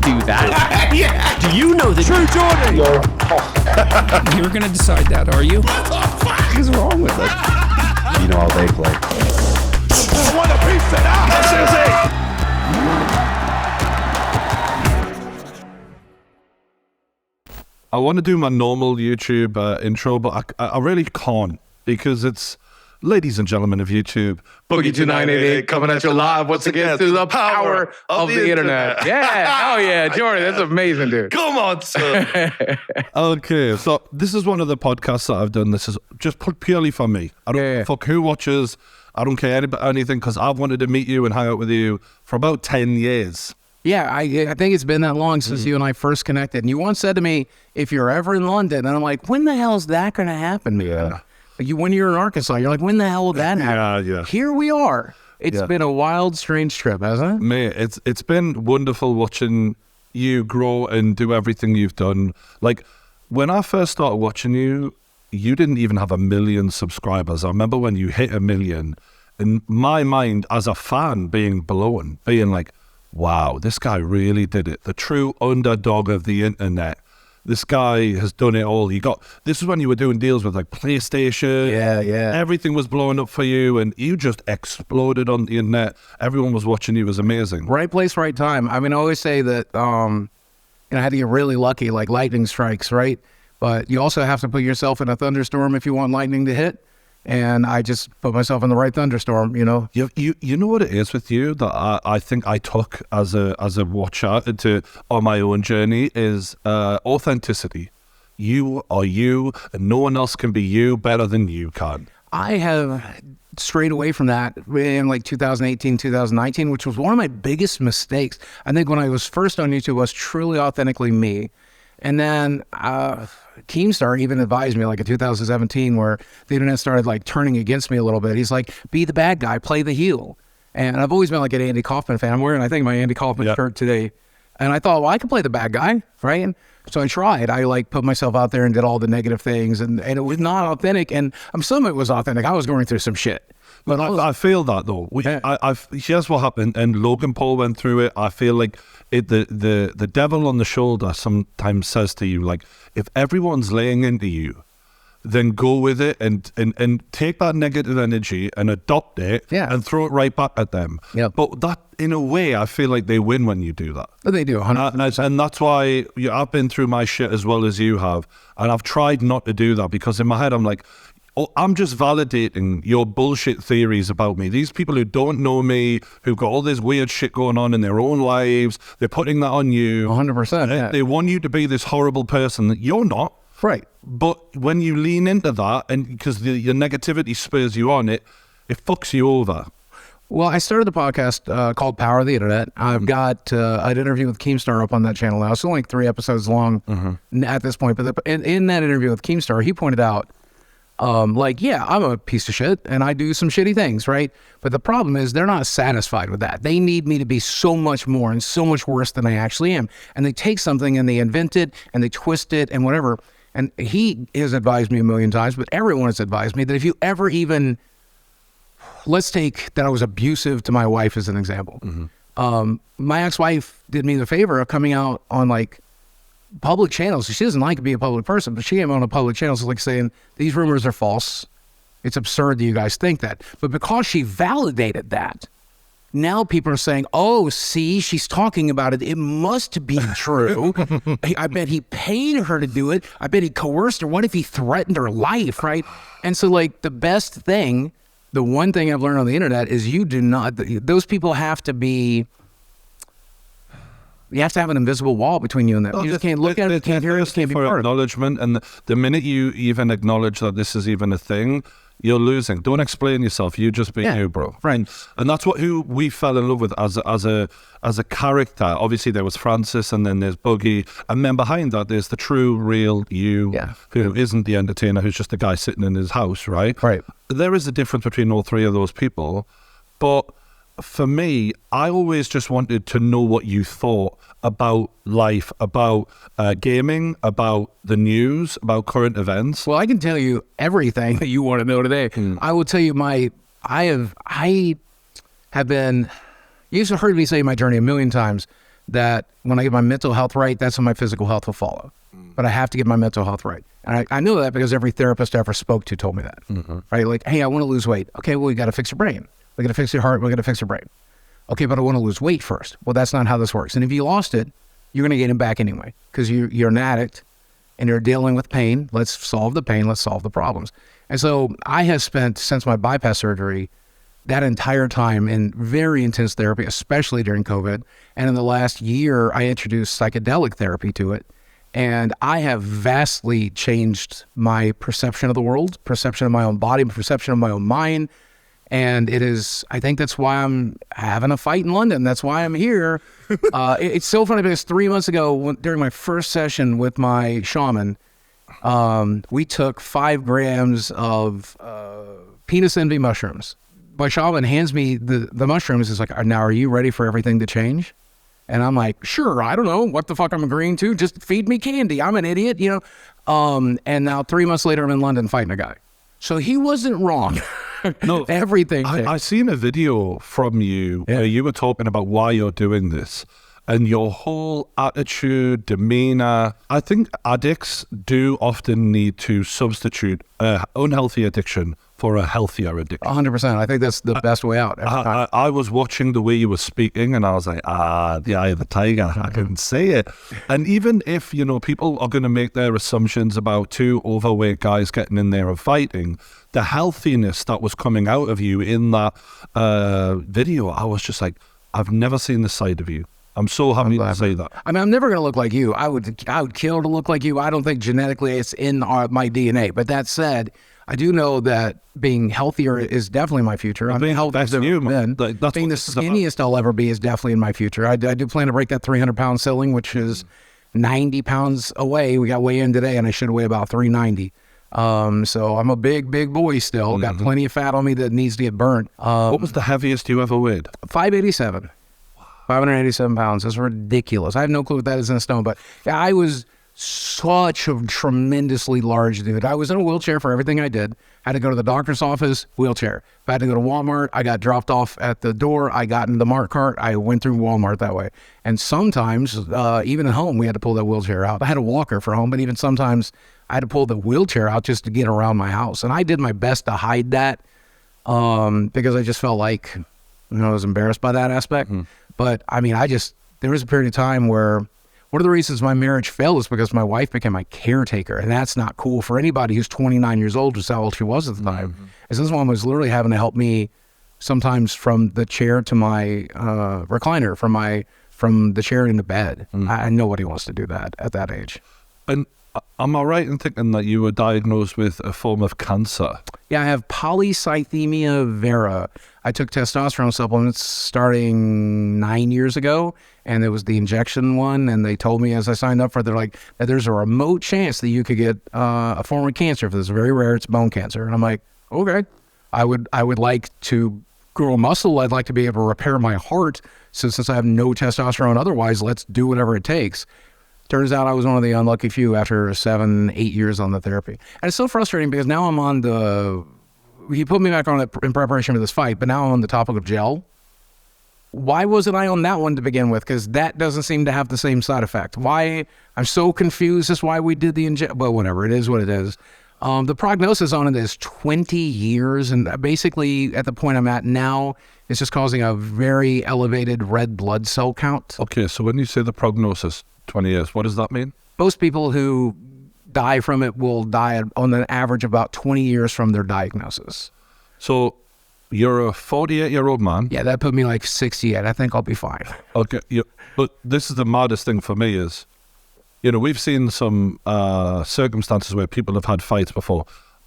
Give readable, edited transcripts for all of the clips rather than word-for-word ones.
do that. Yeah. Do you know that True Geordie? You're going to decide that, are you? What the fuck is wrong with it? You know how they play. What a piece of that! I want to do my normal YouTube intro, but I really can't because it's, ladies and gentlemen of YouTube, Boogie2988 coming at you live once again through the power of the internet. Yeah, oh yeah, Jordan, that's amazing, dude. Come on, sir. Okay, so this is one of the podcasts that I've done. This is just purely for me. I don't fuck who watches. I don't care about anything because I've wanted to meet you and hang out with you for about 10 years. Yeah, I think it's been that long since you and I first connected. And you once said to me, if you're ever in London, and I'm like, when the hell is that going to happen, man? Yeah. When you're in Arkansas, you're like, when the hell will that happen? Yeah. Here we are. It's been a wild, strange trip, hasn't it? Mate, it's been wonderful watching you grow and do everything you've done. Like, when I first started watching you, you didn't even have 1 million subscribers. I remember when you hit 1 million, in my mind as a fan being blown, being like, wow, this guy really did it. The true underdog of the internet. This guy has done it all. This is when you were doing deals with like PlayStation. Yeah. Everything was blowing up for you and you just exploded on the internet. Everyone was watching you. It was amazing. Right place, right time. I mean, I always say that, I had to get really lucky, like lightning strikes, right? But you also have to put yourself in a thunderstorm if you want lightning to hit. And I just put myself in the right thunderstorm, you know. You know what it is with you that I think I took as a watcher on my own journey is authenticity. You are you, and no one else can be you better than you can. I have strayed away from that in like 2018, 2019, which was one of my biggest mistakes. I think when I was first on YouTube, I was truly authentically me. And then Keemstar even advised me like in 2017 where the internet started like turning against me a little bit. He's like, be the bad guy, play the heel. And I've always been like an Andy Kaufman fan. I'm wearing, I think, my Andy Kaufman shirt today. And I thought, well, I can play the bad guy, right? So I tried. I like put myself out there and did all the negative things and it was not authentic. And some of it was authentic. I was going through some shit. But I feel that though. Here's what happened, and Logan Paul went through it. I feel like the devil on the shoulder sometimes says to you, like, if everyone's laying into you, then go with it and take that negative energy and adopt it and throw it right back at them. Yeah. But that, in a way, I feel like they win when you do that. They do, 100%. And that's why I've been through my shit as well as you have, and I've tried not to do that because in my head I'm like, oh, I'm just validating your bullshit theories about me. These people who don't know me, who've got all this weird shit going on in their own lives, they're putting that on you. 100%. Yeah. They want you to be this horrible person that you're not. Right. But when you lean into that, and because your negativity spurs you on, it fucks you over. Well, I started the podcast called Power of the Internet. I've got an interview with Keemstar up on that channel now. It's only like 3 episodes long at this point. But in that interview with Keemstar, he pointed out, I'm a piece of shit and I do some shitty things, right? But the problem is they're not satisfied with that. They need me to be so much more and so much worse than I actually am. And they take something and they invent it and they twist it and whatever. And he has advised me 1 million times, but everyone has advised me that if you ever even, let's take that I was abusive to my wife as an example. My ex-wife did me the favor of coming out on like public channels. She doesn't like to be a public person, but she came on a public channel, so like saying, these rumors are false. It's absurd that you guys think that. But because she validated that, now people are saying, oh, see, she's talking about it. It must be true. I bet he paid her to do it. I bet he coerced her. What if he threatened her life, right? And so like the best thing, the one thing I've learned on the internet is you do not, those people have to be, you have to have an invisible wall between you and them. You just can't look at it, can't hear it, can't be part of it. Acknowledgement, and the minute you even acknowledge that this is even a thing, you're losing. Don't explain yourself. You just be you, bro. Right. And that's who we fell in love with as a character. Obviously, there was Francis, and then there's Boogie, and then behind that, there's the true, real you, who isn't the entertainer, who's just a guy sitting in his house, right? Right. There is a difference between all 3 of those people, but for me, I always just wanted to know what you thought about life, about gaming, about the news, about current events. Well, I can tell you everything that you want to know today. I will tell you I have been, you've heard me say my journey 1 million times, that when I get my mental health right, that's when my physical health will follow. But I have to get my mental health right. And I know that because every therapist I ever spoke to told me that, right? Like, hey, I want to lose weight. Okay, well, we got to fix your brain. We got to fix your heart. We got to fix your brain. Okay, but I want to lose weight first. Well, that's not how this works. And if you lost it, you're going to gain it back anyway because you're an addict and you're dealing with pain. Let's solve the pain. Let's solve the problems. And so I have spent, since my bypass surgery, that entire time in very intense therapy, especially during COVID. And in the last year, I introduced psychedelic therapy to it. And I have vastly changed my perception of the world, perception of my own body, perception of my own mind. And it is, I think that's why I'm having a fight in London. That's why I'm here. It's so funny because 3 months ago, during my first session with my shaman, we took 5 grams of penis envy mushrooms. My shaman hands me the mushrooms. He's like, now are you ready for everything to change? And I'm like, sure, I don't know what the fuck I'm agreeing to. Just feed me candy. I'm an idiot, you know? And now 3 months later, I'm in London fighting a guy. So he wasn't wrong. No, everything. I seen a video from you where you were talking about why you're doing this and your whole attitude, demeanor. I think addicts do often need to substitute unhealthy addiction for a healthier addiction. 100%. I think that's the best way out. I was watching the way you were speaking and I was like, the eye of the tiger. I couldn't say it. And even if, you know, people are going to make their assumptions about 2 overweight guys getting in there and fighting, the healthiness that was coming out of you in that video, I was just like, I've never seen this side of you. I'm so happy to say that. I mean, I'm never going to look like you. I would kill to look like you. I don't think genetically it's in my DNA. But that said, I do know that being healthier is definitely my future. I'm being healthier than I've been. Being the skinniest I'll ever be is definitely in my future. I do plan to break that 300-pound ceiling, which is 90 pounds away. We got weigh in today, and I should weigh about 390. So I'm a big boy still. Got plenty of fat on me that needs to get burnt. What was the heaviest you ever weighed? 587. 587 pounds. That's ridiculous. I have no clue what that is in a stone, but I was such a tremendously large dude. I was in a wheelchair for everything I did. I had to go to the doctor's office, wheelchair. If I had to go to Walmart, I got dropped off at the door. I got in the Mart cart. I went through Walmart that way. And sometimes, even at home, we had to pull that wheelchair out. I had a walker for home, but even sometimes I had to pull the wheelchair out just to get around my house. And I did my best to hide that because I just felt like, you know, I was embarrassed by that aspect. But I mean, there was a period of time where one of the reasons my marriage failed is because my wife became my caretaker. And that's not cool for anybody who's 29 years old, which is how old she was at the time. And this woman was literally having to help me sometimes from the chair to my recliner, from the chair into bed. Nobody wants to do that at that age. And am I right in thinking that you were diagnosed with a form of cancer? Yeah, I have polycythemia vera. I took testosterone supplements starting 9 years ago, and it was the injection one, and they told me as I signed up for it, they're like, that there's a remote chance that you could get a form of cancer. If it's very rare, it's bone cancer. And I'm like, okay, I would like to grow muscle. I'd like to be able to repair my heart. So since I have no testosterone otherwise, let's do whatever it takes. Turns out I was one of the unlucky few after 7-8 years on the therapy. And it's so frustrating because now I'm on he put me back on it in preparation for this fight, but now I'm on the topic of gel. Why wasn't I on that one to begin with? Because that doesn't seem to have the same side effect. Why? I'm so confused as why we did the injection. Well, whatever, it is what it is. The prognosis on it is 20 years. And basically at the point I'm at now, it's just causing a very elevated red blood cell count. Okay, so when you say the prognosis, 20 years, what does that mean? Most people who die from it will die on an average about 20 years from their diagnosis. So you're a 48-year-old man. Yeah, that put me like 68. I think I'll be fine. Okay, but this is the maddest thing for me is, you know, we've seen some circumstances where people have had fights before.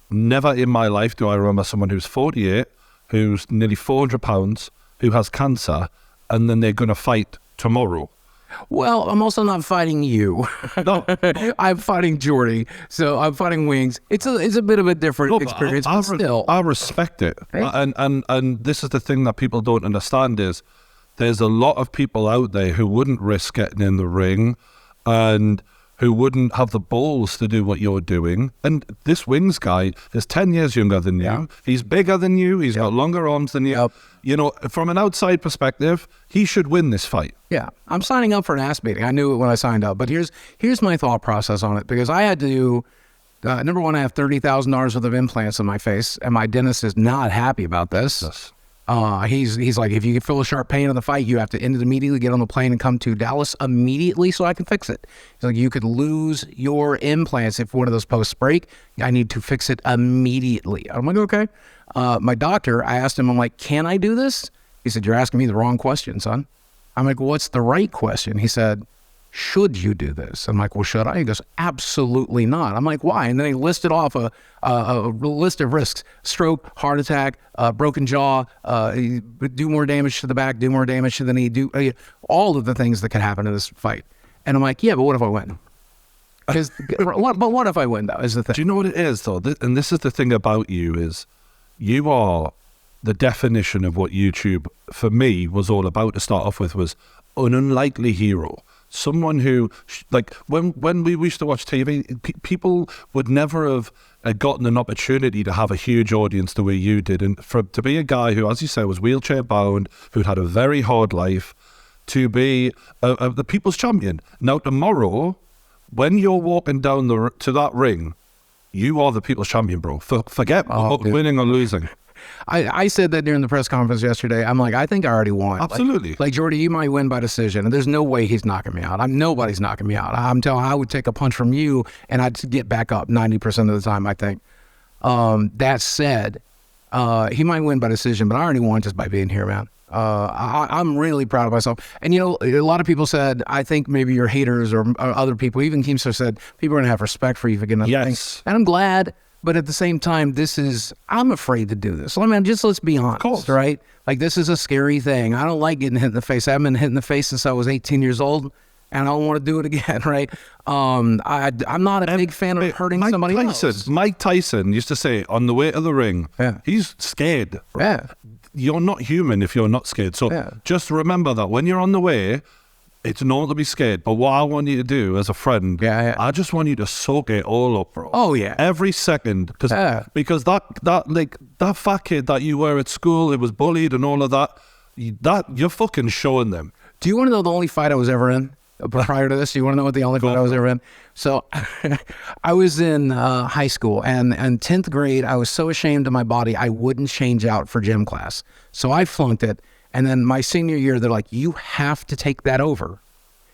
Never in my life do I remember someone who's 48, who's nearly 400 pounds, who has cancer, and then they're going to fight tomorrow. Well, I'm also not fighting you. No. I'm fighting Geordie. So I'm fighting Wings. It's a bit of a different experience, but still. I respect it. Right? And this is the thing that people don't understand is there's a lot of people out there who wouldn't risk getting in the ring and who wouldn't have the balls to do what you're doing. And this Wings guy is 10 years younger than you. Yeah. He's bigger than you. He's got longer arms than you. Yep. You know, from an outside perspective, he should win this fight. Yeah, I'm signing up for an ass beating. I knew it when I signed up, but here's my thought process on it, because I had to. Number one, I have $30,000 worth of implants in my face, and my dentist is not happy about this. Yes. He's like, if you feel a sharp pain in the fight, you have to end it immediately, get on the plane and come to Dallas immediately so I can fix it. He's like, you could lose your implants if one of those posts break. I need to fix it immediately. I'm like, okay. My doctor, I asked him, I'm like, can I do this? He said, you're asking me the wrong question, son. I'm like, what's the right question? He said, should you do this? I'm like, well, should I? He goes, absolutely not. I'm like, why? And then he listed off a list of risks: stroke, heart attack, broken jaw, do more damage to the back, do more damage to the knee, do all of the things that can happen in this fight. And I'm like, yeah, but what if I win? Because, but what if I win, though, is the thing. Do you know what it is, though? And this is the thing about you, is you are the definition of what YouTube, for me, was all about to start off with, was an unlikely hero. Someone who, like, when we used to watch TV, people would never have gotten an opportunity to have a huge audience the way you did. And to be a guy who, as you say, was wheelchair bound, who'd had a very hard life, to be the people's champion. Now, tomorrow, when you're walking down to that ring, you are the people's champion, bro. Forget winning or losing. I said that during the press conference yesterday. I'm like, I think I already won. Absolutely. Like Geordie, you might win by decision, and there's no way he's knocking me out. Nobody's knocking me out. I'm telling you, I would take a punch from you, and I'd get back up 90% of the time, I think. That said, he might win by decision, but I already won just by being here, man. I'm really proud of myself. And, you know, a lot of people said, I think maybe your haters or other people, even Keemstar said, people are going to have respect for you for getting another thing. And I'm glad. But at the same time, I'm afraid to do this. So, I mean, let's be honest, right? Like, this is a scary thing. I don't like getting hit in the face. I haven't been hit in the face since I was 18 years old, and I don't want to do it again, right? I'm not a big fan of hurting somebody else. Mike Tyson used to say, on the way to the ring, he's scared. Yeah. You're not human if you're not scared. So just remember that when you're on the way, it's normal to be scared, but what I want you to do as a friend, I just want you to soak it all up, bro. Oh yeah, every second, because that fat kid that you were at school, it was bullied and all of that you're fucking showing them. Do you want to know the only fight I was ever in prior to this? Do you want to know what the only fight I was ever in? So I was in high school, and in 10th grade, I was so ashamed of my body, I wouldn't change out for gym class. So I flunked it. And then my senior year, they're like, you have to take that over.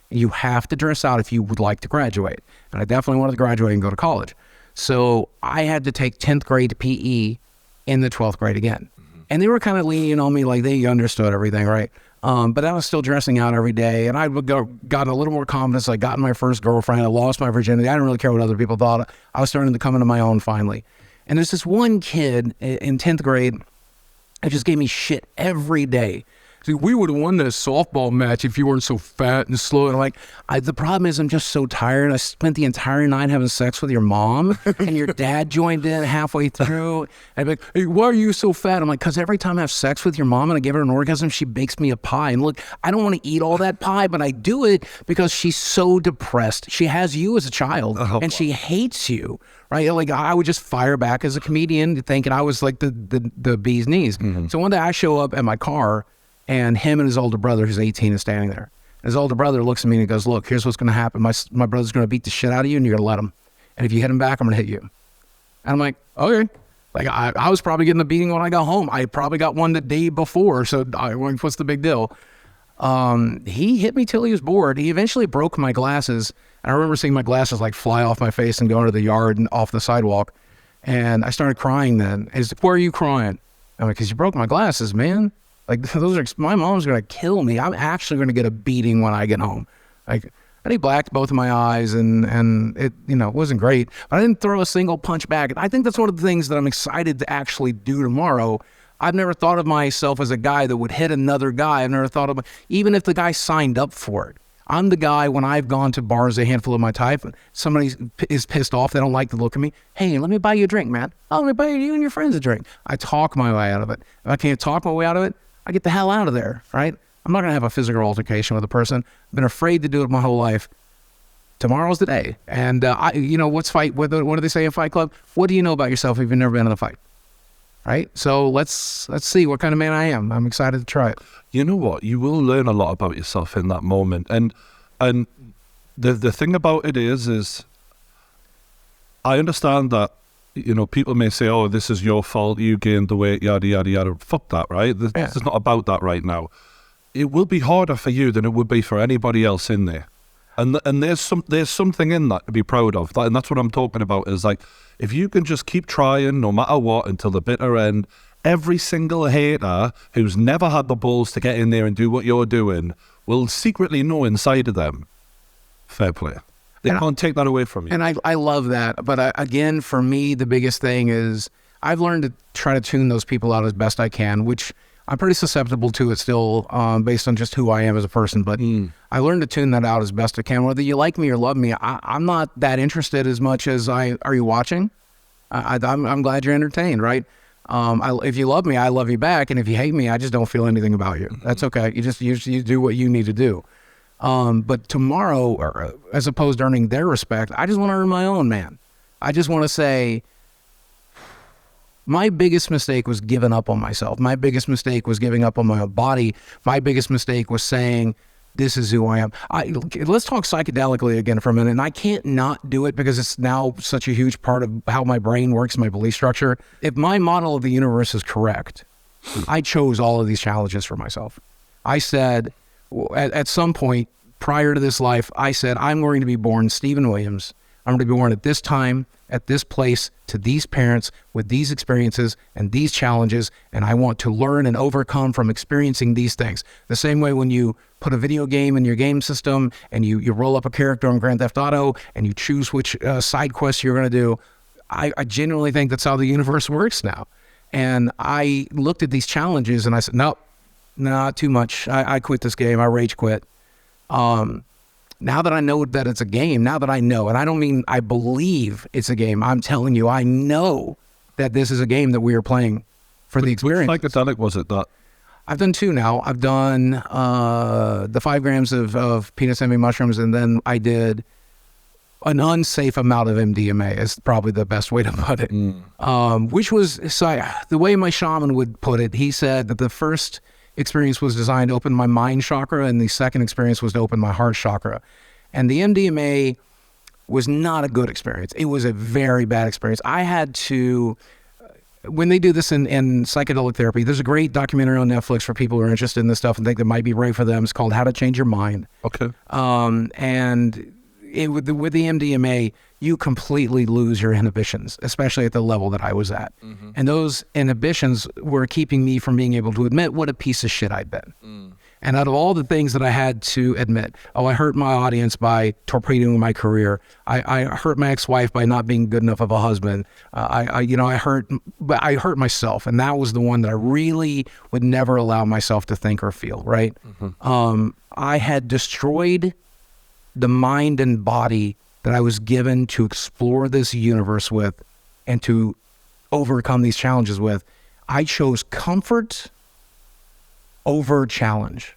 You have to dress out if you would like to graduate. And I definitely wanted to graduate and go to college. So I had to take 10th grade PE in the 12th grade again. And they were kind of lenient on me, like they understood everything, right? But I was still dressing out every day. And I got a little more confidence. I got my first girlfriend. I lost my virginity. I didn't really care what other people thought. I was starting to come into my own finally. And there's this one kid in 10th grade that just gave me shit every day. See, we would have won this softball match if you weren't so fat and slow. And I'm like, the problem is I'm just so tired. I spent the entire night having sex with your mom, and your dad joined in halfway through. And I'd be like, hey, why are you so fat? I'm like, because every time I have sex with your mom and I give her an orgasm, she bakes me a pie. And look, I don't want to eat all that pie, but I do it because she's so depressed. She has you as a child, and she hates you. Right? Like, I would just fire back as a comedian thinking I was like the bee's knees. So one day I show up at my car, and him and his older brother, who's 18, is standing there. His older brother looks at me and he goes, look, here's what's going to happen. My brother's going to beat the shit out of you, and you're going to let him. And if you hit him back, I'm going to hit you. And I'm like, okay. Like, I was probably getting a beating when I got home. I probably got one the day before, so what's the big deal? He hit me till he was bored. He eventually broke my glasses. And I remember seeing my glasses like fly off my face and go into the yard and off the sidewalk. And I started crying then. He's like, why are you crying? I'm like, because you broke my glasses, man. Like, my mom's going to kill me. I'm actually going to get a beating when I get home. Like, and he blacked both of my eyes, and it, it wasn't great. But I didn't throw a single punch back. And I think that's one of the things that I'm excited to actually do tomorrow. I've never thought of myself as a guy that would hit another guy. I've never thought of, even if the guy signed up for it. I'm the guy, when I've gone to bars, a handful of my type, somebody is pissed off, they don't like the look of me. Hey, let me buy you a drink, man. Oh, let me buy you and your friends a drink. I talk my way out of it. If I can't talk my way out of it, I get the hell out of there, right? I'm not going to have a physical altercation with a person. I've been afraid to do it my whole life. tomorrow's the day. And what do they say in Fight Club? What do you know about yourself if you've never been in a fight? Right? So let's see what kind of man I am. I'm excited to try it. You know what? You will learn a lot about yourself in that moment. And the thing about it is I understand that, people may say, oh, this is your fault, you gained the weight, yada, yada, yada. Fuck that, right? This is not about that right now. It will be harder for you than it would be for anybody else in there. And there's something in that to be proud of. And that's what I'm talking about, is like, if you can just keep trying no matter what until the bitter end, every single hater who's never had the balls to get in there and do what you're doing will secretly know inside of them, fair play. They can't take that away from you. And I love that. But again, for me, the biggest thing is I've learned to try to tune those people out as best I can, which I'm pretty susceptible to it still, based on just who I am as a person. But I learned to tune that out as best I can. Whether you like me or love me, I'm not that interested as much as are you watching? I'm glad you're entertained, right? If you love me, I love you back. And if you hate me, I just don't feel anything about you. That's okay. You do what you need to do. But tomorrow, as opposed to earning their respect, I just want to earn my own, man. I just want to say, my biggest mistake was giving up on myself. My biggest mistake was giving up on my body. My biggest mistake was saying, this is who I am. Let's talk psychedelically again for a minute. And I can't not do it because it's now such a huge part of how my brain works, my belief structure. If my model of the universe is correct, I chose all of these challenges for myself. I said, at some point prior to this life, I said, I'm going to be born Stephen Williams. I'm going to be born at this time, at this place, to these parents, with these experiences and these challenges, and I want to learn and overcome from experiencing these things. The same way when you put a video game in your game system and you roll up a character on Grand Theft Auto and you choose which side quests you're going to do, I genuinely think that's how the universe works now. And I looked at these challenges and I said, nope, not too much. I quit this game. I rage quit. Now that I know that it's a game, now that I know, and I don't mean I believe it's a game, I'm telling you, I know that this is a game that we are playing for the experience. Which psychedelic was it that? I've done two now. I've done the 5 grams of peanut semi mushrooms, and then I did an unsafe amount of MDMA is probably the best way to put it. Which was, the way my shaman would put it, he said that the first experience was designed to open my mind chakra, and the second experience was to open my heart chakra. And the MDMA was not a good experience. It was a very bad experience. I had to, when they do this in psychedelic therapy, there's a great documentary on Netflix for people who are interested in this stuff and think that might be right for them. It's called How to Change Your Mind. Okay. With the MDMA, you completely lose your inhibitions, especially at the level that I was at. Mm-hmm. And those inhibitions were keeping me from being able to admit what a piece of shit I'd been. And out of all the things that I had to admit, I hurt my audience by torpedoing my career. I hurt my ex-wife by not being good enough of a husband. I hurt myself, and that was the one that I really would never allow myself to think or feel, right? Mm-hmm. I had destroyed the mind and body that I was given to explore this universe with and to overcome these challenges with. I chose comfort over challenge.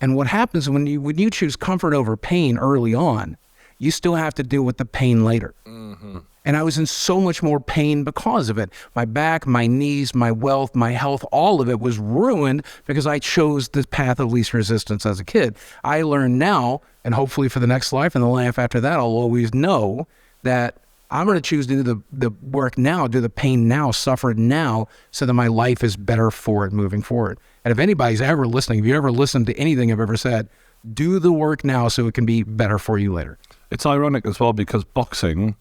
And what happens when you choose comfort over pain early on, you still have to deal with the pain later. Mm-hmm. And I was in so much more pain because of it. My back, my knees, my wealth, my health, all of it was ruined because I chose the path of least resistance as a kid. I learn now, and hopefully for the next life and the life after that, I'll always know that I'm going to choose to do the work now, do the pain now, suffer it now, so that my life is better for it moving forward. And if anybody's ever listening, if you ever listened to anything I've ever said, do the work now so it can be better for you later. It's ironic as well because boxing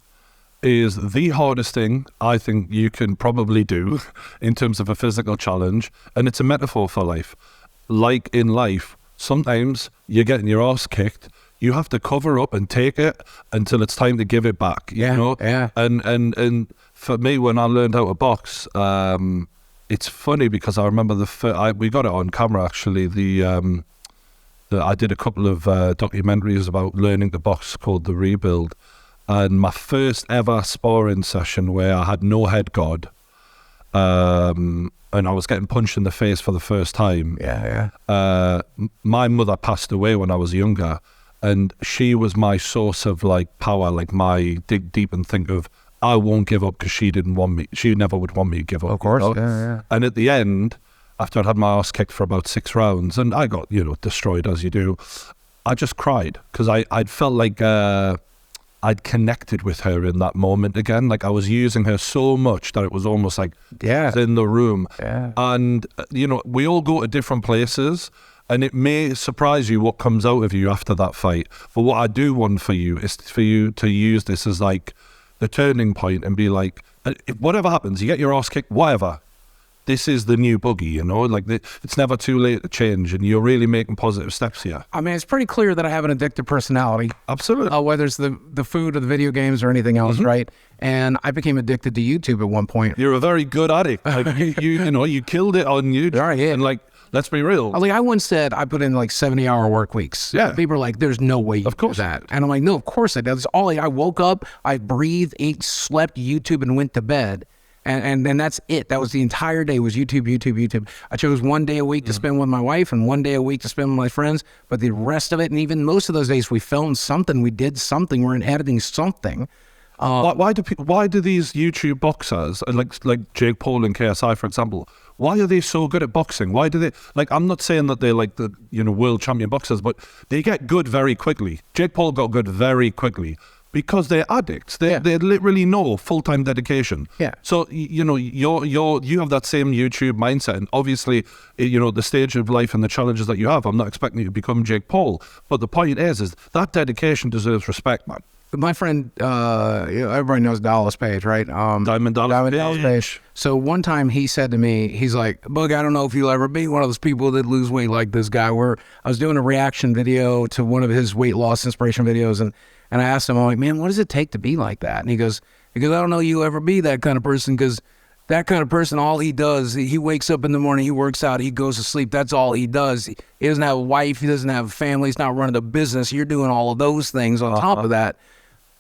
is the hardest thing I think you can probably do in terms of a physical challenge, and it's a metaphor for life. Like in life, sometimes you're getting your ass kicked, you have to cover up and take it until it's time to give it back. Yeah, you know? Yeah. And for me, when I learned how to box, it's funny because I remember we got it on camera actually. I did a couple of documentaries about learning to box called The Rebuild. And my first ever sparring session where I had no head guard, and I was getting punched in the face for the first time. Yeah. My mother passed away when I was younger, and she was my source of like power, like my dig deep and think of, I won't give up because she didn't want me. She never would want me to give up. Of course, you know? yeah. And at the end, after I'd had my ass kicked for about 6 rounds, and I got, destroyed as you do, I just cried because I'd felt like I'd connected with her in that moment again. Like I was using her so much that it was almost like I was in the room. Yeah. And, we all go to different places, and it may surprise you what comes out of you after that fight. But what I do want for you is for you to use this as like the turning point and be like, if whatever happens, you get your ass kicked, whatever. This is the new Boogie, like it's never too late to change, and you're really making positive steps here. I mean, it's pretty clear that I have an addictive personality. Absolutely. Whether it's the food or the video games or anything else, right? And I became addicted to YouTube at one point. You're a very good addict. Like, you killed it on YouTube. Right, yeah. And like, let's be real. Like I once said, I put in like 70-hour work weeks. Yeah. People are like, "There's no way you do that." And I'm like, "No, of course I did. That's all I woke up, I breathed, ate, slept, YouTube, and went to bed." And that's it. That was the entire day was YouTube. I chose one day a week to spend with my wife and one day a week to spend with my friends. But the rest of it, and even most of those days, we filmed something, we did something, we're in editing something. Why do these YouTube boxers, like Jake Paul and KSI, for example, why are they so good at boxing? Why do they, like, I'm not saying that they're like the, world champion boxers, but they get good very quickly. Jake Paul got good very quickly. Because they're addicts, they literally know full-time dedication. Yeah. So you have that same YouTube mindset, and obviously, the stage of life and the challenges that you have. I'm not expecting you to become Jake Paul, but the point is that dedication deserves respect, man. My friend, everybody knows Dallas Page, right? Diamond Dallas Page. So one time he said to me, he's like, "Bug, I don't know if you'll ever be one of those people that lose weight like this guy." Where I was doing a reaction video to one of his weight loss inspiration videos, and I asked him, I'm like, "Man, what does it take to be like that?" And he goes, "I don't know you'll ever be that kind of person, because that kind of person, all he does, he wakes up in the morning, he works out, he goes to sleep. That's all he does. He doesn't have a wife, he doesn't have a family, he's not running a business. You're doing all of those things on top of that."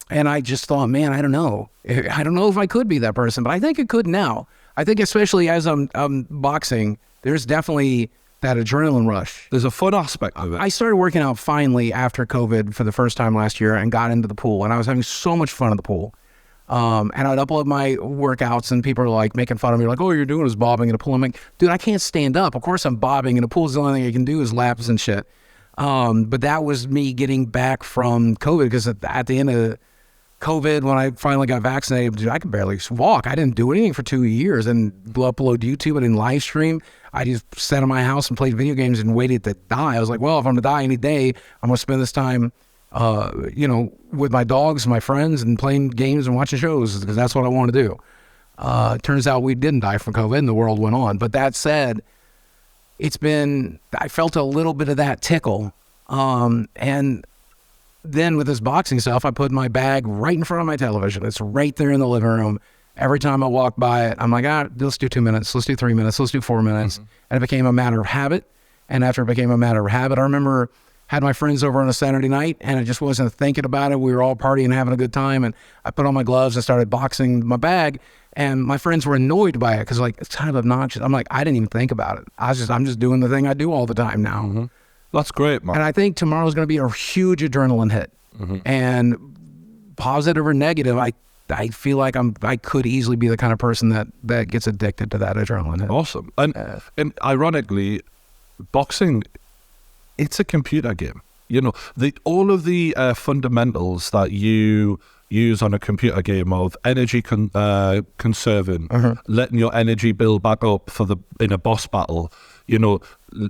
And I just thought, man, I don't know. I don't know if I could be that person, but I think it could now. I think especially as I'm boxing, there's definitely that adrenaline rush. There's a fun aspect of it. I started working out finally after COVID for the first time last year and got into the pool, and I was having so much fun at the pool. And I'd upload my workouts, and people are like making fun of me, like, "Oh, you're doing is bobbing in a pool." I'm like, "Dude, I can't stand up. Of course I'm bobbing in a pool. The only thing I can do is laps and shit." But that was me getting back from COVID, because at the end of COVID, when I finally got vaccinated, dude, I could barely walk. I didn't do anything for 2 years and upload YouTube. I didn't live stream. I just sat in my house and played video games and waited to die. I was like, well, if I'm going to die any day, I'm going to spend this time, with my dogs, my friends, and playing games and watching shows, because that's what I want to do. Turns out we didn't die from COVID and the world went on. But that said, I felt a little bit of that tickle. And then with this boxing stuff, I put my bag right in front of my television. It's right there in the living room. Every time I walk by it, I'm like, let's do 2 minutes, let's do 3 minutes, let's do 4 minutes. And it became a matter of habit. And after it became a matter of habit, I remember had my friends over on a Saturday night, and I just wasn't thinking about it. We were all partying, having a good time. And I put on my gloves and started boxing my bag. And my friends were annoyed by it, because like, it's kind of obnoxious. I'm like, I didn't even think about it. I'm just doing the thing I do all the time now. That's great, man. And I think tomorrow's going to be a huge adrenaline hit. And positive or negative, I feel like I could easily be the kind of person that gets addicted to that adrenaline hit. Awesome. And ironically, boxing, it's a computer game. All of the fundamentals that you use on a computer game of energy conserving, letting your energy build back up in a boss battle,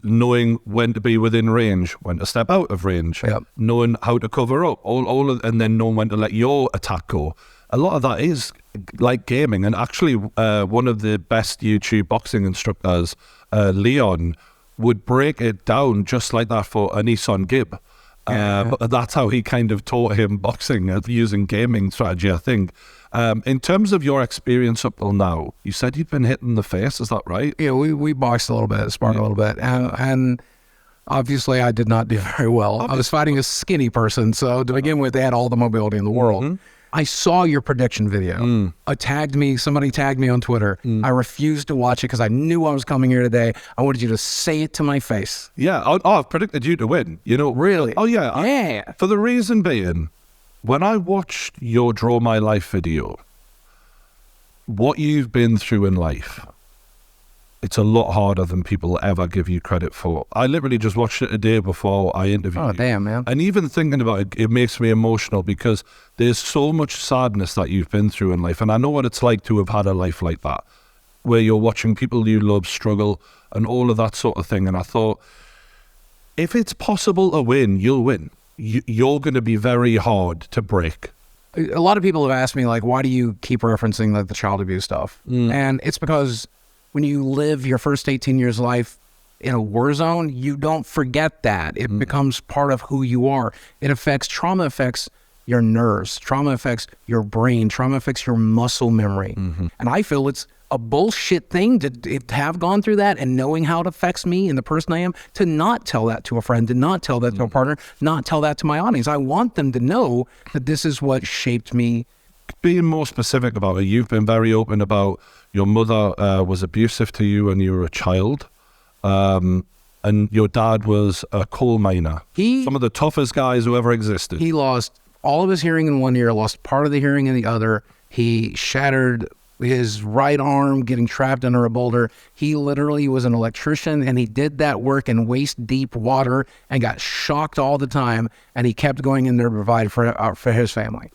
knowing when to be within range, when to step out of range, knowing how to cover up, and then knowing when to let your attack go. A lot of that is like gaming. And actually, one of the best YouTube boxing instructors, Leon, would break it down just like that for a Nissan Gib. But that's how he kind of taught him boxing, using gaming strategy, I think. In terms of your experience up till now, you said you'd been hit in the face, is that right? Yeah, we boxed a little bit, sparred a little bit. And obviously I did not do very well. I was fighting a skinny person, so to begin with, they had all the mobility in the world. I saw your prediction video. Somebody tagged me on Twitter. I refused to watch it because I knew I was coming here today. I wanted you to say it to my face. Yeah. I've predicted you to win. You know, Really? Oh, yeah. Yeah. For the reason being, when I watched your Draw My Life video, what you've been through in life, it's a lot harder than people ever give you credit for. I literally just watched it a day before I interviewed you. Oh, damn, man. And even thinking about it, it makes me emotional because there's so much sadness that you've been through in life. And I know what it's like to have had a life like that, where you're watching people you love struggle and all of that sort of thing. And I thought, if it's possible to win, you'll win. You're going to be very hard to break. A lot of people have asked me, like, why do you keep referencing like the child abuse stuff? And it's because when you live your first 18 years of life in a war zone, you don't forget that. It becomes part of who you are. Trauma affects your nerves. Trauma affects your brain. Trauma affects your muscle memory. And I feel it's a bullshit thing to have gone through that and knowing how it affects me and the person I am, to not tell that to a friend, to not tell that to a partner, not tell that to my audience. I want them to know that this is what shaped me. Being more specific about it, you've been very open about your mother was abusive to you when you were a child, and your dad was a coal miner. Some of the toughest guys who ever existed. He lost all of his hearing in one ear, lost part of the hearing in the other. He shattered his right arm getting trapped under a boulder. He literally was an electrician, and he did that work in waist-deep water and got shocked all the time, and he kept going in there to provide for his family.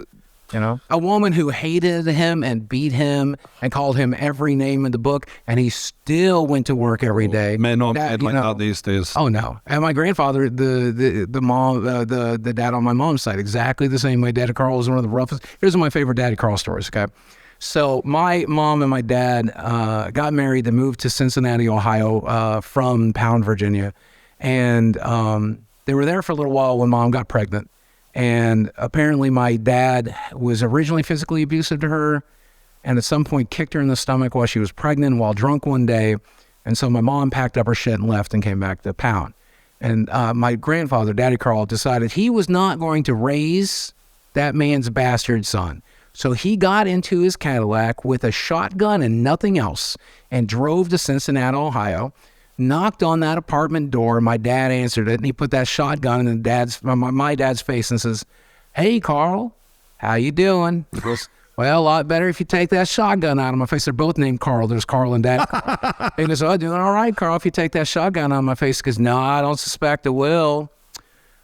You know, a woman who hated him and beat him and called him every name in the book, and he still went to work every day. Men aren't like that these days. Oh no! And my grandfather, the dad on my mom's side, exactly the same. My Daddy Carl was one of the roughest. Here's one of my favorite Daddy Carl stories. Okay, so my mom and my dad got married. They moved to Cincinnati, Ohio, from Pound, Virginia, and they were there for a little while when Mom got pregnant. And apparently my dad was originally physically abusive to her, and at some point kicked her in the stomach while she was pregnant while drunk one day. And so my mom packed up her shit and left and came back to Pound. And my grandfather, Daddy Carl, decided he was not going to raise that man's bastard son. So he got into his Cadillac with a shotgun and nothing else and drove to Cincinnati, Ohio, knocked on that apartment door. My dad answered it, and he put that shotgun in my dad's face and says, "Hey, Carl, how you doing?" He goes, "Well, a lot better if you take that shotgun out of my face." They're both named Carl. There's Carl and Dad. And he goes, "Oh, doing all right, Carl, if you take that shotgun out of my face." He goes, "No, I don't suspect it will."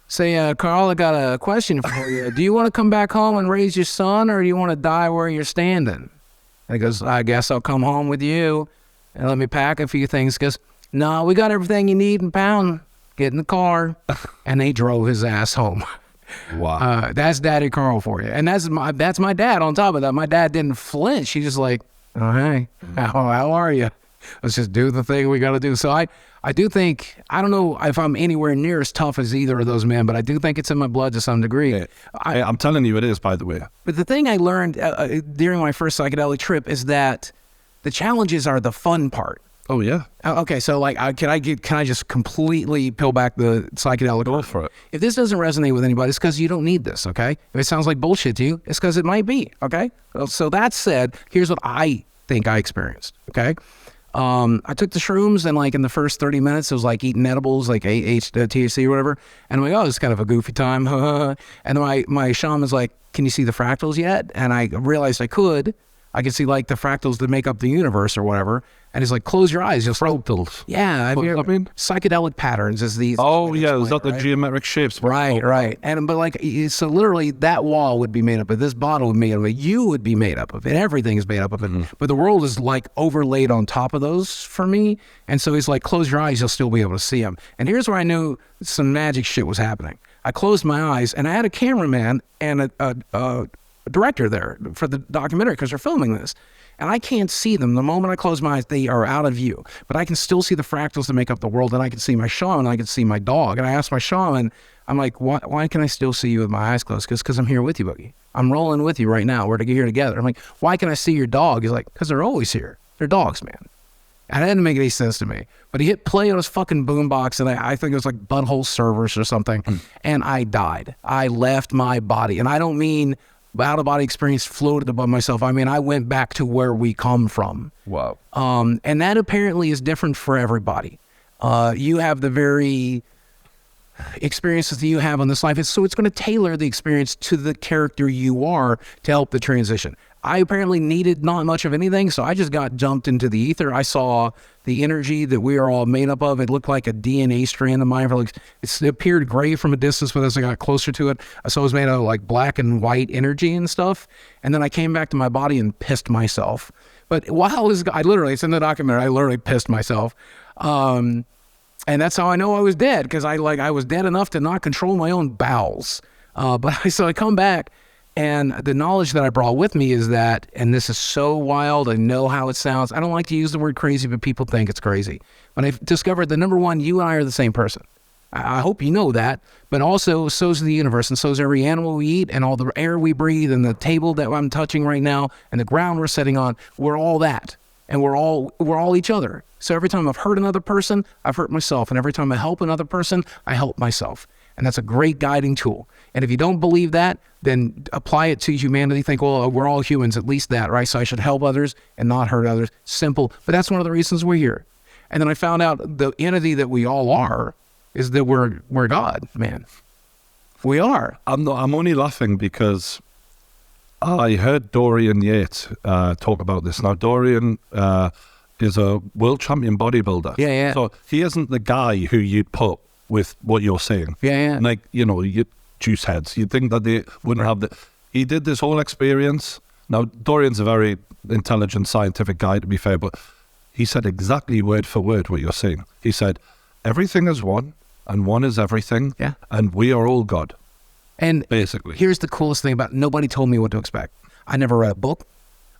Say, "Carl, I got a question for you. Do you want to come back home and raise your son, or do you want to die where you're standing?" And he goes, "I guess I'll come home with you and let me pack a few things." He goes, "No, we got everything you need in Pound. Get in the car." And they drove his ass home. Wow. That's Daddy Carl for you. And that's my dad on top of that. My dad didn't flinch. He just like, "Oh, hey, how are you? Let's just do the thing we got to do." So I do think, I don't know if I'm anywhere near as tough as either of those men, but I do think it's in my blood to some degree. Yeah. I'm telling you it is, by the way. But the thing I learned during my first psychedelic trip is that the challenges are the fun part. Oh yeah. Okay, so like, can I just completely peel back the psychedelic? Go for it. If this doesn't resonate with anybody, it's because you don't need this. Okay. If it sounds like bullshit to you, it's because it might be. Okay. So that said, here's what I think I experienced. Okay. I took the shrooms, and like in the first 30 minutes, it was like eating edibles, like THC or whatever. And I'm like, oh, it's kind of a goofy time. And then my shaman's like, "Can you see the fractals yet?" And I realized I could see like the fractals that make up the universe or whatever. And he's like, "Close your eyes." Just fractals. Yeah. Psychedelic patterns is these. Oh yeah, is that the geometric shapes? Right. But like, so literally that wall would be made up of this bottle would be made up of it. You would be made up of it. Everything is made up of it. But the world is like overlaid on top of those for me. And so he's like, "Close your eyes, you'll still be able to see them." And here's where I knew some magic shit was happening. I closed my eyes, and I had a cameraman and a director there for the documentary because they're filming this. And I can't see them. The moment I close my eyes, they are out of view. But I can still see the fractals that make up the world, and I can see my shaman, and I can see my dog. And I asked my shaman, I'm like, why can I still see you with my eyes closed? Because I'm here with you, Boogie. I'm rolling with you right now. We're here together. I'm like, "Why can I see your dog?" He's like, "Because they're always here. They're dogs, man." And it didn't make any sense to me. But he hit play on his fucking boombox, and I think it was like Butthole Service or something, and I died. I left my body. And I don't mean out of body experience, floated above myself. I mean, I went back to where we come from. Wow. And that apparently is different for everybody. You have the very experiences that you have on this life. So it's going to tailor the experience to the character you are to help the transition. I apparently needed not much of anything, so I just got dumped into the ether. I saw the energy that we are all made up of. It looked like a DNA strand of mine. It appeared gray from a distance, but as I got closer to it, I saw it was made out of like black and white energy and stuff. And then I came back to my body and pissed myself. But while it's in the documentary, I literally pissed myself. And that's how I know I was dead, because I was dead enough to not control my own bowels. So I come back, and the knowledge that I brought with me is that, and this is so wild, I know how it sounds. I don't like to use the word crazy, but people think it's crazy. But I've discovered that, number one, you and I are the same person. I hope you know that, but also so's the universe, and so's every animal we eat, and all the air we breathe, and the table that I'm touching right now, and the ground we're sitting on. We're all that, and we're all each other. So every time I've hurt another person, I've hurt myself, and every time I help another person, I help myself. And that's a great guiding tool. And if you don't believe that, then apply it to humanity. Think, well, we're all humans, at least that, right? So I should help others and not hurt others. Simple. But that's one of the reasons we're here. And then I found out the entity that we all are is that we're God, man. We are. I'm only laughing because I heard Dorian Yates talk about this. Now, Dorian is a world champion bodybuilder. Yeah. So he isn't the guy who you'd put with what you're saying. Yeah. Like, you juice heads. You'd think that they wouldn't have the... He did this whole experience. Now, Dorian's a very intelligent, scientific guy, to be fair, but he said exactly word for word what you're saying. He said, everything is one, and one is everything, and we are all God. And basically, here's the coolest thing about it. Nobody told me what to expect. I never read a book.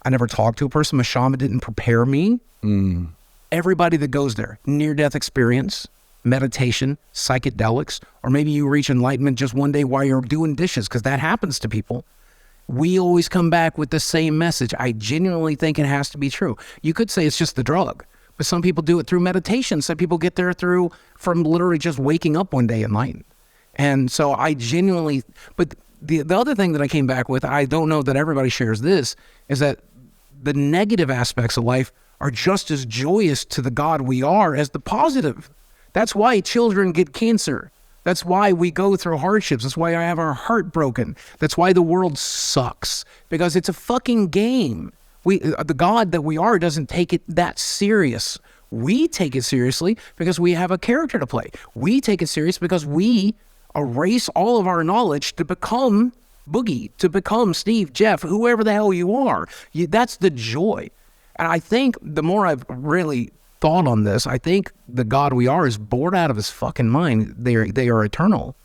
I never talked to a person. My shaman didn't prepare me. Everybody that goes there, near-death experience, meditation, psychedelics, or maybe you reach enlightenment just one day while you're doing dishes, because that happens to people. We always come back with the same message. I genuinely think it has to be true. You could say it's just the drug, but some people do it through meditation. Some people get there from literally just waking up one day enlightened. And so I genuinely, but the other thing that I came back with, I don't know that everybody shares this, is that the negative aspects of life are just as joyous to the God we are as the positive. That's why children get cancer. That's why we go through hardships. That's why I have our heart broken. That's why the world sucks, because it's a fucking game. The God that we are doesn't take it that serious. We take it seriously because we have a character to play. We take it serious because we erase all of our knowledge to become Boogie, to become Steve, Jeff, whoever the hell you are. That's the joy. And I think the more I've really thought on this, I think the God we are is bored out of his fucking mind. They are eternal.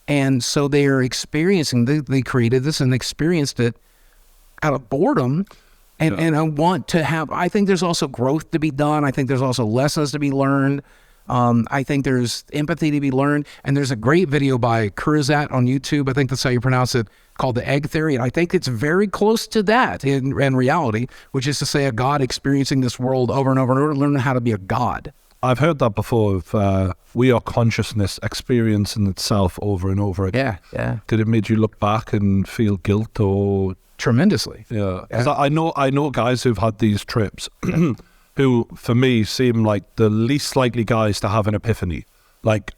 And so they are experiencing, they created this and experienced it out of boredom. And I want to have, I think there's also growth to be done. I think there's also lessons to be learned. I think there's empathy to be learned. And there's a great video by Kurzat on YouTube, I think that's how you pronounce it, called The Egg Theory. And I think it's very close to that in reality, which is to say a God experiencing this world over and over and over, learning how to be a God. I've heard that before of we are consciousness experiencing itself over and over again. Yeah. Did it make you look back and feel guilt or... Tremendously. Yeah. Because I know guys who've had these trips who, for me, seem like the least likely guys to have an epiphany. Like,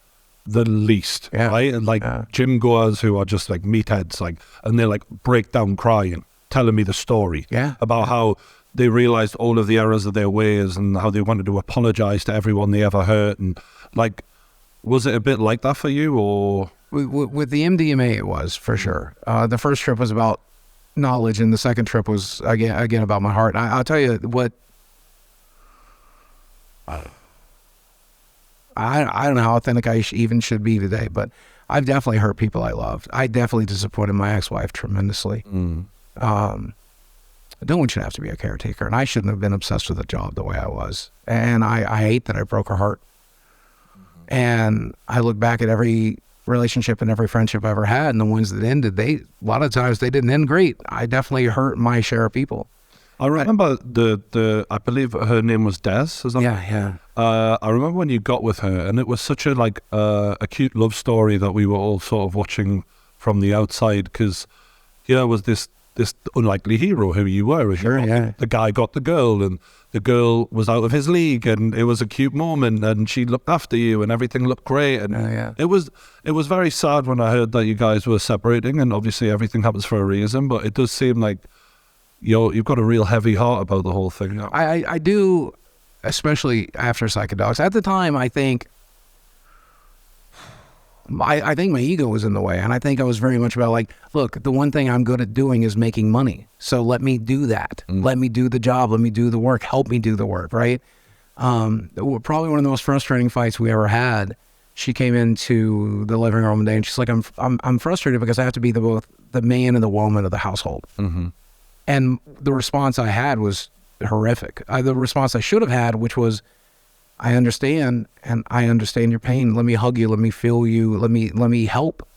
the least, right? And like gym goers who are just like meatheads, like, and they like break down crying, telling me the story about how they realized all of the errors of their ways and how they wanted to apologize to everyone they ever hurt. And like, was it a bit like that for you, or? With the MDMA, it was for sure. The first trip was about knowledge, and the second trip was again about my heart. I'll tell you what. I don't know how authentic I even should be today, but I've definitely hurt people I loved. I definitely disappointed my ex-wife tremendously. I don't want you to have to be a caretaker, and I shouldn't have been obsessed with a job the way I was. And I hate that I broke her heart. And I look back at every relationship and every friendship I ever had, and the ones that ended, a lot of times they didn't end great. I definitely hurt my share of people. I remember I believe her name was Des, is that? Yeah. I remember when you got with her, and it was such a cute love story that we were all sort of watching from the outside, because here was this unlikely hero who you were. Sure, yeah. The guy got the girl, and the girl was out of his league, and it was a cute moment, and she looked after you, and everything looked great. And it was very sad when I heard that you guys were separating, and obviously everything happens for a reason, but it does seem like you've got a real heavy heart about the whole thing. I do, especially after Psychedelics. At the time, I think my ego was in the way, and I think I was very much about like, look, the one thing I'm good at doing is making money, so let me do that. Let me do the job. Let me do the work. Help me do the work, right? Probably one of the most frustrating fights we ever had. She came into the living room one day, and she's like, I'm frustrated because I have to be both the man and the woman of the household. And the response I had was horrific. The response I should have had, which was, I understand, and I understand your pain. Let me hug you. Let me feel you. Let me help,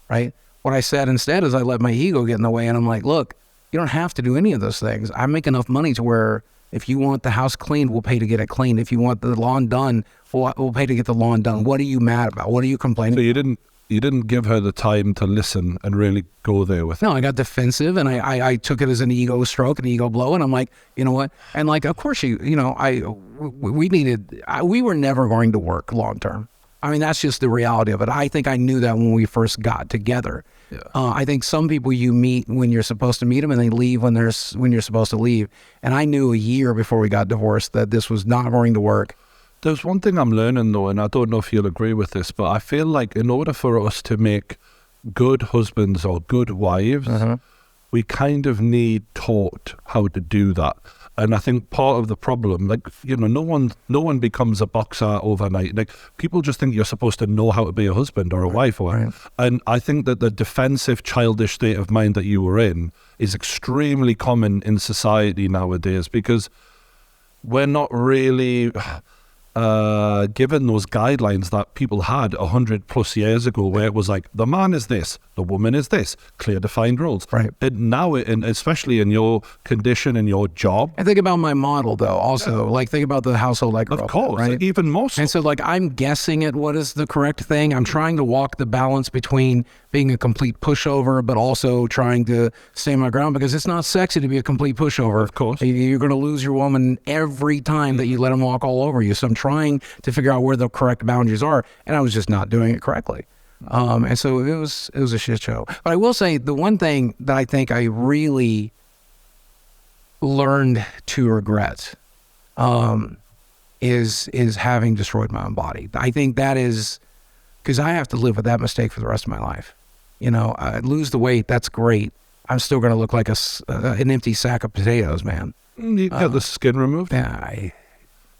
right? What I said instead is I let my ego get in the way, and I'm like, look, you don't have to do any of those things. I make enough money to where if you want the house cleaned, we'll pay to get it cleaned. If you want the lawn done, we'll pay to get the lawn done. What are you mad about? What are you complaining about? So you didn't give her the time to listen and really go there with it. No, I got defensive, and I took it as an ego stroke, an ego blow, and I'm like, you know what? And like, of course, we were never going to work long term. I mean, that's just the reality of it. I think I knew that when we first got together. Yeah. I think some people you meet when you're supposed to meet them, and they leave when you're supposed to leave. And I knew a year before we got divorced that this was not going to work. There's one thing I'm learning though, and I don't know if you'll agree with this, but I feel like in order for us to make good husbands or good wives, we kind of need taught how to do that. And I think part of the problem, like, no one becomes a boxer overnight. Like, people just think you're supposed to know how to be a husband or a wife. And I think that the defensive, childish state of mind that you were in is extremely common in society nowadays, because we're not really given those guidelines that people had 100+ years ago, where it was like, the man is this, the woman is this, clear defined roles. Right. And now, especially in your condition and your job. And think about my model though, also. Like, think about the household I grew up in, Of course, right? even more so. And so like, I'm guessing at what is the correct thing. I'm trying to walk the balance between being a complete pushover, but also trying to stay my ground, because it's not sexy to be a complete pushover. Of course. You're going to lose your woman every time that you let them walk all over you. So I'm trying to figure out where the correct boundaries are, and I was just not doing it correctly. And so it was a shit show. But I will say, the one thing that I think I really learned to regret is having destroyed my own body. I think that is, because I have to live with that mistake for the rest of my life. I lose the weight, that's great. I'm still going to look like an empty sack of potatoes, man. You get the skin removed. Yeah,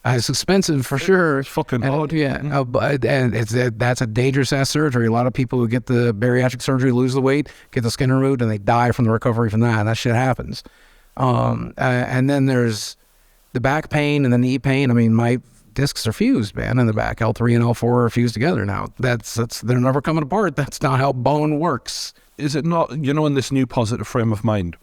it's expensive for sure. It's fucking hard. Yeah, and that's a dangerous ass surgery. A lot of people who get the bariatric surgery lose the weight, get the skin removed, and they die from the recovery from that. And that shit happens. And then there's the back pain and the knee pain. I mean, my discs are fused, man, in the back. L3 and L4 are fused together now. They're never coming apart. That's not how bone works. Is it not, in this new positive frame of mind,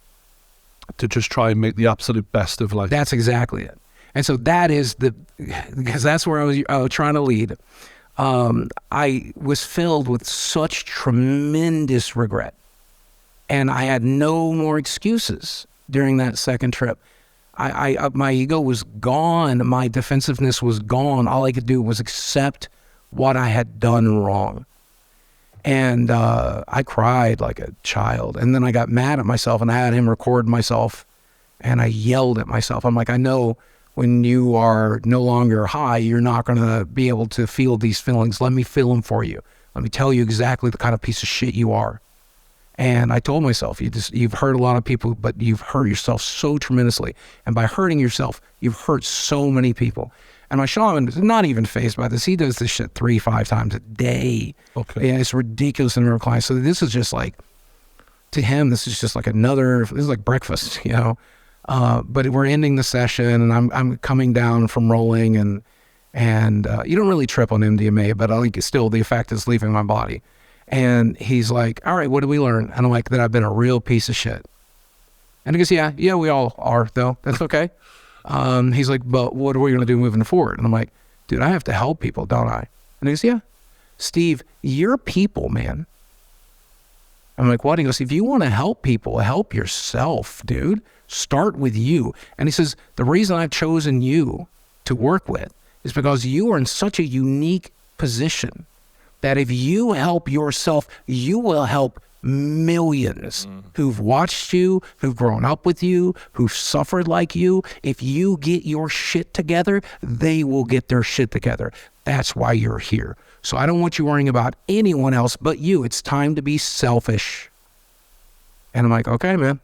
to just try and make the absolute best of life? That's exactly it. And so that is because that's where I was trying to lead. I was filled with such tremendous regret, and I had no more excuses during that second trip. My ego was gone. My defensiveness was gone. All I could do was accept what I had done wrong. And I cried like a child. And then I got mad at myself, and I had him record myself, and I yelled at myself. I'm like, I know when you are no longer high, you're not going to be able to feel these feelings. Let me feel them for you. Let me tell you exactly the kind of piece of shit you are. And I told myself, you've hurt a lot of people, but you've hurt yourself so tremendously. And by hurting yourself, you've hurt so many people. And my shaman is not even fazed by this. He does this shit 3-5 times a day. Okay. Yeah, it's ridiculous in our clients. So this is just like, to him, this is just like this is like breakfast, But we're ending the session, and I'm coming down from rolling, and you don't really trip on MDMA, but I think still the effect is leaving my body. And he's like, all right, what did we learn? And I'm like, that I've been a real piece of shit. And he goes, yeah, we all are, though. That's okay. He's like, but what are we going to do moving forward? And I'm like, dude, I have to help people, don't I? And he goes, yeah. Steve, you're people, man. I'm like, what? He goes, if you want to help people, help yourself, dude. Start with you. And he says, the reason I've chosen you to work with is because you are in such a unique position that if you help yourself, you will help millions who've watched you, who've grown up with you, who've suffered like you. If you get your shit together, they will get their shit together. That's why you're here. So I don't want you worrying about anyone else but you. It's time to be selfish. And I'm like, okay, man.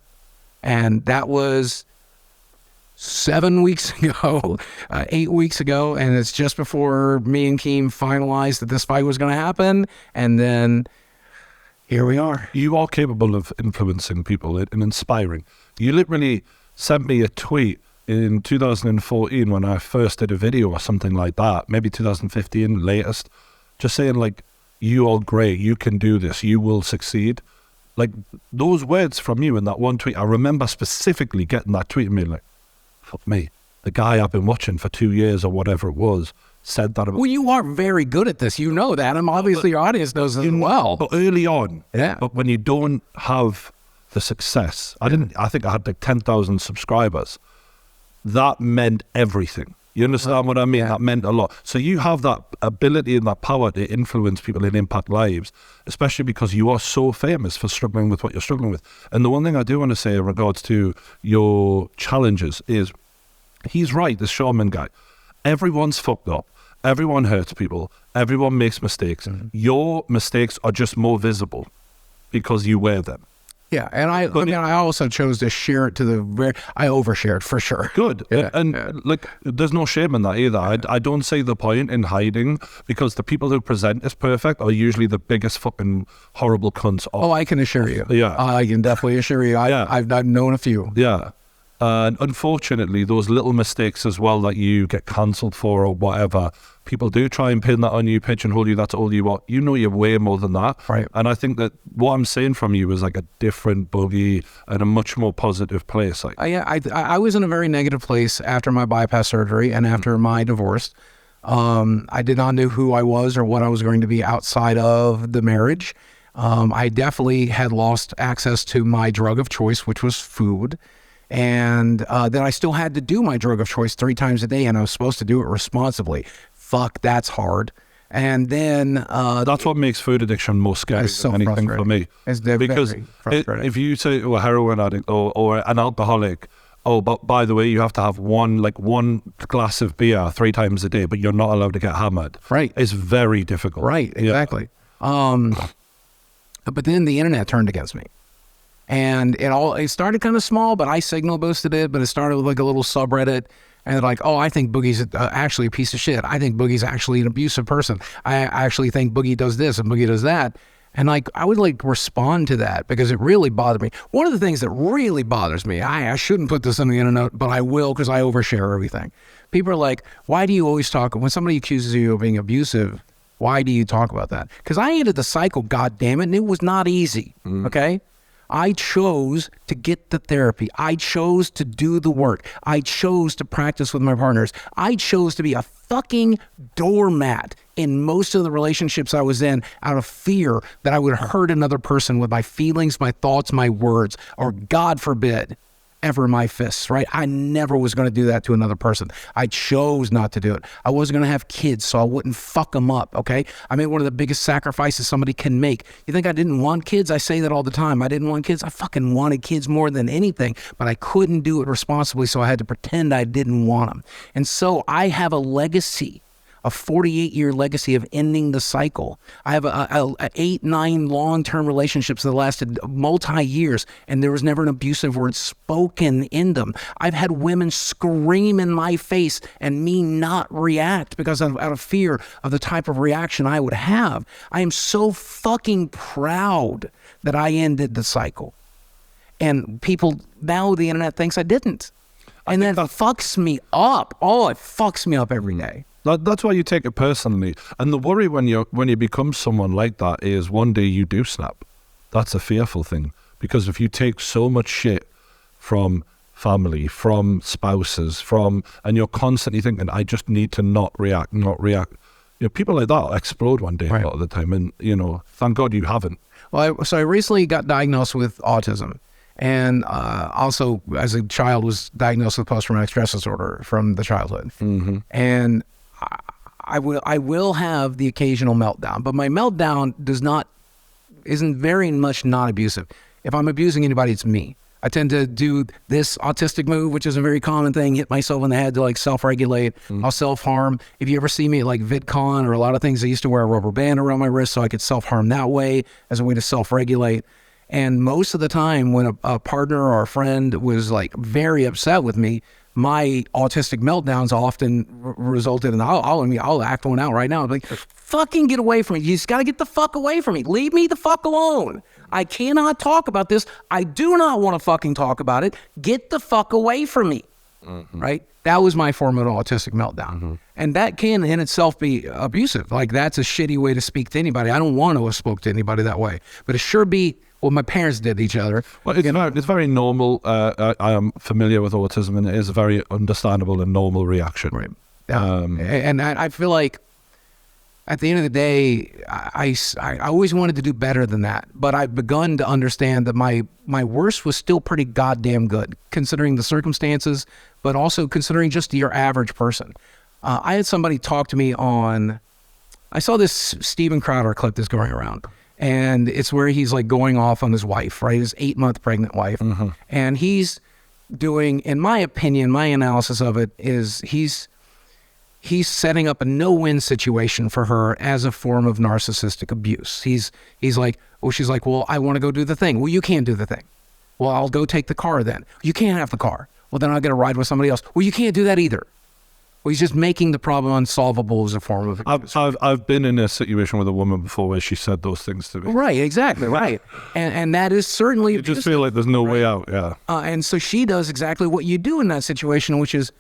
And that was 7 weeks ago, 8 weeks ago. And it's just before me and Keem finalized that this fight was going to happen. And then here we are. You are capable of influencing people and inspiring. You literally sent me a tweet in 2014 when I first did a video or something like that, maybe 2015 latest, just saying like, you are great, you can do this, you will succeed. Like those words from you in that one tweet, I remember specifically getting that tweet and being like, fuck me, the guy I've been watching for 2 years or whatever it was said that about. Well, you are very good at this. You know that. And obviously your audience knows as well. But early on, Yeah. But when you don't have the success, I think I had like 10,000 subscribers. That meant everything. You understand what I mean? Yeah. That meant a lot. So you have that ability and that power to influence people and impact lives, especially because you are so famous for struggling with what you're struggling with. And the one thing I do want to say in regards to your challenges is, he's right, the shaman guy. Everyone's fucked up. Everyone hurts people. Everyone makes mistakes. Your mistakes are just more visible because you wear them. Yeah, and I also chose to share it to I overshared for sure. Good. Yeah, and like, there's no shame in that either. I don't see the point in hiding, because the people who present as perfect are usually the biggest fucking horrible cunts. Oh, I can assure you. Yeah. I can definitely assure you. I've known a few. Yeah. And unfortunately, those little mistakes as well that you get cancelled for or whatever, people do try and pin that on you, pigeonhole you, that's all you want. You know you're way more than that. Right. And I think that what I'm saying from you is like a different Boogie and a much more positive place. Like, I was in a very negative place after my bypass surgery and after my divorce. I did not know who I was or what I was going to be outside of the marriage. I definitely had lost access to my drug of choice, which was food. And then I still had to do my drug of choice 3 times a day, and I was supposed to do it responsibly. Fuck, that's hard. And then that's what makes food addiction more scary so than anything for me. It's because very frustrating. if you say to a heroin addict or an alcoholic, oh, but by the way, you have to have one glass of beer 3 times a day, but you're not allowed to get hammered. Right. It's very difficult. Right, exactly. But then the internet turned against me. And it started kind of small, but I signal boosted it, but it started with like a little subreddit. And they're like, oh, I think Boogie's actually a piece of shit. I think Boogie's actually an abusive person. I actually think Boogie does this and Boogie does that. And like, I would like respond to that because it really bothered me. One of the things that really bothers me, I shouldn't put this on the internet, but I will because I overshare everything. People are like, why do you always talk, when somebody accuses you of being abusive, why do you talk about that? Because I ended the cycle, God damn it, and it was not easy, okay? I chose to get the therapy. I chose to do the work. I chose to practice with my partners. I chose to be a fucking doormat in most of the relationships I was in out of fear that I would hurt another person with my feelings, my thoughts, my words, or God forbid, ever my fists, right? I never was going to do that to another person. I chose not to do it. I wasn't going to have kids, so I wouldn't fuck them up, okay? I made one of the biggest sacrifices somebody can make. You think I didn't want kids? I say that all the time. I didn't want kids. I fucking wanted kids more than anything, but I couldn't do it responsibly, so I had to pretend I didn't want them. And so I have a legacy, a 48-year legacy of ending the cycle. I have a 8, 9 long-term relationships that lasted multi-years, and there was never an abusive word spoken in them. I've had women scream in my face and me not react because out of fear of the type of reaction I would have. I am so fucking proud that I ended the cycle. And people, now the internet thinks I didn't. And that fucks me up. Oh, it fucks me up every day. That's why you take it personally. And the worry when you become someone like that is one day you do snap. That's a fearful thing. Because if you take so much shit from family, from spouses, and you're constantly thinking, I just need to not react. You know, people like that explode one day a lot of the time. And, you know, thank God you haven't. Well, so I recently got diagnosed with autism, and also as a child was diagnosed with post-traumatic stress disorder from the childhood. And I will have the occasional meltdown, but my meltdown isn't very much non-abusive. If I'm abusing anybody, it's me. I tend to do this autistic move, which is a very common thing, hit myself in the head to like self-regulate. I'll self-harm. If you ever see me at like VidCon or a lot of things, I used to wear a rubber band around my wrist so I could self-harm that way as a way to self-regulate. And most of the time when a partner or a friend was like very upset with me, my autistic meltdowns often resulted in, I'll act one out right now. I'm like, fucking get away from me. You just got to get the fuck away from me. Leave me the fuck alone. I cannot talk about this. I do not want to fucking talk about it. Get the fuck away from me. Right? That was my form of autistic meltdown. And that can in itself be abusive. Like that's a shitty way to speak to anybody. I don't want to have spoke to anybody that way. But it sure be what my parents did to each other. Well, it's very normal. I am familiar with autism, and it is a very understandable and normal reaction. Right. And I feel like at the end of the day, I always wanted to do better than that. But I've begun to understand that my worst was still pretty goddamn good, considering the circumstances, but also considering just your average person. I had somebody talk to me I saw this Steven Crowder clip that's going around. And it's where he's like going off on his wife, right? His 8-month pregnant wife. And he's doing, in my opinion, my analysis of it is he's setting up a no-win situation for her as a form of narcissistic abuse. He's like, well, she's like, well, I want to go do the thing. Well, you can't do the thing. Well, I'll go take the car then. You can't have the car. Well, then I'll get a ride with somebody else. Well, you can't do that either. Well, he's just making the problem unsolvable as a form of abuse. I've been in a situation with a woman before where she said those things to me. Right, exactly, right. And that is certainly You just feel like there's no way out, yeah. And so she does exactly what you do in that situation, which is,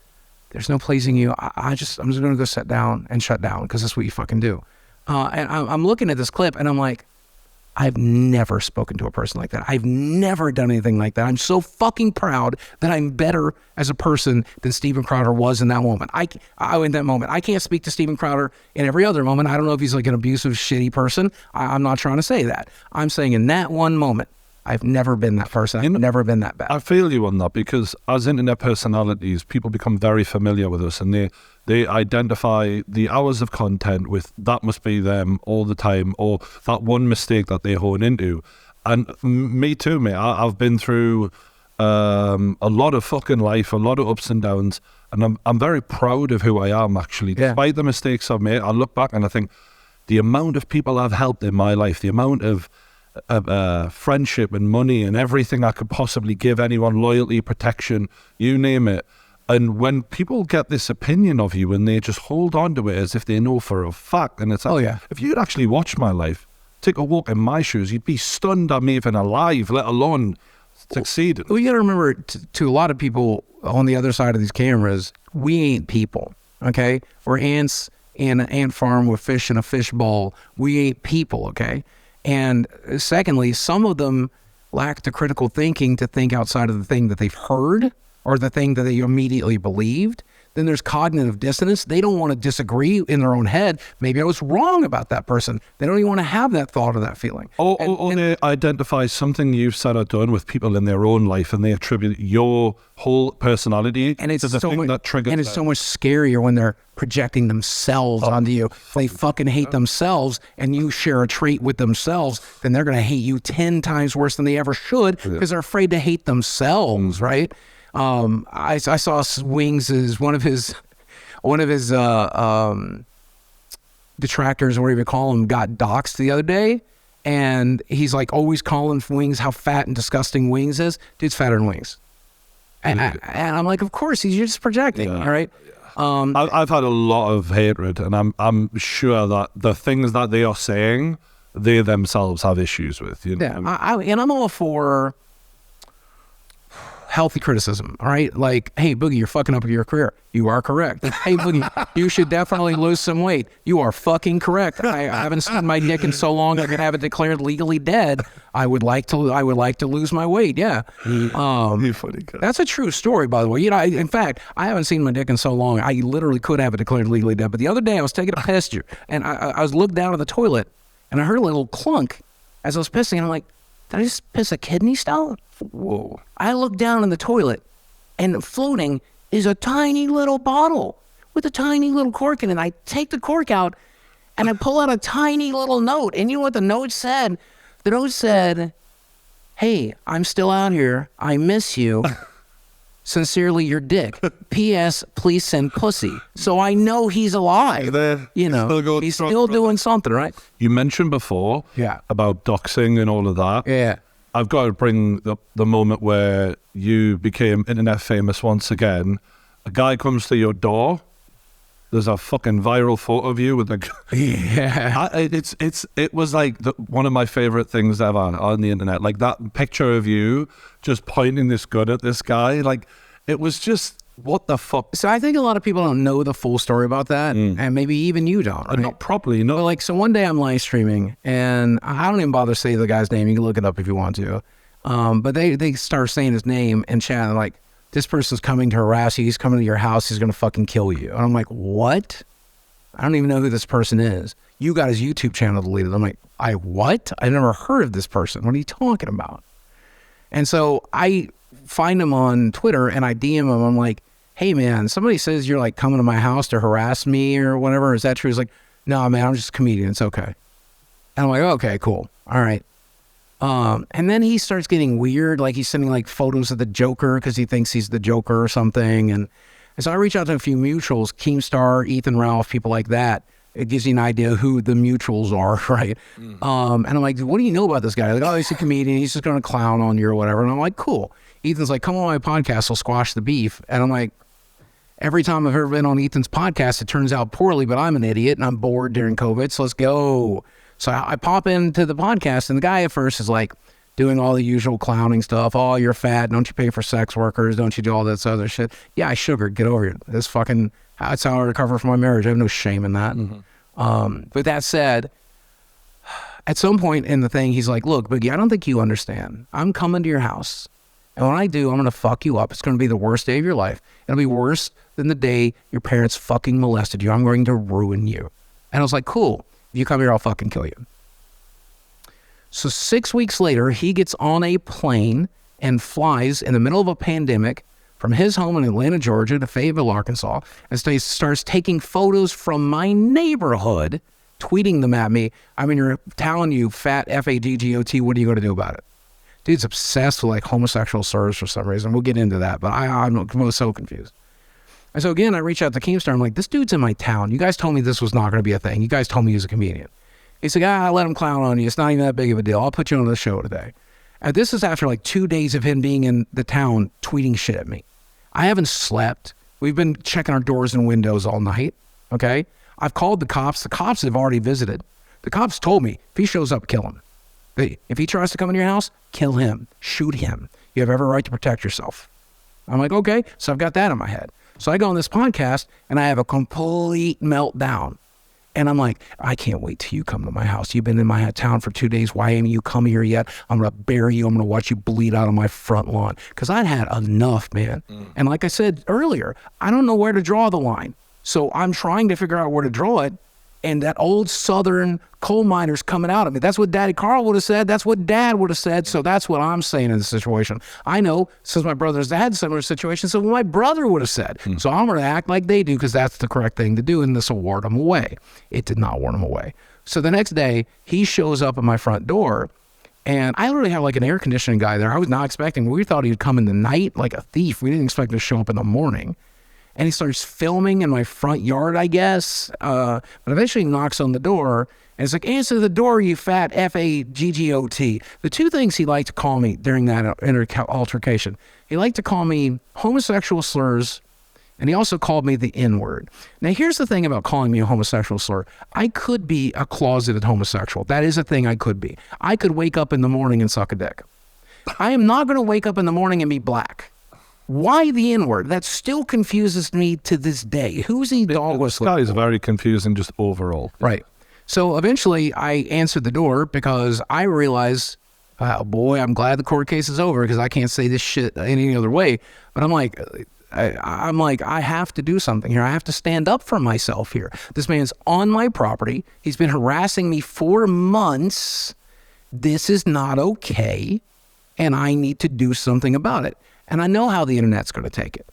there's no pleasing you. I'm just going to go sit down and shut down because that's what you fucking do. And I'm looking at this clip and I'm like, I've never spoken to a person like that. I've never done anything like that. I'm so fucking proud that I'm better as a person than Steven Crowder was in that moment. In that moment, I can't speak to Steven Crowder in every other moment. I don't know if he's like an abusive, shitty person. I'm not trying to say that. I'm saying in that one moment, I've never been that person. I've never been that bad. I feel you on that because as internet personalities, people become very familiar with us and they identify the hours of content with that must be them all the time or that one mistake that they hone into. And me too, mate. I've been through a lot of fucking life, a lot of ups and downs, and I'm very proud of who I am actually. Yeah. Despite the mistakes I've made, I look back and I think the amount of people I've helped in my life, the amount of friendship and money and everything I could possibly give anyone, loyalty, protection, you name it. And when people get this opinion of you and they just hold on to it as if they know for a fact, and it's like, Oh, yeah. if you'd actually watched my life, take a walk in my shoes, you'd be stunned I'm even alive, let alone succeeding. Well, you got to remember, to a lot of people on the other side of these cameras, we ain't people, okay? We're ants in an ant farm with fish in a fish bowl. We ain't people, okay? And secondly, some of them lack the critical thinking to think outside of the thing that they've heard or the thing that they immediately believed. Then there's cognitive dissonance. They don't want to disagree in their own head. Maybe I was wrong about that person. They don't even want to have that thought or that feeling. Or they identify something you've said or done with people in their own life and they attribute your whole personality And it's to the so thing much, that triggers and it's that. so much scarier when they're projecting themselves onto you. If they fucking hate themselves and you share a trait with themselves, then they're going to hate you 10 times worse than they ever should because they're afraid to hate themselves, right? I saw Wings as one of his detractors, or whatever you call him, got doxxed the other day, and he's like always calling Wings how fat and disgusting Wings is. Dude's fatter than Wings, and I'm like, of course, he's just projecting, all right. I've had a lot of hatred, and I'm sure that the things that they are saying, they themselves have issues with. You know? Yeah, and I'm all for healthy criticism, all right? Like, hey, Boogie, you're fucking up your career. You are correct. Hey, Boogie, you should definitely lose some weight. You are fucking correct. I haven't seen my dick in so long I could have it declared legally dead. I would like to lose my weight. Yeah. You funny guy. That's a true story, by the way. You know, in fact, I haven't seen my dick in so long. I literally could have it declared legally dead. But the other day I was taking a piss, and I was looking down at the toilet, and I heard a little clunk. as I was pissing, I'm like, did I just piss a kidney stone? Whoa. I look down in the toilet, and floating is a tiny little bottle with a tiny little cork in it. I take the cork out, and I pull out a tiny little note. And you know what the note said? The note said, hey, I'm still out here. I miss you. Sincerely, your dick. P.S. Please send pussy. So I know he's alive. You know, he's still doing something, right? You mentioned before about doxing and all of that. Yeah. I've got to bring the moment where you became internet famous once again. A guy comes to your door. There's a fucking viral photo of you with a... Yeah. It was like one of my favorite things ever on the internet. Like that picture of you just pointing this gun at this guy. Like it was just, what the fuck? So I think a lot of people don't know the full story about that. And maybe even you don't. Right? Not properly, no. But like, so one day I'm live streaming, and I don't even bother to say the guy's name. You can look it up if you want to. But they start saying his name and chat, and like, this person's coming to harass you. He's coming to your house. He's going to fucking kill you. And I'm like, what? I don't even know who this person is. You got his YouTube channel deleted. I'm like, what? I never heard of this person. What are you talking about? And so I find him on Twitter, and I DM him. I'm like, hey, man, somebody says you're like coming to my house to harass me or whatever. Is that true? He's like, no, man, I'm just a comedian. It's okay. And I'm like, okay, cool. All right. And then he starts getting weird, like he's sending like photos of the Joker because he thinks he's the Joker or something. And so I reach out to a few mutuals, Keemstar, Ethan Ralph, people like that. It gives you an idea who the mutuals are, right? And I'm like, what do you know about this guy? Like, oh, he's a comedian. He's just going to clown on you or whatever. And I'm like, cool. Ethan's like, come on my podcast, I'll squash the beef. And I'm like, every time I've ever been on Ethan's podcast, it turns out poorly, but I'm an idiot and I'm bored during COVID, so let's go. So I pop into the podcast, and the guy at first is like doing all the usual clowning stuff. Oh, you're fat. Don't you pay for sex workers? Don't you do all this other shit? Yeah, I sugar. Get over it. That's how I recover from my marriage. I have no shame in that. But that said, at some point in the thing, he's like, look, Boogie, I don't think you understand. I'm coming to your house, and when I do, I'm going to fuck you up. It's going to be the worst day of your life. It'll be worse than the day your parents fucking molested you. I'm going to ruin you. And I was like, cool. If you come here, I'll fucking kill you. So 6 weeks later, he gets on a plane and flies in the middle of a pandemic from his home in Atlanta, Georgia to Fayetteville, Arkansas, and starts taking photos from my neighborhood, tweeting them at me. I'm in your town, you fat F-A-G-G-O-T. What are you going to do about it? Dude's obsessed with like homosexual slurs for some reason. We'll get into that, but I'm so confused. And so again, I reach out to Keemstar. I'm like, this dude's in my town. You guys told me this was not going to be a thing. You guys told me he was a comedian. He's like, I let him clown on you. It's not even that big of a deal. I'll put you on the show today. And this is after like 2 days of him being in the town tweeting shit at me. I haven't slept. We've been checking our doors and windows all night. Okay. I've called the cops. The cops have already visited. The cops told me if he shows up, kill him. If he tries to come in your house, kill him. Shoot him. You have every right to protect yourself. I'm like, okay. So I've got that in my head. So I go on this podcast and I have a complete meltdown. And I'm like, I can't wait till you come to my house. You've been in my town for 2 days. Why haven't you come here yet? I'm going to bury you. I'm going to watch you bleed out on my front lawn. Because I'd had enough, man. And like I said earlier, I don't know where to draw the line. So I'm trying to figure out where to draw it. And that old Southern coal miner's coming out of me. That's what Daddy Carl would have said. That's what Dad would have said. So that's what I'm saying in this situation. I know, since my brothers had a similar situation, so my brother would have said. So I'm going to act like they do because that's the correct thing to do, and this will ward them away. It did not ward them away. So the next day, he shows up at my front door, and I literally have like an air conditioning guy there. I was not expecting. We thought he'd come in the night like a thief. We didn't expect him to show up in the morning. And he starts filming in my front yard, I guess. But eventually knocks on the door. And it's like, answer the door, you fat F-A-G-G-O-T. The two things he liked to call me during that altercation. He liked to call me homosexual slurs. And he also called me the N-word. Now, here's the thing about calling me a homosexual slur. I could be a closeted homosexual. That is a thing I could be. I could wake up in the morning and suck a dick. I am not going to wake up in the morning and be black. Why the N-word? That still confuses me to this day. Who's he dog whistling? That is very confusing just overall. Right. So eventually I answered the door because I realized, oh boy, I'm glad the court case is over because I can't say this shit any other way. But I'm like, I have to do something here. I have to stand up for myself here. This man's on my property. He's been harassing me for months. this is not okay, and I need to do something about it. And I know how the internet's going to take it.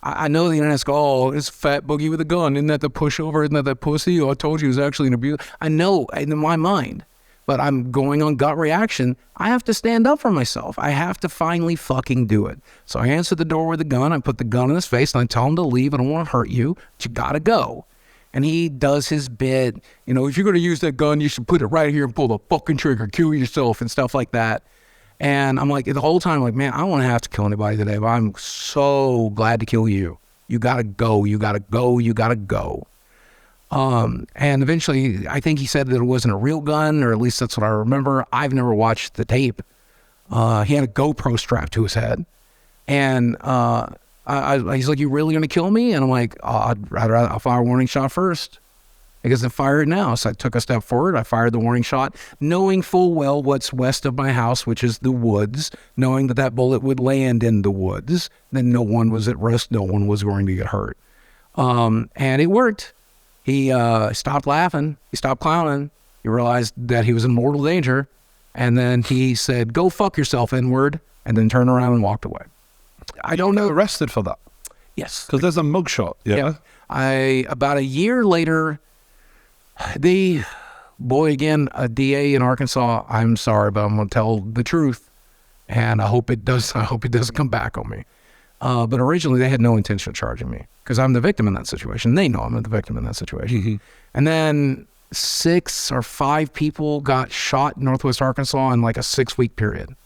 I know the internet's go, oh, it's fat Boogie with a gun. Isn't that the pushover? Isn't that the pussy? Oh, I told you it was actually an abuse. I know in my mind, but I'm going on gut reaction. I have to stand up for myself. I have to finally fucking do it. So I answer the door with a gun. I put the gun in his face and I tell him to leave. I don't want to hurt you, but you got to go. And he does his bit. You know, if you're going to use that gun, you should put it right here and pull the fucking trigger, kill yourself and stuff like that. And I'm like, the whole time, like, man, I don't want to have to kill anybody today, but I'm so glad to kill you. You got to go. You got to go. You got to go. And eventually, I think he said that it wasn't a real gun, or at least that's what I remember. I've never watched the tape. He had a GoPro strapped to his head. And he's like, you really going to kill me? And I'm like, I'll fire a warning shot first. Because I fire it now. So I took a step forward. I fired the warning shot, knowing full well what's west of my house, which is the woods, knowing that that bullet would land in the woods. Then no one was at risk. No one was going to get hurt. And it worked. He stopped laughing. He stopped clowning. He realized that he was in mortal danger. And then he said, go fuck yourself, N-word, and then turned around and walked away. I don't know. Arrested for that? Yes. Because there's a mugshot. Yeah. About a year later, a DA in Arkansas, I'm sorry, but I'm going to tell the truth. And I hope it doesn't come back on me. But originally they had no intention of charging me because I'm the victim in that situation. They know I'm the victim in that situation. Mm-hmm. And then 6 or 5 people got shot in Northwest Arkansas in like a 6-week period.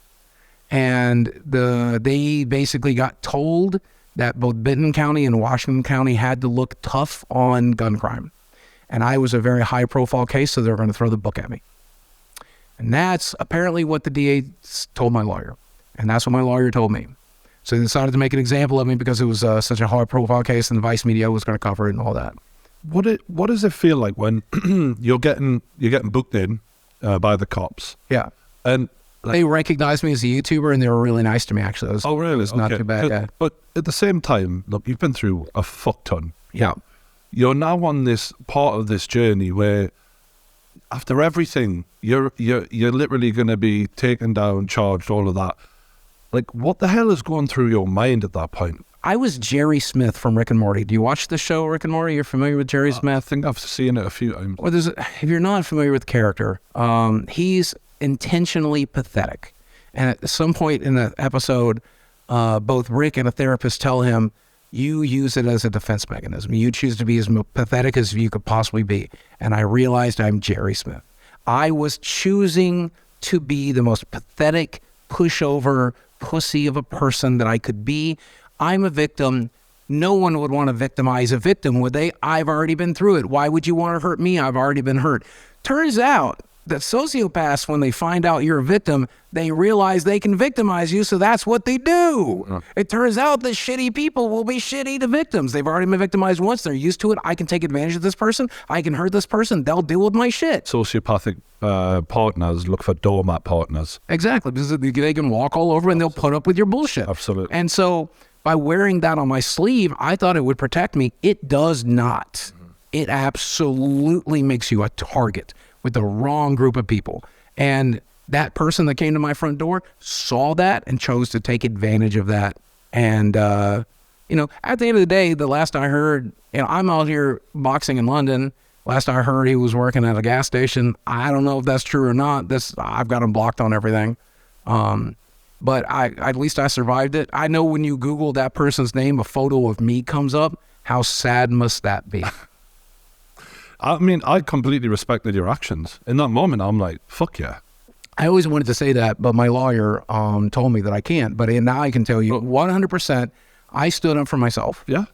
And they basically got told that both Benton County and Washington County had to look tough on gun crime. And I was a very high-profile case, so they were going to throw the book at me. And that's apparently what the DA told my lawyer. And that's what my lawyer told me. So they decided to make an example of me because it was such a high-profile case, and the Vice media was going to cover it and all that. What does it feel like when you're getting booked in by the cops? Yeah. And they recognized me as a YouTuber, and they were really nice to me, actually. It was not too bad. Yeah. But at the same time, look, you've been through a fuck ton. Yeah. You're now on this part of this journey where after everything, you're literally going to be taken down, charged, all of that. Like, what the hell is going through your mind at that point? I was Jerry Smith from Rick and Morty. Do you watch the show Rick and Morty? You're familiar with Jerry Smith? I think I've seen it a few times. Well, if you're not familiar with the character, he's intentionally pathetic. And at some point in the episode, both Rick and a therapist tell him, you use it as a defense mechanism. You choose to be as pathetic as you could possibly be. And I realized I'm Jerry Smith. I was choosing to be the most pathetic, pushover, pussy of a person that I could be. I'm a victim. No one would want to victimize a victim, would they? I've already been through it. Why would you want to hurt me? I've already been hurt. Turns out that sociopaths, when they find out you're a victim, they realize they can victimize you, so that's what they do. It turns out that shitty people will be shitty to victims. They've already been victimized once. They're used to it. I can take advantage of this person. I can hurt this person. They'll deal with my shit. Sociopathic partners look for doormat partners. Exactly, because they can walk all over and they'll put up with your bullshit. Absolutely. And so by wearing that on my sleeve, I thought it would protect me. It does not. It absolutely makes you a target with the wrong group of people. And that person that came to my front door saw that and chose to take advantage of that. And, at the end of the day, the last I heard, I'm out here boxing in London. Last I heard, he was working at a gas station. I don't know if that's true or not. I've got him blocked on everything. But at least I survived it. I know when you Google that person's name, a photo of me comes up. How sad must that be? I mean, I completely respected your actions. In that moment, I'm like, fuck yeah. I always wanted to say that, but my lawyer told me that I can't. But now I can tell you 100%, I stood up for myself. Yeah.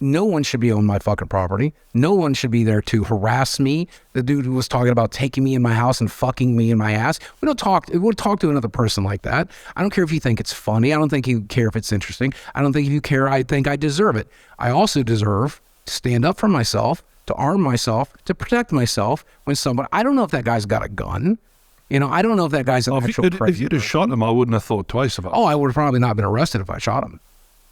No one should be on my fucking property. No one should be there to harass me. The dude who was talking about taking me in my house and fucking me in my ass. We'll talk to another person like that. I don't care if you think it's funny. I don't think you care if it's interesting. I don't think if you care, I think I deserve it. I also deserve to stand up for myself, to arm myself, to protect myself when I don't know if that guy's got a gun. I don't know if that guy's an actual If you'd have shot him, I wouldn't have thought twice about it. Oh, I would have probably not been arrested if I shot him.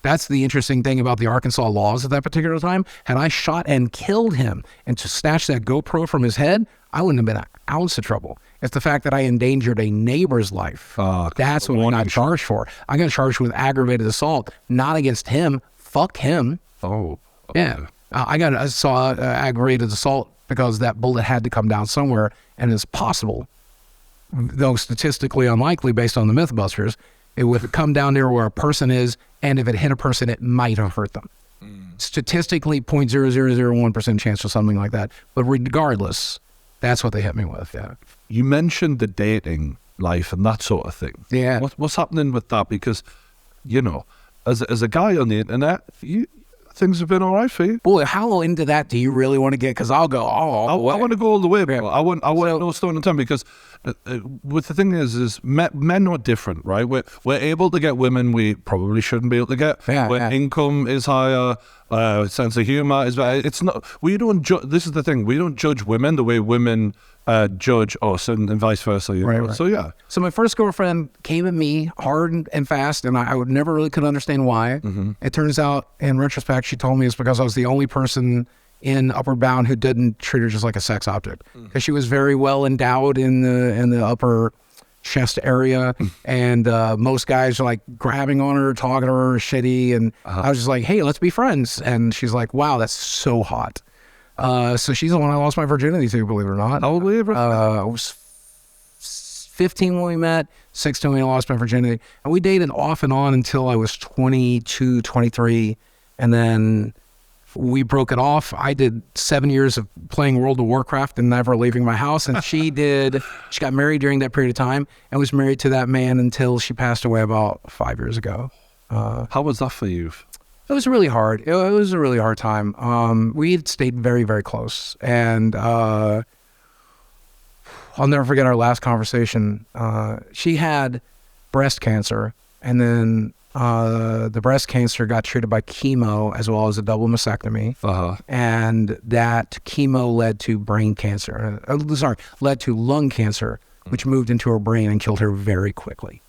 That's the interesting thing about the Arkansas laws at that particular time. Had I shot and killed him and to snatch that GoPro from his head, I wouldn't have been an ounce of trouble. It's the fact that I endangered a neighbor's life. That's what I got charged for. I got charged with aggravated assault, not against him. Fuck him. Oh. Yeah. I saw aggravated assault because that bullet had to come down somewhere, and it's possible, though statistically unlikely based on the Mythbusters, it would come down there where a person is, and if it hit a person, it might have hurt them. Statistically, 0.0001% chance or something like that. But regardless, that's what they hit me with, yeah. You mentioned the dating life and that sort of thing. Yeah. What's happening with that? Because, you know, as a guy on the internet, things have been all right for you. Boy, how into that do you really want to get? Because I'll go, I want to go all the way, bro. I want no stone unturned, because what the thing is men are different, right? We're able to get women we probably shouldn't be able to get. Yeah. Income is higher, sense of humor is better. It's not. We don't. This is the thing. We don't judge women the way women judge us, and vice versa. You know? Right. So yeah. So my first girlfriend came at me hard and fast, and I would never really could understand why. It turns out, in retrospect, she told me it's because I was the only person in Upward Bound who didn't treat her just like a sex object, because she was very well endowed in the upper chest area, and most guys are like grabbing on her, talking to her shitty, and I was just like, hey, let's be friends. And she's like, wow, that's so hot. So she's the one I lost my virginity to, believe it or not. How old were you? I was 15 when we met, 16 when I lost my virginity. And we dated off and on until I was 22, 23. And then we broke it off. I did 7 years of playing World of Warcraft and never leaving my house. And she got married during that period of time and was married to that man until she passed away about 5 years ago. How was that for you? It was really hard. It was a really hard time. We had stayed very, very close. And I'll never forget our last conversation. She had breast cancer, and then the breast cancer got treated by chemo as well as a double mastectomy. And that chemo led to brain cancer. Led to lung cancer, which moved into her brain and killed her very quickly.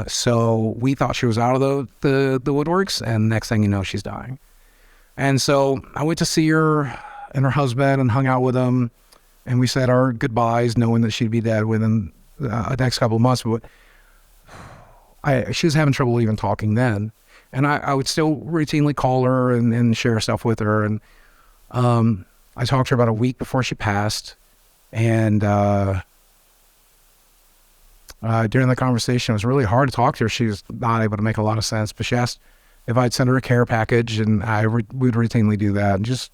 So we thought she was out of the woodworks, and next thing you know, she's dying. And so I went to see her and her husband and hung out with them, and we said our goodbyes, knowing that she'd be dead within the next couple of months. But she was having trouble even talking then, and I would still routinely call her and share stuff with her. And I talked to her about a week before she passed, and during the conversation, it was really hard to talk to her. She was not able to make a lot of sense, but she asked if I'd send her a care package, and we'd routinely do that, and just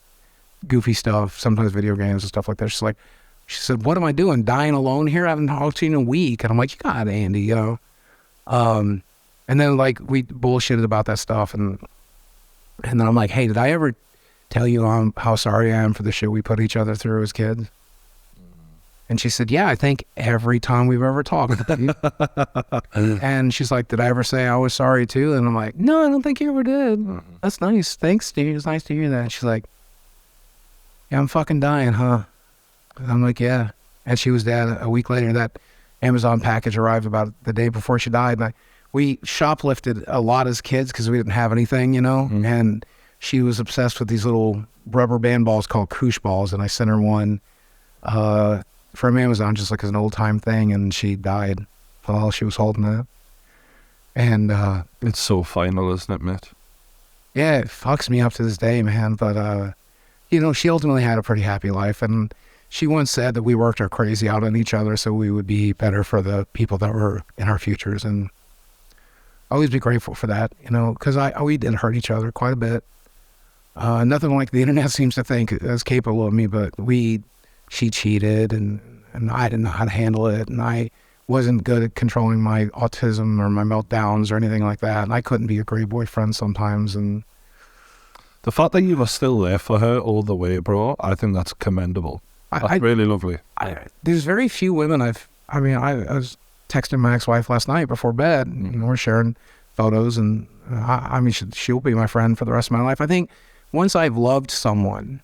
goofy stuff, sometimes video games and stuff like that. She said, what am I doing? Dying alone here? I haven't talked to you in a week. And I'm like, you got it, Andy, you know? And then like we bullshitted about that stuff, and then I'm like, hey, did I ever tell you how sorry I am for the shit we put each other through as kids? And she said, yeah, I think every time we've ever talked. And she's like, did I ever say I was sorry too? And I'm like, no, I don't think you ever did. That's nice. Thanks, Steve. It's nice to hear that. And she's like, yeah, I'm fucking dying, huh? And I'm like, yeah. And she was dead a week later. That Amazon package arrived about the day before she died. And we shoplifted a lot as kids because we didn't have anything, you know? And she was obsessed with these little rubber band balls called koosh balls. And I sent her one from Amazon, just like as an old time thing, and she died while she was holding it. And it's so final, isn't it, mate? Yeah, it fucks me up to this day, man. But you know, she ultimately had a pretty happy life, and she once said that we worked our crazy out on each other so we would be better for the people that were in our futures, and I always be grateful for that, you know, because we did hurt each other quite a bit. Nothing like the internet seems to think is capable of me, but she cheated, and I didn't know how to handle it, and I wasn't good at controlling my autism or my meltdowns or anything like that, and I couldn't be a great boyfriend sometimes. And the fact that you were still there for her all the way, bro, I think that's commendable. That's really lovely. There's very few women I was texting my ex-wife last night before bed, and we're sharing photos, and I mean, she'll be my friend for the rest of my life. I think once I've loved someone,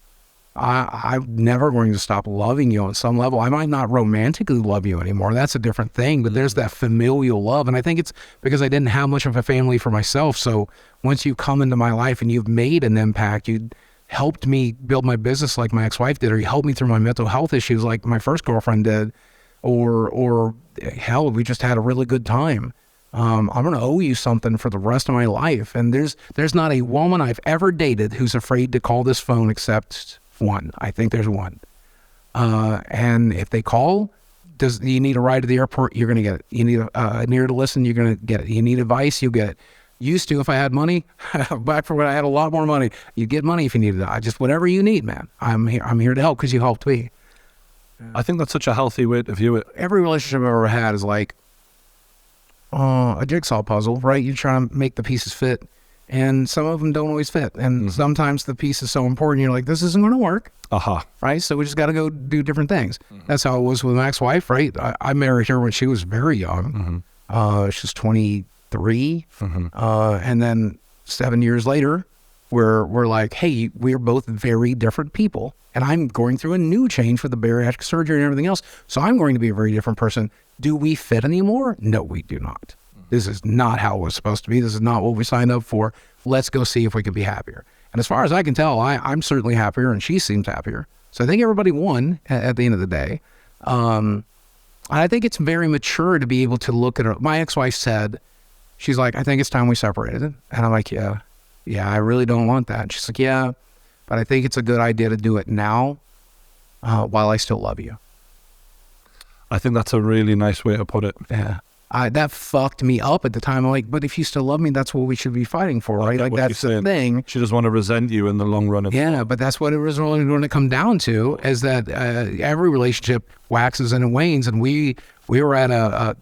I'm never going to stop loving you on some level. I might not romantically love you anymore. That's a different thing, but there's that familial love. And I think it's because I didn't have much of a family for myself. So once you come into my life and you've made an impact, you helped me build my business like my ex-wife did, or you helped me through my mental health issues like my first girlfriend did. or hell, we just had a really good time. I'm going to owe you something for the rest of my life. And there's not a woman I've ever dated who's afraid to call this phone except one. I think there's one. And if they call, you need a ride to the airport, you're going to get it. You need an ear to listen, you're going to get it. You need advice, you'll get it. Used to, if I had money, back for when I had a lot more money, you'd get money if you needed it. Just whatever you need, man. I'm here to help because you helped me. I think that's such a healthy way to view it. Every relationship I've ever had is like a jigsaw puzzle, right? You try to make the pieces fit, and some of them don't always fit. And sometimes the piece is so important, you're like, this isn't going to work. Right? So we just got to go do different things. That's how it was with my ex-wife, right? I married her when she was very young. She was 23. And then 7 years later, we're like, hey, we're both very different people. And I'm going through a new change with the bariatric surgery and everything else. So I'm going to be a very different person. Do we fit anymore? No, we do not. This is not how it was supposed to be. This is not what we signed up for. Let's go see if we can be happier. And as far as I can tell, I'm certainly happier and she seems happier. So I think everybody won at the end of the day. I think it's very mature to be able to look at her. My ex-wife said, she's like, I think it's time we separated. And I'm like, yeah, I really don't want that. And she's like, yeah, but I think it's a good idea to do it now while I still love you. I think that's a really nice way to put it. Yeah. That fucked me up at the time. I'm like, but if you still love me, that's what we should be fighting for, right? Like, that's the thing. She doesn't want to resent you in the long run. Yeah, but that's what it was really going to come down to, is that every relationship waxes and wanes, and we were at a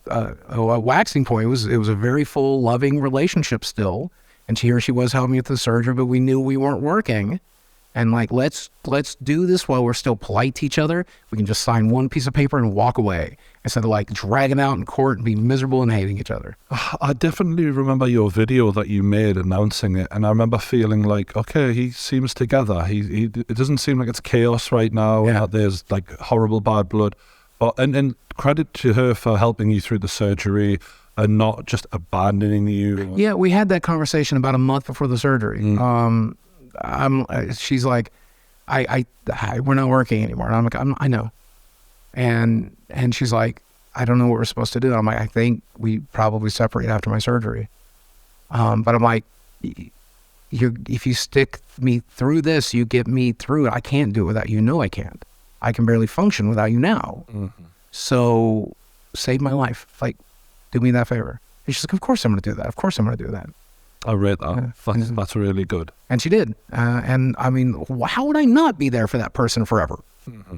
waxing point. It was a very full, loving relationship still, and here she was helping me with the surgery, but we knew we weren't working. And like, let's do this while we're still polite to each other. We can just sign one piece of paper and walk away instead of like dragging out in court and being miserable and hating each other. I definitely remember your video that you made announcing it, and I remember feeling like, okay, he seems together. It doesn't seem like it's chaos right now. Yeah. There's like horrible bad blood. But and credit to her for helping you through the surgery and not just abandoning you. Yeah, we had that conversation about a month before the surgery. She's like, we're not working anymore. And I'm like, I know. And she's like, I don't know what we're supposed to do. And I'm like, I think we probably separate after my surgery. But I'm like, if you stick me through this, you get me through it. I can't do it without you. No, I can't. I can barely function without you now. So save my life. Like, do me that favor. And she's like, of course I'm going to do that. Of course I'm going to do that. I read that. Yeah. That's really good. And she did. And I mean, how would I not be there for that person forever?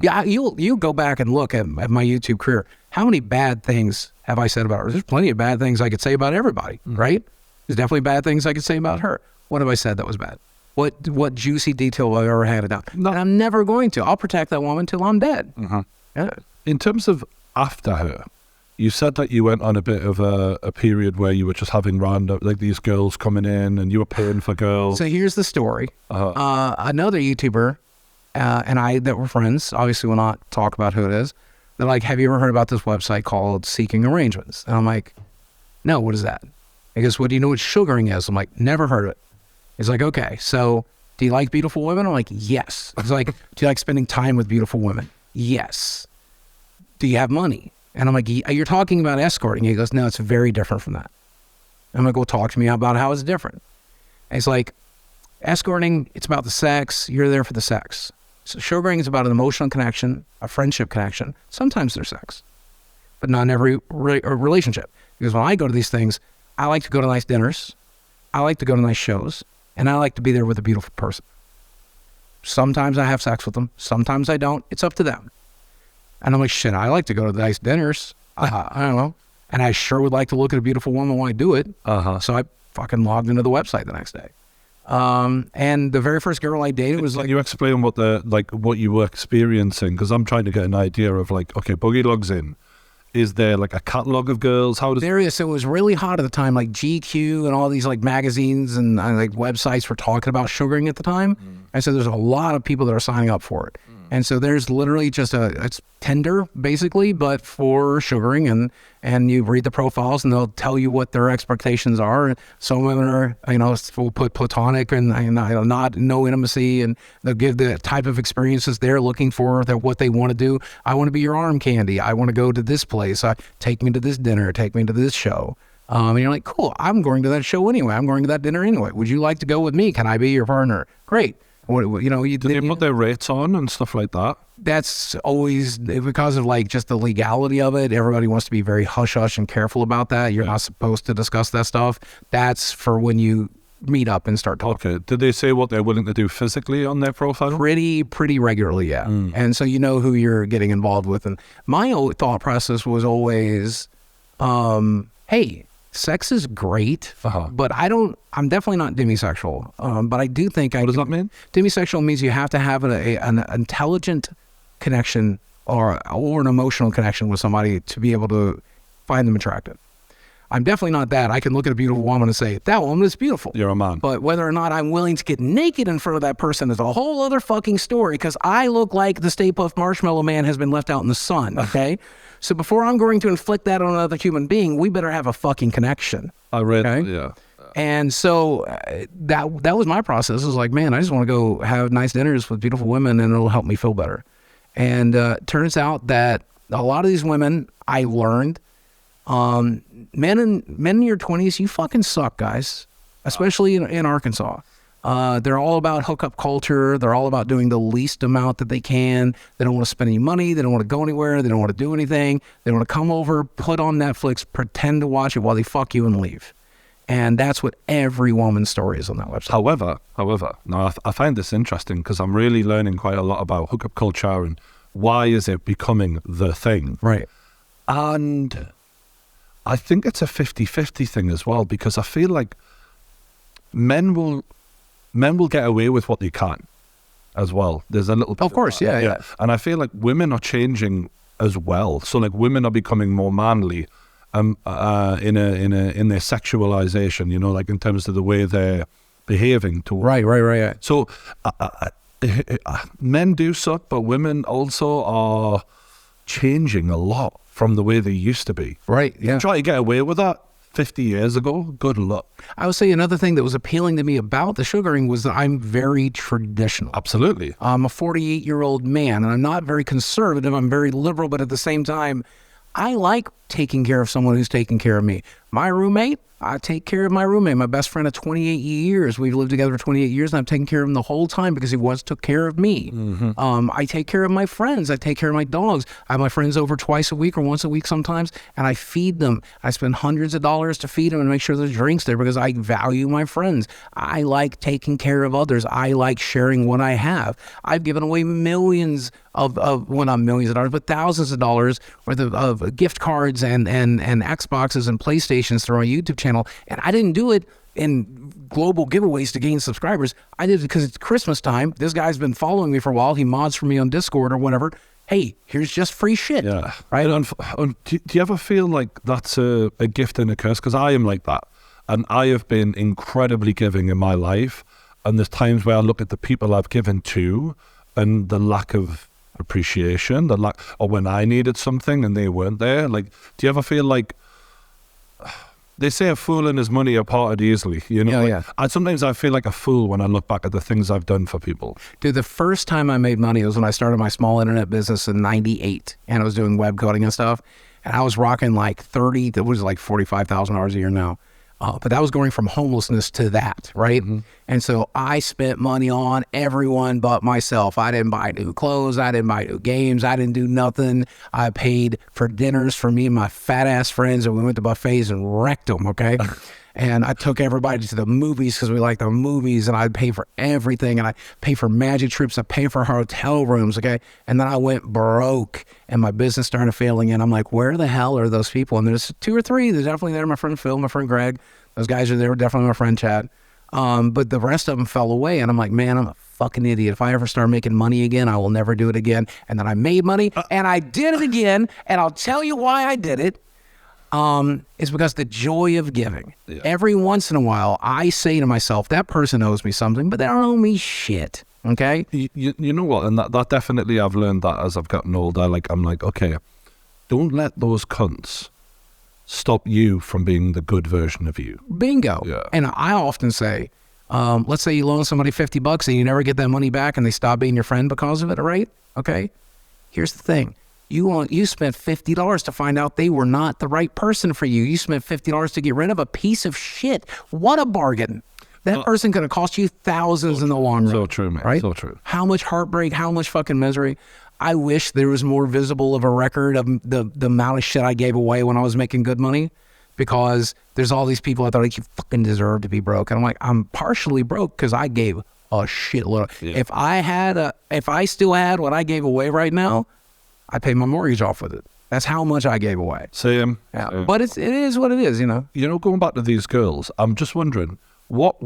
Yeah, you'll go back and look at my YouTube career. How many bad things have I said about her? There's plenty of bad things I could say about everybody, right? There's definitely bad things I could say about her. What have I said that was bad? What juicy detail have I ever handed down? No. And I'm never going to. I'll protect that woman till I'm dead. Yeah. In terms of after her, you said that you went on a bit of a period where you were just having random, like these girls coming in and you were paying for girls. So here's the story. Another YouTuber and I that were friends, obviously will not talk about who it is. They're like, have you ever heard about this website called Seeking Arrangements? And I'm like, no, what is that? He goes, well, do you know what sugaring is? I'm like, never heard of it. He's like, okay, so do you like beautiful women? I'm like, yes. He's like, do you like spending time with beautiful women? Yes. Do you have money? And I'm like, you're talking about escorting. He goes, no, it's very different from that. I'm like, well, talk to me about how it's different. And he's like, escorting, it's about the sex. You're there for the sex. So sugaring is about an emotional connection, a friendship connection. Sometimes there's sex, but not in every relationship. Because when I go to these things, I like to go to nice dinners. I like to go to nice shows. And I like to be there with a beautiful person. Sometimes I have sex with them. Sometimes I don't. It's up to them. And I'm like, shit, I like to go to the nice dinners. I don't know. And I sure would like to look at a beautiful woman when I do it. So I fucking logged into the website the next day. And the very first girl I dated was like... Can you explain what you were experiencing? Because I'm trying to get an idea of like, okay, Boogie logs in. Is there like a catalog of girls? How does... There is. So it was really hot at the time, like GQ and all these like magazines and like websites were talking about sugaring at the time. And so there's a lot of people that are signing up for it. And so there's literally just it's Tinder basically, but for sugaring, and you read the profiles and they'll tell you what their expectations are. Some women are, will put platonic and not no intimacy, and they'll give the type of experiences they're looking for, that what they want to do. I want to be your arm candy. I want to go to this place. Take me to this dinner. Take me to this show. And you're like, cool, I'm going to that show anyway. I'm going to that dinner anyway. Would you like to go with me? Can I be your partner? Great. Do they put their rates on and stuff like that? That's always because of just the legality of it. Everybody wants to be very hush-hush and careful about that. You're not supposed to discuss that stuff. That's for when you meet up and start talking. Okay. Did they say what they're willing to do physically on their profile? Pretty regularly, yeah. And so you know who you're getting involved with. And my thought process was always, hey, sex is great, but I'm definitely not demisexual. But I do think What does that mean? Demisexual means you have to have an intelligent connection or an emotional connection with somebody to be able to find them attractive. I'm definitely not that. I can look at a beautiful woman and say, that woman is beautiful. You're a man. But whether or not I'm willing to get naked in front of that person is a whole other fucking story, because I look like the Stay Puft Marshmallow Man has been left out in the sun, okay? So before I'm going to inflict that on another human being, we better have a fucking connection. I read, okay? Yeah. And so that was my process. It was like, man, I just want to go have nice dinners with beautiful women, and it'll help me feel better. And turns out that a lot of these women, I learned, men in your 20s, you fucking suck, guys, especially in Arkansas. They're all about hookup culture. They're all about doing the least amount that they can. They don't want to spend any money. They don't want to go anywhere. They don't want to do anything. They want to come over, put on Netflix, pretend to watch it while they fuck you and leave. And that's what every woman's story is on that website. However, now I find this interesting because I'm really learning quite a lot about hookup culture and why is it becoming the thing. Right. And I think it's a 50-50 thing as well, because I feel like men will get away with what they can as well. There's a little bit of course, yeah. And I feel like women are changing as well. So like women are becoming more manly in their sexualization, like in terms of the way they're behaving towards. Right. So men do suck, but women also are changing a lot from the way they used to be. Right, yeah. Try to get away with that 50 years ago, good luck. I would say another thing that was appealing to me about the sugaring was that I'm very traditional. Absolutely. I'm a 48-year-old man, and I'm not very conservative. I'm very liberal, but at the same time, I like taking care of someone who's taking care of me. My roommate, I take care of my roommate, my best friend of 28 years. We've lived together for 28 years, and I've taken care of him the whole time because he once took care of me. Mm-hmm. I take care of my friends. I take care of my dogs. I have my friends over twice a week or once a week sometimes, and I feed them. I spend hundreds of dollars to feed them and make sure there's drinks there because I value my friends. I like taking care of others. I like sharing what I have. I've given away millions well, not millions of dollars, but thousands of dollars worth of gift cards and Xboxes and PlayStations through my YouTube channel. And I didn't do it in global giveaways to gain subscribers. I did it because it's Christmas time. This guy's been following me for a while. He mods for me on Discord or whatever. Hey, here's just free shit. Yeah. Right? Do you ever feel like that's a gift and a curse? Because I am like that. And I have been incredibly giving in my life. And there's times where I look at the people I've given to and the lack of appreciation, or when I needed something and they weren't there. Like, do you ever feel like they say a fool and his money are parted easily, Yeah. Sometimes I feel like a fool when I look back at the things I've done for people. Dude, the first time I made money was when I started my small internet business in 98, and I was doing web coding and stuff, and I was rocking like $45,000 a year now. But that was going from homelessness to that, right? Mm-hmm. And so I spent money on everyone but myself. I didn't buy new clothes. I didn't buy new games. I didn't do nothing. I paid for dinners for me and my fat ass friends, and we went to buffets and wrecked them, okay? And I took everybody to the movies because we like the movies, and I'd pay for everything, and I pay for magic trips. I pay for hotel rooms, okay? And then I went broke, and my business started failing, and I'm like, where the hell are those people? And there's 2 or 3. There's definitely there. My friend Phil, my friend Greg. Those guys are there. Definitely my friend Chad. But the rest of them fell away, and I'm like, man, I'm a fucking idiot. If I ever start making money again, I will never do it again. And then I made money, and I did it again, and I'll tell you why I did it. It's because the joy of giving. Yeah. Every once in a while, I say to myself, that person owes me something, but they don't owe me shit. Okay. You know what? And that definitely, I've learned that as I've gotten older. I'm like, okay, don't let those cunts stop you from being the good version of you. Bingo. Yeah. And I often say, let's say you loan somebody $50 and you never get that money back and they stop being your friend because of it, right? Okay. Here's the thing. You spent $50 to find out they were not the right person for you. You spent $50 to get rid of a piece of shit. What a bargain. That person could have cost you thousands in the long run. So true, man. Right? So true. How much heartbreak, how much fucking misery. I wish there was more visible of a record of the amount of shit I gave away when I was making good money, because there's all these people out there like, you fucking deserve to be broke. And I'm like, I'm partially broke because I gave a shitload. Yeah. If I still had what I gave away right now, I'd pay my mortgage off with it. That's how much I gave away. Same. Yeah. Same. But it is what it is, you know. You know, going back to these girls, I'm just wondering, what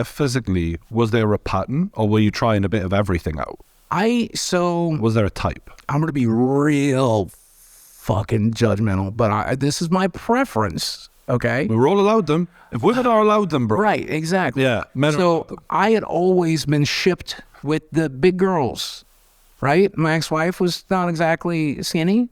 physically, was there a pattern, or were you trying a bit of everything out? Was there a type? I'm going to be real fucking judgmental, but this is my preference, okay? We're all allowed them. If women are allowed them, bro. Right, exactly. Yeah. Men so I had always been shipped with the big girls, right? My ex-wife was not exactly skinny.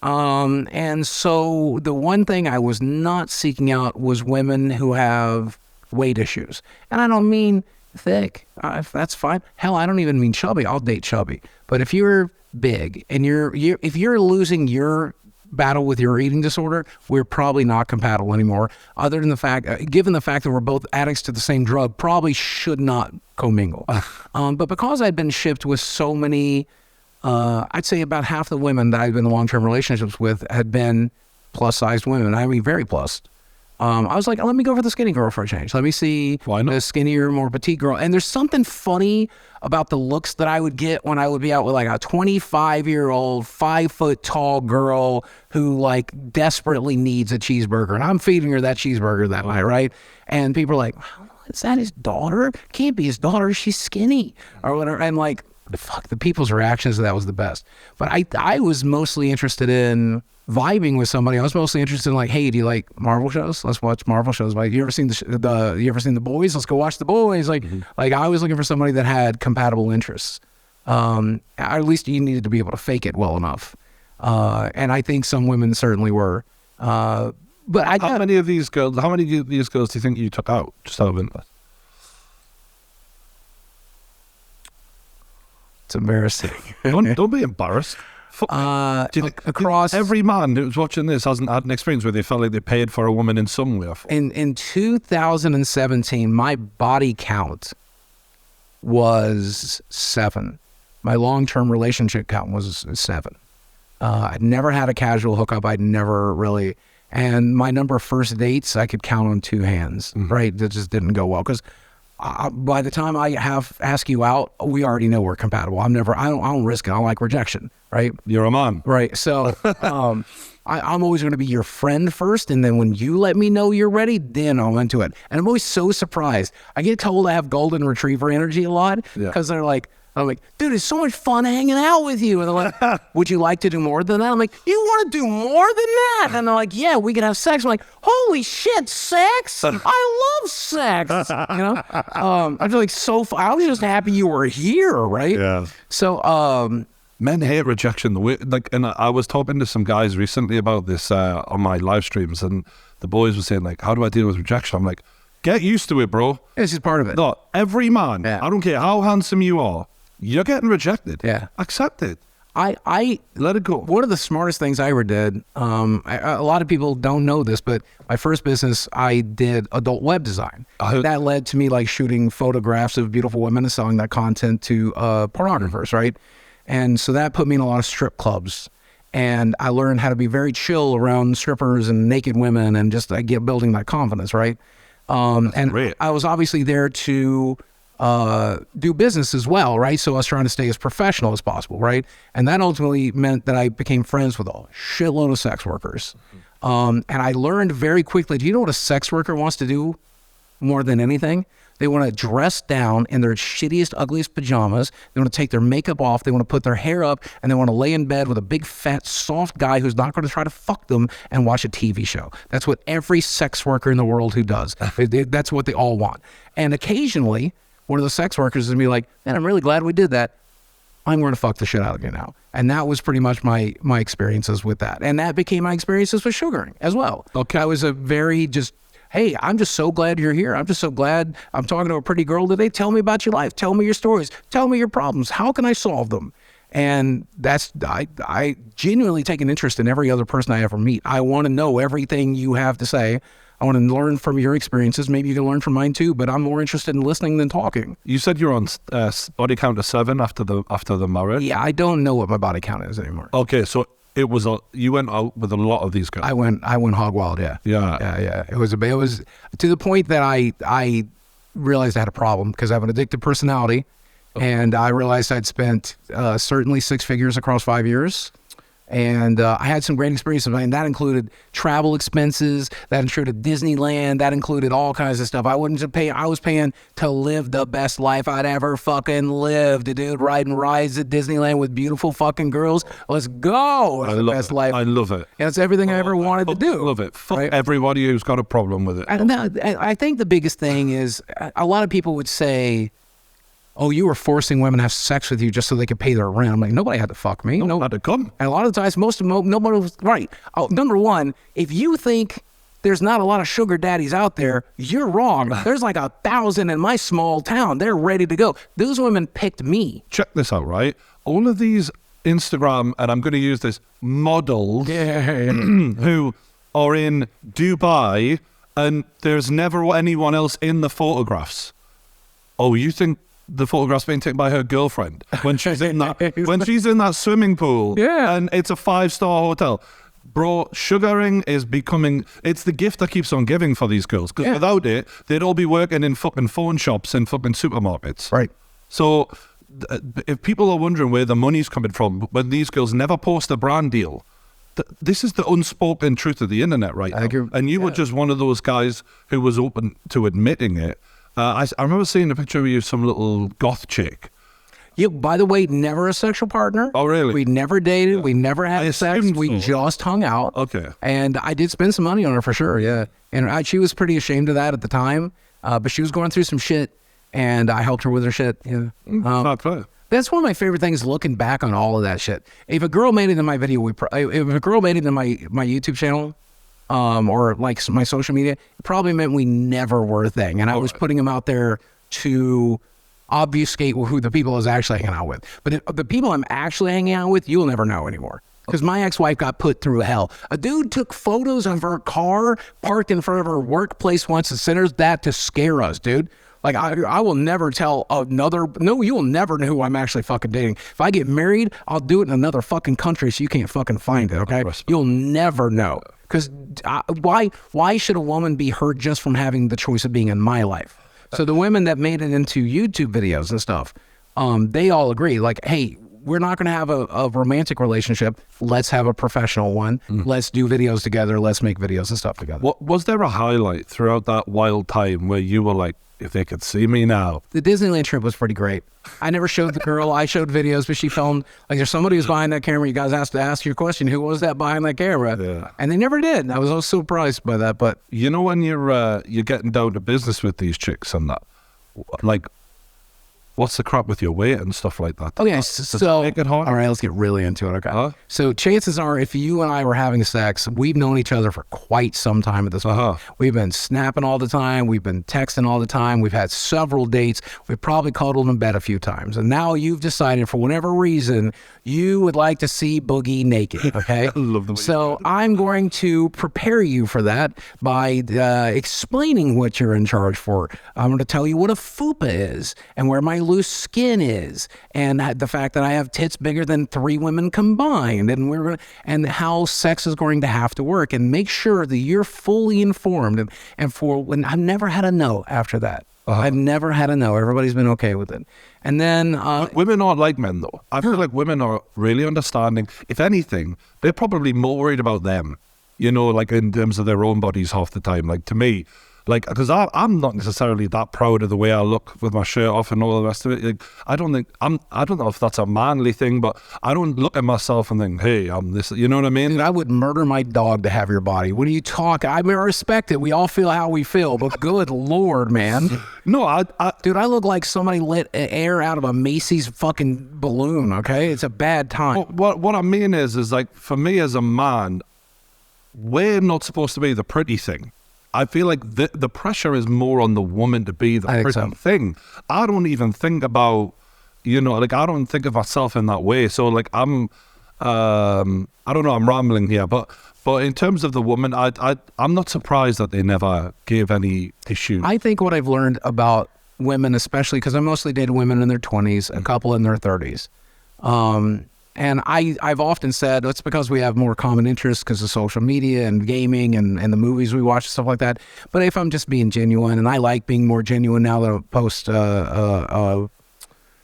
And so the one thing I was not seeking out was women who have weight issues. And I don't mean thick. If that's fine. Hell, I don't even mean chubby. I'll date chubby. But if you're big and if you're losing your battle with your eating disorder, we're probably not compatible anymore. Other than the fact, given the fact that we're both addicts to the same drug, probably should not commingle. But because I'd been shipped with so many, I'd say about half the women that I've been in long-term relationships with had been plus-sized women. I mean, very plus. I was like, let me go for the skinny girl for a change. Let me see the skinnier, more petite girl. And there's something funny about the looks that I would get when I would be out with like a 25-year-old, 5-foot-tall girl who like desperately needs a cheeseburger. And I'm feeding her that cheeseburger that night, right? And people are like, is that his daughter? Can't be his daughter. She's skinny or whatever. And like, fuck, the people's reactions to that was the best. But I was mostly interested in vibing with somebody. I was mostly interested in like, hey, do you like Marvel shows? Let's watch Marvel shows. Like, you ever seen the Boys? Let's go watch the Boys. Like, like I was looking for somebody that had compatible interests. Or at least you needed to be able to fake it well enough. And I think some women certainly were. But how many of these girls do you think you took out? Just out of interest. It's embarrassing. Don't be embarrassed. Do you think across every man who's watching this hasn't had an experience where they felt like they paid for a woman in some way? In 2017, my body count was 7. My long-term relationship count was 7. I'd never had a casual hookup. I'd never really, and my number of first dates I could count on 2 hands. Right, that just didn't go well because. By the time I ask you out, we already know we're compatible. I don't risk it. I like rejection, right? You're a man. Right. So I'm always going to be your friend first. And then when you let me know you're ready, then I'm into it. And I'm always so surprised. I get told I have golden retriever energy a lot because I'm like, dude, it's so much fun hanging out with you. And they're like, would you like to do more than that? I'm like, you want to do more than that? And they're like, yeah, we can have sex. I'm like, holy shit, sex? I love sex. You know? I feel like I was just happy you were here, right? Yeah. So, men hate rejection. And I was talking to some guys recently about this on my live streams, and the boys were saying like, how do I deal with rejection? I'm like, get used to it, bro. This is part of it. No, every man, I don't care how handsome you are, you're getting rejected. Yeah. Accept it. I let it go. One of the smartest things I ever did, a lot of people don't know this, but my first business, I did adult web design. That led to me like shooting photographs of beautiful women and selling that content to pornographers, right? And so that put me in a lot of strip clubs. And I learned how to be very chill around strippers and naked women and just building that confidence, right? And great. I was obviously there to do business as well, right? So I was trying to stay as professional as possible, right? And that ultimately meant that I became friends with a shitload of sex workers. And I learned very quickly, do you know what a sex worker wants to do more than anything? They want to dress down in their shittiest, ugliest pajamas. They want to take their makeup off. They want to put their hair up, and they want to lay in bed with a big, fat, soft guy who's not going to try to fuck them and watch a TV show. That's what every sex worker in the world who does. That's what they all want. And occasionally, one of the sex workers and be like, man, I'm really glad we did that. I'm going to fuck the shit out of you now. And that was pretty much my experiences with that. And that became my experiences with sugaring as well. Okay. I was a very just, hey, I'm just so glad you're here. I'm just so glad I'm talking to a pretty girl today. Tell me about your life. Tell me your stories. Tell me your problems. How can I solve them? And that's, I genuinely take an interest in every other person I ever meet. I want to know everything you have to say. I want to learn from your experiences. Maybe you can learn from mine too, but I'm more interested in listening than talking. You said you're on body count of 7 after the marriage. Yeah, I don't know what my body count is anymore. Okay, so it was you went out with a lot of these guys. I went hog wild. Yeah. It was to the point that I realized I had a problem because I have an addictive personality, and I realized I'd spent certainly 6 figures across 5 years. And I had some great experiences. I mean, that included travel expenses, that included Disneyland, that included all kinds of stuff. I was paying to live the best life I'd ever fucking lived, dude. Riding rides at Disneyland with beautiful fucking girls. Let's go. It's the best life. I love it. And it's everything I ever wanted to do. I love it. Fuck right? everybody who's got a problem with it. And I think the biggest thing is a lot of people would say, oh, you were forcing women to have sex with you just so they could pay their rent. I'm like, nobody had to fuck me. No, had to come. And a lot of the times, nobody was right. Oh, number one, if you think there's not a lot of sugar daddies out there, you're wrong. There's like 1,000 in my small town. They're ready to go. Those women picked me. Check this out, right? All of these Instagram, and I'm going to use this, models who are in Dubai, and there's never anyone else in the photographs. Oh, you think the photograph's being taken by her girlfriend when she's in that swimming pool, and it's a 5-star hotel, bro? Sugaring is it's the gift that keeps on giving for these girls, because without it they'd all be working in fucking phone shops and fucking supermarkets, right? So if people are wondering where the money's coming from when these girls never post a brand deal, this is the unspoken truth of the internet right now. And you were just one of those guys who was open to admitting it. I remember seeing a picture of you, some little goth chick. Yeah, by the way, never a sexual partner. Oh, really? We never dated. We never had sex. We just hung out. Okay. And I did spend some money on her for sure, yeah. And she was pretty ashamed of that at the time, but she was going through some shit, and I helped her with her shit. Yeah. Not fair. That's one of my favorite things, looking back on all of that shit. If a girl made it in my video, if a girl made it in my YouTube channel, or like my social media, it probably meant we never were a thing. And I was putting them out there to obfuscate who the people I was actually hanging out with. But the people I'm actually hanging out with, you'll never know anymore. Because my ex-wife got put through hell. A dude took photos of her car parked in front of her workplace once and sent us that to scare us, dude. Like, I will never tell you will never know who I'm actually fucking dating. If I get married, I'll do it in another fucking country so you can't fucking find it, okay? You'll never know. Because why should a woman be hurt just from having the choice of being in my life? So the women that made it into YouTube videos and stuff, they all agree, like, hey, we're not going to have a romantic relationship. Let's have a professional one. Let's do videos together. Let's make videos and stuff together. Was there a highlight throughout that wild time where you were like, if they could see me now? The Disneyland trip was pretty great. I never showed the girl. I showed videos, but she filmed, like, there's somebody who's behind that camera. You guys asked to ask your question. Who was that behind that camera? Yeah. And they never did. I was also surprised by that. But you know, when you're getting down to business with these chicks and that, like, what's the crap with your weight and stuff like that? Okay, so make it hard? All right, let's get really into it, okay? So chances are, if you and I were having sex, we've known each other for quite some time at this point. We've been snapping all the time. We've been texting all the time. We've had several dates. We've probably cuddled in bed a few times. And now you've decided, for whatever reason, you would like to see Boogie naked, okay? I love the way So I'm going to prepare you for that by explaining what you're in charge for. I'm going to tell you what a fupa is and where my loose skin is, and the fact that I have tits bigger than 3 women combined, and how sex is going to have to work, and make sure that you're fully informed. And for when I've never had a no after that. I've never had a no. Everybody's been okay with it. And then women aren't like men, though. I feel like women are really understanding. If anything, they're probably more worried about them, you know, like in terms of their own bodies half the time. Like, to me, Like, because I'm not necessarily that proud of the way I look with my shirt off and all the rest of it. Like, I don't know if that's a manly thing, but I don't look at myself and think, hey, I'm this, you know what I mean? Dude, I would murder my dog to have your body. What are you talking? I mean, I respect it. We all feel how we feel, but good Lord, man. No, Dude, I look like somebody let air out of a Macy's fucking balloon, okay? It's a bad time. what I mean is like, for me as a man, we're not supposed to be the pretty thing. I feel like the pressure is more on the woman to be the pretty thing. I don't even think about, you know, like, I don't think of myself in that way. So, like, I don't know, I'm rambling here, but in terms of the woman, I'm not surprised that they never gave any issue. I think what I've learned about women, especially because I mostly dated women in their 20s, a couple in their 30s. And I've often said it's because we have more common interests because of social media and gaming and the movies we watch and stuff like that. But if I'm just being genuine, and I like being more genuine now that I post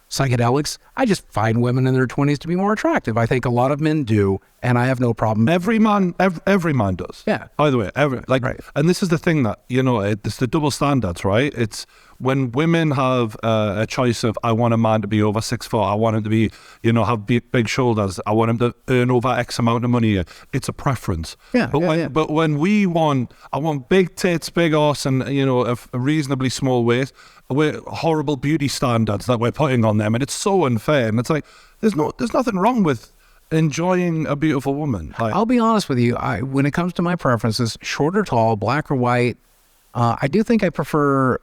psychedelics, I just find women in their 20s to be more attractive. I think a lot of men do, and I have no problem. Every man does. Yeah. By the way, right. And this is the thing that, you know, it's the double standards, right? It's when women have a choice of, I want a man to be over 6 foot, I want him to be, you know, have big shoulders, I want him to earn over X amount of money. It's a preference. Yeah. But when I want big tits, big arse, and, you know, a reasonably small waist, we're horrible beauty standards that we're putting on them, and it's so unfair. And it's like, there's nothing wrong with enjoying a beautiful woman. Like, I'll be honest with you. When it comes to my preferences, short or tall, black or white, I do think I prefer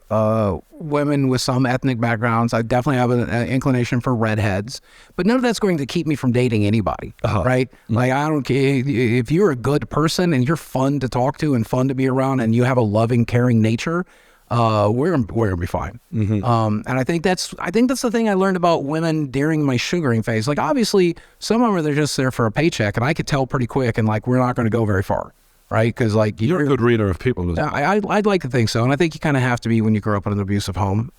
women with some ethnic backgrounds. I definitely have an inclination for redheads, but none of that's going to keep me from dating anybody, right? Like, I don't care if you're a good person and you're fun to talk to and fun to be around and you have a loving, caring nature. We're gonna be fine. And I think that's the thing I learned about women during my sugaring phase. Like, obviously, some of them are just there for a paycheck, and I could tell pretty quick, and like, we're not going to go very far, right? Because like, you're a good reader of people. I'd like to think so, and I think you kind of have to be when you grow up in an abusive home.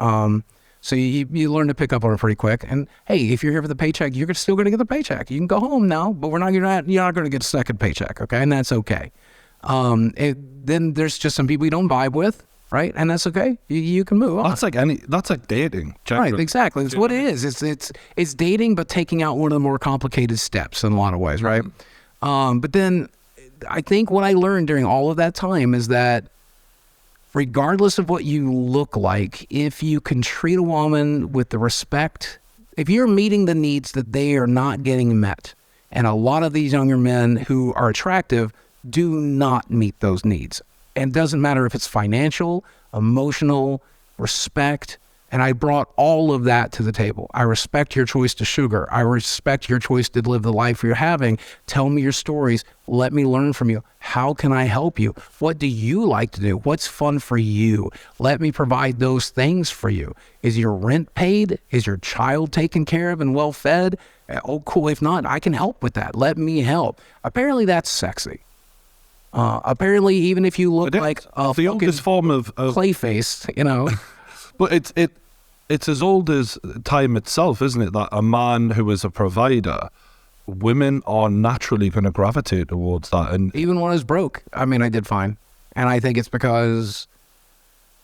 So you learn to pick up on it pretty quick. And hey, if you're here for the paycheck, you're still going to get the paycheck. You can go home now, but you're not going to get a second paycheck, okay? And that's okay. Then there's just some people you don't vibe with. Right, and that's okay. You can move on. That's like dating. Generally. Right, exactly. It's what it is. It's dating, but taking out one of the more complicated steps in a lot of ways, right? But then, I think what I learned during all of that time is that, regardless of what you look like, if you can treat a woman with the respect, if you're meeting the needs that they are not getting met, and a lot of these younger men who are attractive do not meet those needs. And it doesn't matter if it's financial, emotional, respect. And I brought all of that to the table. I respect your choice to sugar. I respect your choice to live the life you're having. Tell me your stories. Let me learn from you. How can I help you? What do you like to do? What's fun for you? Let me provide those things for you. Is your rent paid? Is your child taken care of and well fed? Oh, cool. If not, I can help with that. Let me help. Apparently that's sexy. Apparently, even if you look like the oldest form of Clayface, you know. But it's as old as time itself, isn't it? That a man who is a provider, women are naturally going to gravitate towards that. And even when I was broke, I mean, I did fine. And I think it's because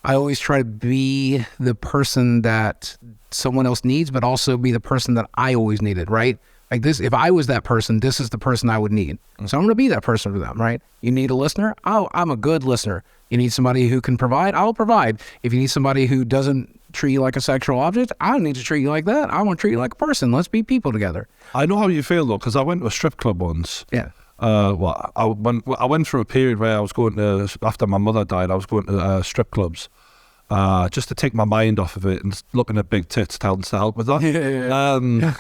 I always try to be the person that someone else needs, but also be the person that I always needed, right? Like this, if I was that person, this is the person I would need. So I'm going to be that person for them, right? You need a listener? Oh, I'm a good listener. You need somebody who can provide? I'll provide. If you need somebody who doesn't treat you like a sexual object, I don't need to treat you like that. I want to treat you like a person. Let's be people together. I know how you feel, though, because I went to a strip club once. Yeah. I went through a period where I was going to, after my mother died, I was going to strip clubs just to take my mind off of it and looking at big tits, telling to help with that. Yeah.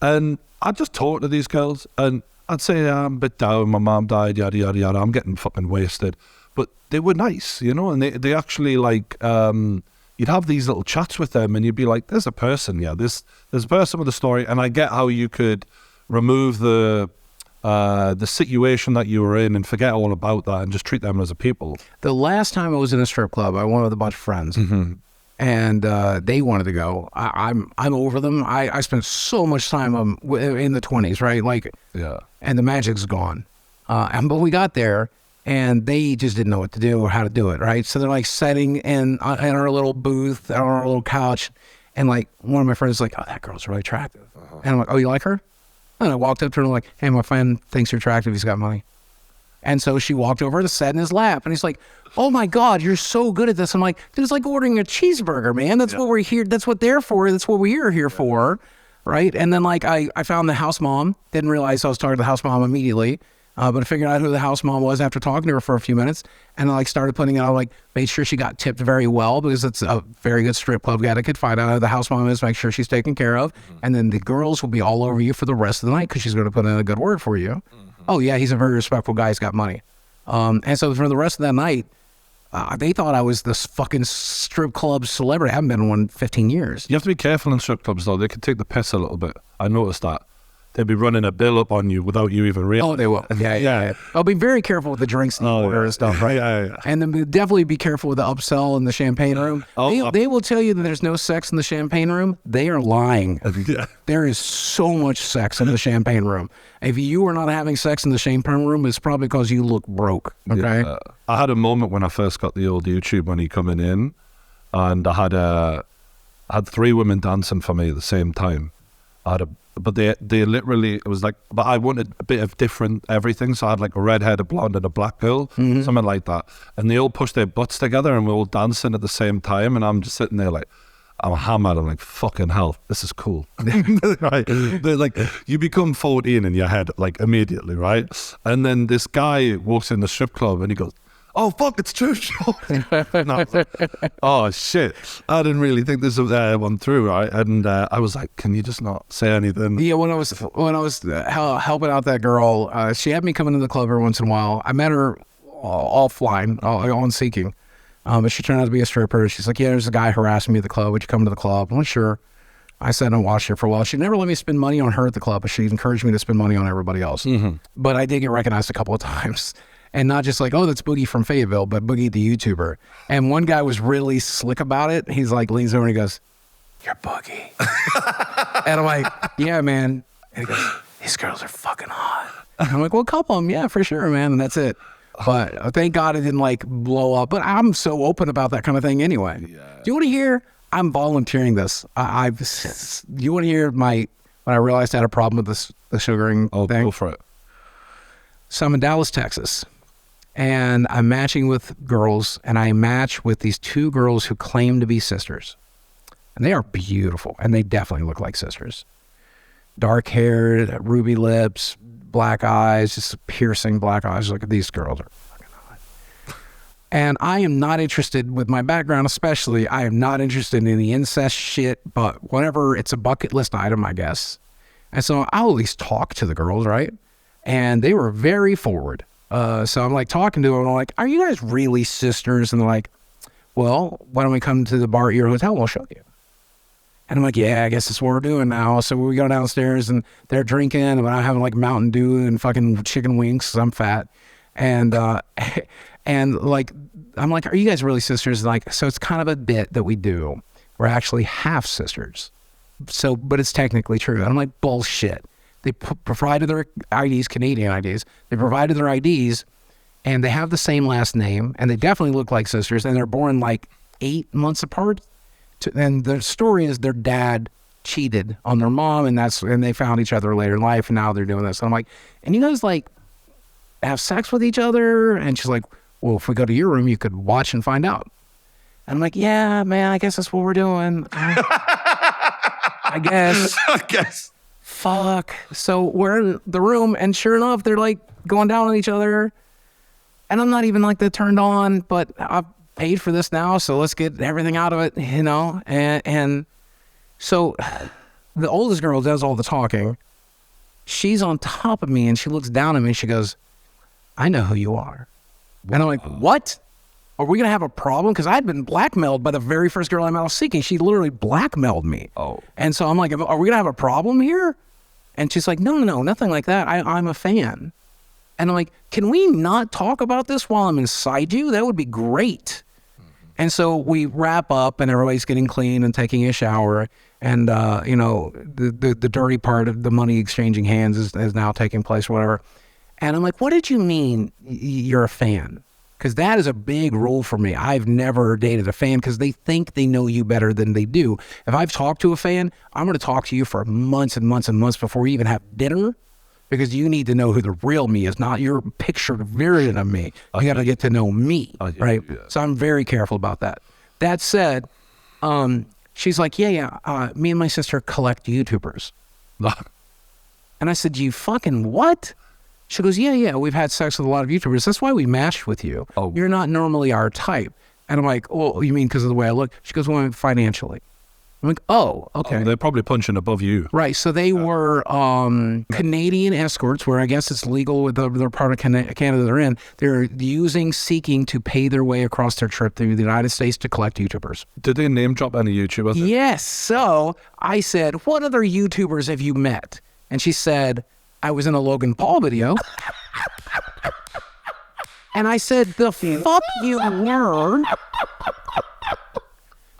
And I'd just talk to these girls, and I'd say, I'm a bit down, my mom died, yada, yada, yada, I'm getting fucking wasted. But they were nice, you know, and they actually, like, you'd have these little chats with them, and you'd be like, there's a person, there's a person with a story, and I get how you could remove the situation that you were in and forget all about that and just treat them as a people. The last time I was in a strip club, I went with a bunch of friends. And they wanted to go. I'm over them. I spent so much time in the 20s, right? Like, yeah. And the magic's gone. But we got there, and they just didn't know what to do or how to do it, right? So they're like sitting in our little booth, on our little couch, and like one of my friends is like, oh, that girl's really attractive. And I'm like, oh, you like her? And I walked up to her and I'm like, hey, my friend thinks you're attractive. He's got money. And so she walked over and sat in his lap. And he's like, oh my God, you're so good at this. I'm like, dude, it's like ordering a cheeseburger, man. That's what we're here. That's what they're for. That's what we're here for. Right. And then like I found the house mom. Didn't realize I was talking to the house mom immediately. But I figured out who the house mom was after talking to her for a few minutes. And I like started putting out, like, made sure she got tipped very well, because it's a very good strip club etiquette. Find out who the house mom is, make sure she's taken care of. And then the girls will be all over you for the rest of the night because she's going to put in a good word for you. Oh, yeah, he's a very respectful guy. He's got money. And so for the rest of that night, they thought I was this fucking strip club celebrity. I haven't been in one in 15 years. You have to be careful in strip clubs, though. They can take the piss a little bit. I noticed that. They'd be running a bill up on you without you even realizing. Oh, they will. Yeah. I'll be very careful with the drinks and order and stuff, right? Yeah. And then definitely be careful with the upsell in the champagne room. They will tell you that there's no sex in the champagne room. They are lying. Yeah. There is so much sex in the champagne room. If you are not having sex in the champagne room, it's probably because you look broke, okay? Yeah. I had a moment when I first got the old YouTube money coming in, and I had 3 women dancing for me at the same time. But they literally, it was like, but I wanted a bit of different everything. So I had like a redhead, a blonde, and a black girl, something like that. And they all pushed their butts together and we're all dancing at the same time. And I'm just sitting there like, I'm hammered. I'm like, fucking hell, this is cool. Right? They're like, you become 14 in your head, like immediately, right? And then this guy walks in the strip club and he goes, oh, fuck, it's True Geordie. Oh, shit. I didn't really think this one through, right? And I was like, can you just not say anything? Yeah, when I was helping out that girl, she had me come into the club every once in a while. I met her offline, on Seeking. But she turned out to be a stripper. She's like, yeah, there's a guy harassing me at the club. Would you come to the club? I'm like, sure. I sat and watched her for a while. She never let me spend money on her at the club, but she encouraged me to spend money on everybody else. But I did get recognized a couple of times. And not just like, oh, that's Boogie from Fayetteville, but Boogie the YouTuber. And one guy was really slick about it. He's like, leans over and he goes, you're Boogie. And I'm like, yeah, man. And he goes, these girls are fucking hot. And I'm like, well, a couple of them, yeah, for sure, man. And that's it. But thank God it didn't like blow up. But I'm so open about that kind of thing anyway. Yeah. Do you want to hear? I'm volunteering this. Do you want to hear when I realized I had a problem with the sugaring thing? Go for it. So I'm in Dallas, Texas. And I'm matching with girls, and I match with these 2 girls who claim to be sisters. And they are beautiful, and they definitely look like sisters. Dark hair, ruby lips, black eyes, just piercing black eyes. Look at these girls are fucking hot. And I am not interested, with my background especially, I am not interested in the incest shit, but whenever it's a bucket list item, I guess. And so I'll at least talk to the girls, right? And they were very forward. So I'm like talking to them, and I'm like, are you guys really sisters? And they're like, well, why don't we come to the bar at your hotel and we'll show you. And I'm like, yeah, I guess that's what we're doing now. So we go downstairs and they're drinking, and I'm having like Mountain Dew and fucking chicken wings because I'm fat. And and like, I'm like, are you guys really sisters? And like, so it's kind of a bit that we do. We're actually half sisters. So, but it's technically true. And I'm like, bullshit. They provided their IDs, Canadian IDs. They provided their IDs, and they have the same last name, and they definitely look like sisters, and they're born like 8 months apart. And the story is their dad cheated on their mom, and they found each other later in life, and now they're doing this. And I'm like, and you guys like have sex with each other? And she's like, well, if we go to your room, you could watch and find out. And I'm like, yeah, man, I guess that's what we're doing. I guess. Fuck. So we're in the room, and sure enough, they're like going down on each other. And I'm not even like that turned on, but I've paid for this now, so let's get everything out of it, you know? And so the oldest girl does all the talking. She's on top of me, and she looks down at me, and she goes, I know who you are. And I'm like, what? Are we going to have a problem? Because I'd been blackmailed by the very first girl I met Seeking. She literally blackmailed me. Oh. And so I'm like, are we going to have a problem here? And she's like, no, nothing like that. I'm a fan. And I'm like, can we not talk about this while I'm inside you? That would be great. And so we wrap up, and everybody's getting clean and taking a shower. And, the dirty part of the money exchanging hands is now taking place or whatever. And I'm like, what did you mean you're a fan? Because that is a big rule for me. I've never dated a fan because they think they know you better than they do. If I've talked to a fan, I'm going to talk to you for months and months and months before we even have dinner, because you need to know who the real me is, not your pictured version of me. You got to get to know me, right? Yeah. So I'm very careful about that. That said, she's like, me and my sister collect YouTubers. And I said, you fucking what? She goes, yeah, we've had sex with a lot of YouTubers. That's why we matched with you. Oh. You're not normally our type. And I'm like, oh, you mean because of the way I look? She goes, well, financially. I'm like, oh, okay. They're probably punching above you. Right. So they were Canadian escorts, where I guess it's legal with the part of Canada they're in. They're seeking to pay their way across their trip through the United States to collect YouTubers. Did they name drop any YouTubers? Yes. So I said, what other YouTubers have you met? And she said, I was in a Logan Paul video. And I said, the fuck you were?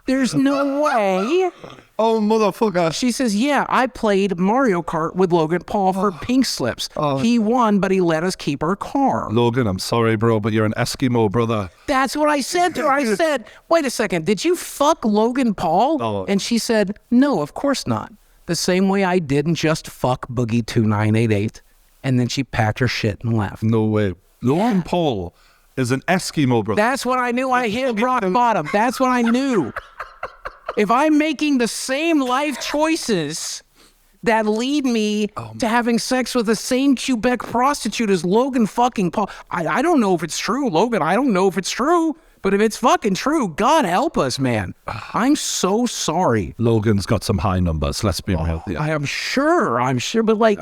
There's no way. Oh, motherfucker. She says, yeah, I played Mario Kart with Logan Paul for Pink Slips. He won, but he let us keep our car. Logan, I'm sorry, bro, but you're an Eskimo, brother. That's what I said to her. I said, wait a second, did you fuck Logan Paul? Oh. And she said, no, of course not. The same way I didn't just fuck Boogie2988. And then she packed her shit and left. No way. Logan Paul is an Eskimo, brother. That's when I knew I hit rock bottom. That's when I knew. If I'm making the same life choices that lead me to having sex with the same Quebec prostitute as Logan fucking Paul, I don't know if it's true, Logan. I don't know if it's true. But if it's fucking true, God help us, man. I'm so sorry. Logan's got some high numbers. Let's be real. I'm sure. But like,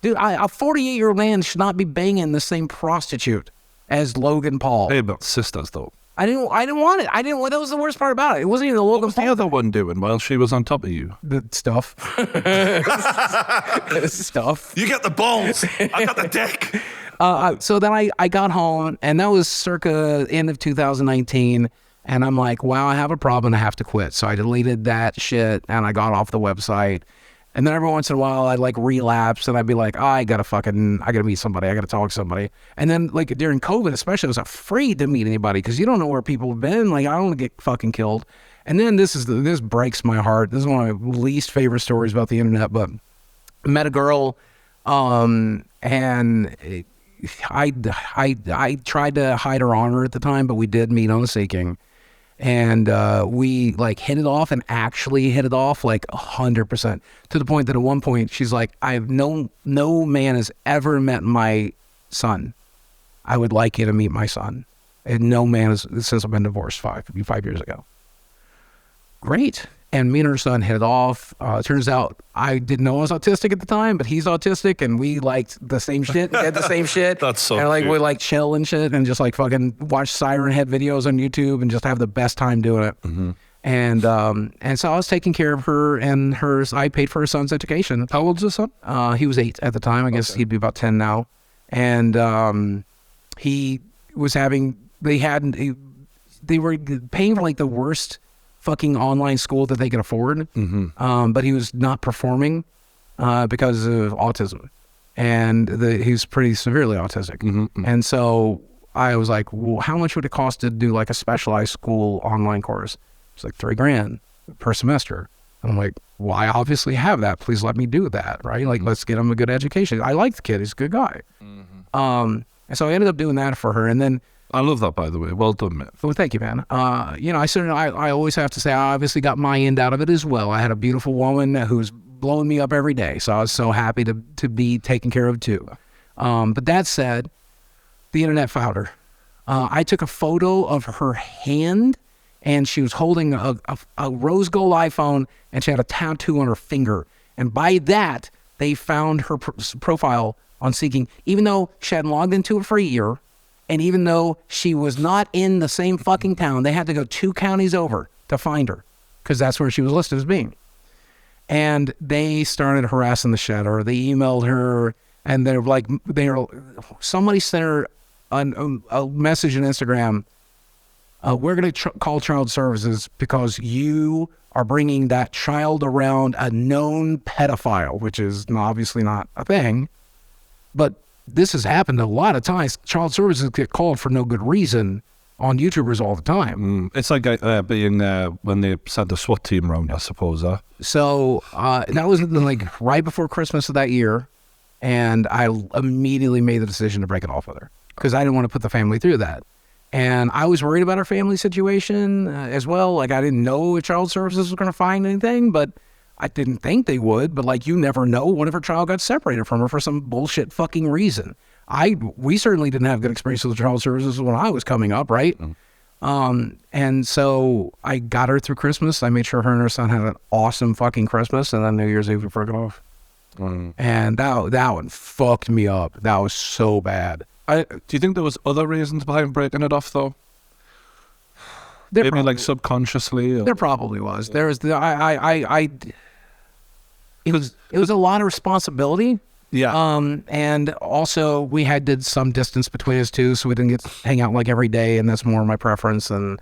dude, a 48-year-old man should not be banging the same prostitute as Logan Paul. Hey, but sisters, though. I didn't want it. That was the worst part about it. It wasn't even the Logan What was Paul. the other one doing while she was on top of you? The stuff. Stuff. You get the balls. I got the dick. So then I got home, and that was circa end of 2019, and I'm like, wow, I have a problem, I have to quit. So I deleted that shit, and I got off the website. And then every once in a while, I'd like relapse, and I'd be like, I gotta meet somebody, I gotta talk to somebody. And then like during COVID especially, I was afraid to meet anybody, because you don't know where people have been. Like, I don't want to get fucking killed. And then this breaks my heart. This is one of my least favorite stories about the internet, but I met a girl, and I tried to hide her honor at the time, but we did meet on the Seeking, and we like hit it off, and actually hit it off like 100%, to the point that at one point she's like, I've no man has ever met my son. I would like you to meet my son. And no man has, since I've been divorced 5 years ago. Great. And me and her son hit it off. Turns out I didn't know I was autistic at the time, but he's autistic, and we liked the same shit, did the same shit. That's so And like cute. we like chill and shit, and just like fucking watch Siren Head videos on YouTube, and just have the best time doing it. Mm-hmm. And so I was taking care of her and hers. I paid for her son's education. How old's your son? He was 8 at the time. I guess he'd be about 10 now. And he was having. They were paying for like the worst fucking online school that they could afford, but he was not performing because of autism, and he was pretty severely autistic. And so I was like, well, how much would it cost to do like a specialized school online course? It's like $3,000 per semester. And I'm like, well, I obviously have that. Please let me do that, right? Like, let's get him a good education. I like the kid. He's a good guy. And so I ended up doing that for her, and then I love that, by the way. Well done, man. well, thank you, man. I always have to say, I obviously got my end out of it as well. I had a beautiful woman who's blowing me up every day. So I was so happy to be taken care of too. But that said, the internet found her. I took a photo of her hand, and she was holding a rose gold iPhone, and she had a tattoo on her finger. And by that, they found her profile on Seeking, even though she hadn't logged into it for a year. And even though she was not in the same fucking town, they had to go 2 counties over to find her, because that's where she was listed as being. And they started harassing the shit out of her. They emailed her, and somebody sent her a message on Instagram. We're going to call child services because you are bringing that child around a known pedophile, which is obviously not a thing. But this has happened a lot of times. Child services get called for no good reason on YouTubers all the time. It's like being when they sent the SWAT team around, I suppose. So that was like right before Christmas of that year, and I immediately made the decision to break it off with her because I didn't want to put the family through that. And I was worried about our family situation as well. Like, I didn't know if child services was going to find anything, but I didn't think they would. But like, you never know. What if her child got separated from her for some bullshit fucking reason? We certainly didn't have good experiences with child services when I was coming up, right? And so I got her through Christmas. I made sure her and her son had an awesome fucking Christmas, and then New Year's Eve we broke it off. And that one fucked me up. That was so bad. Do you think there was other reasons behind breaking it off, though? Maybe like subconsciously. There probably was. There was it was a lot of responsibility. Yeah. And also we did some distance between us too, so we didn't get to hang out like every day, and that's more my preference. And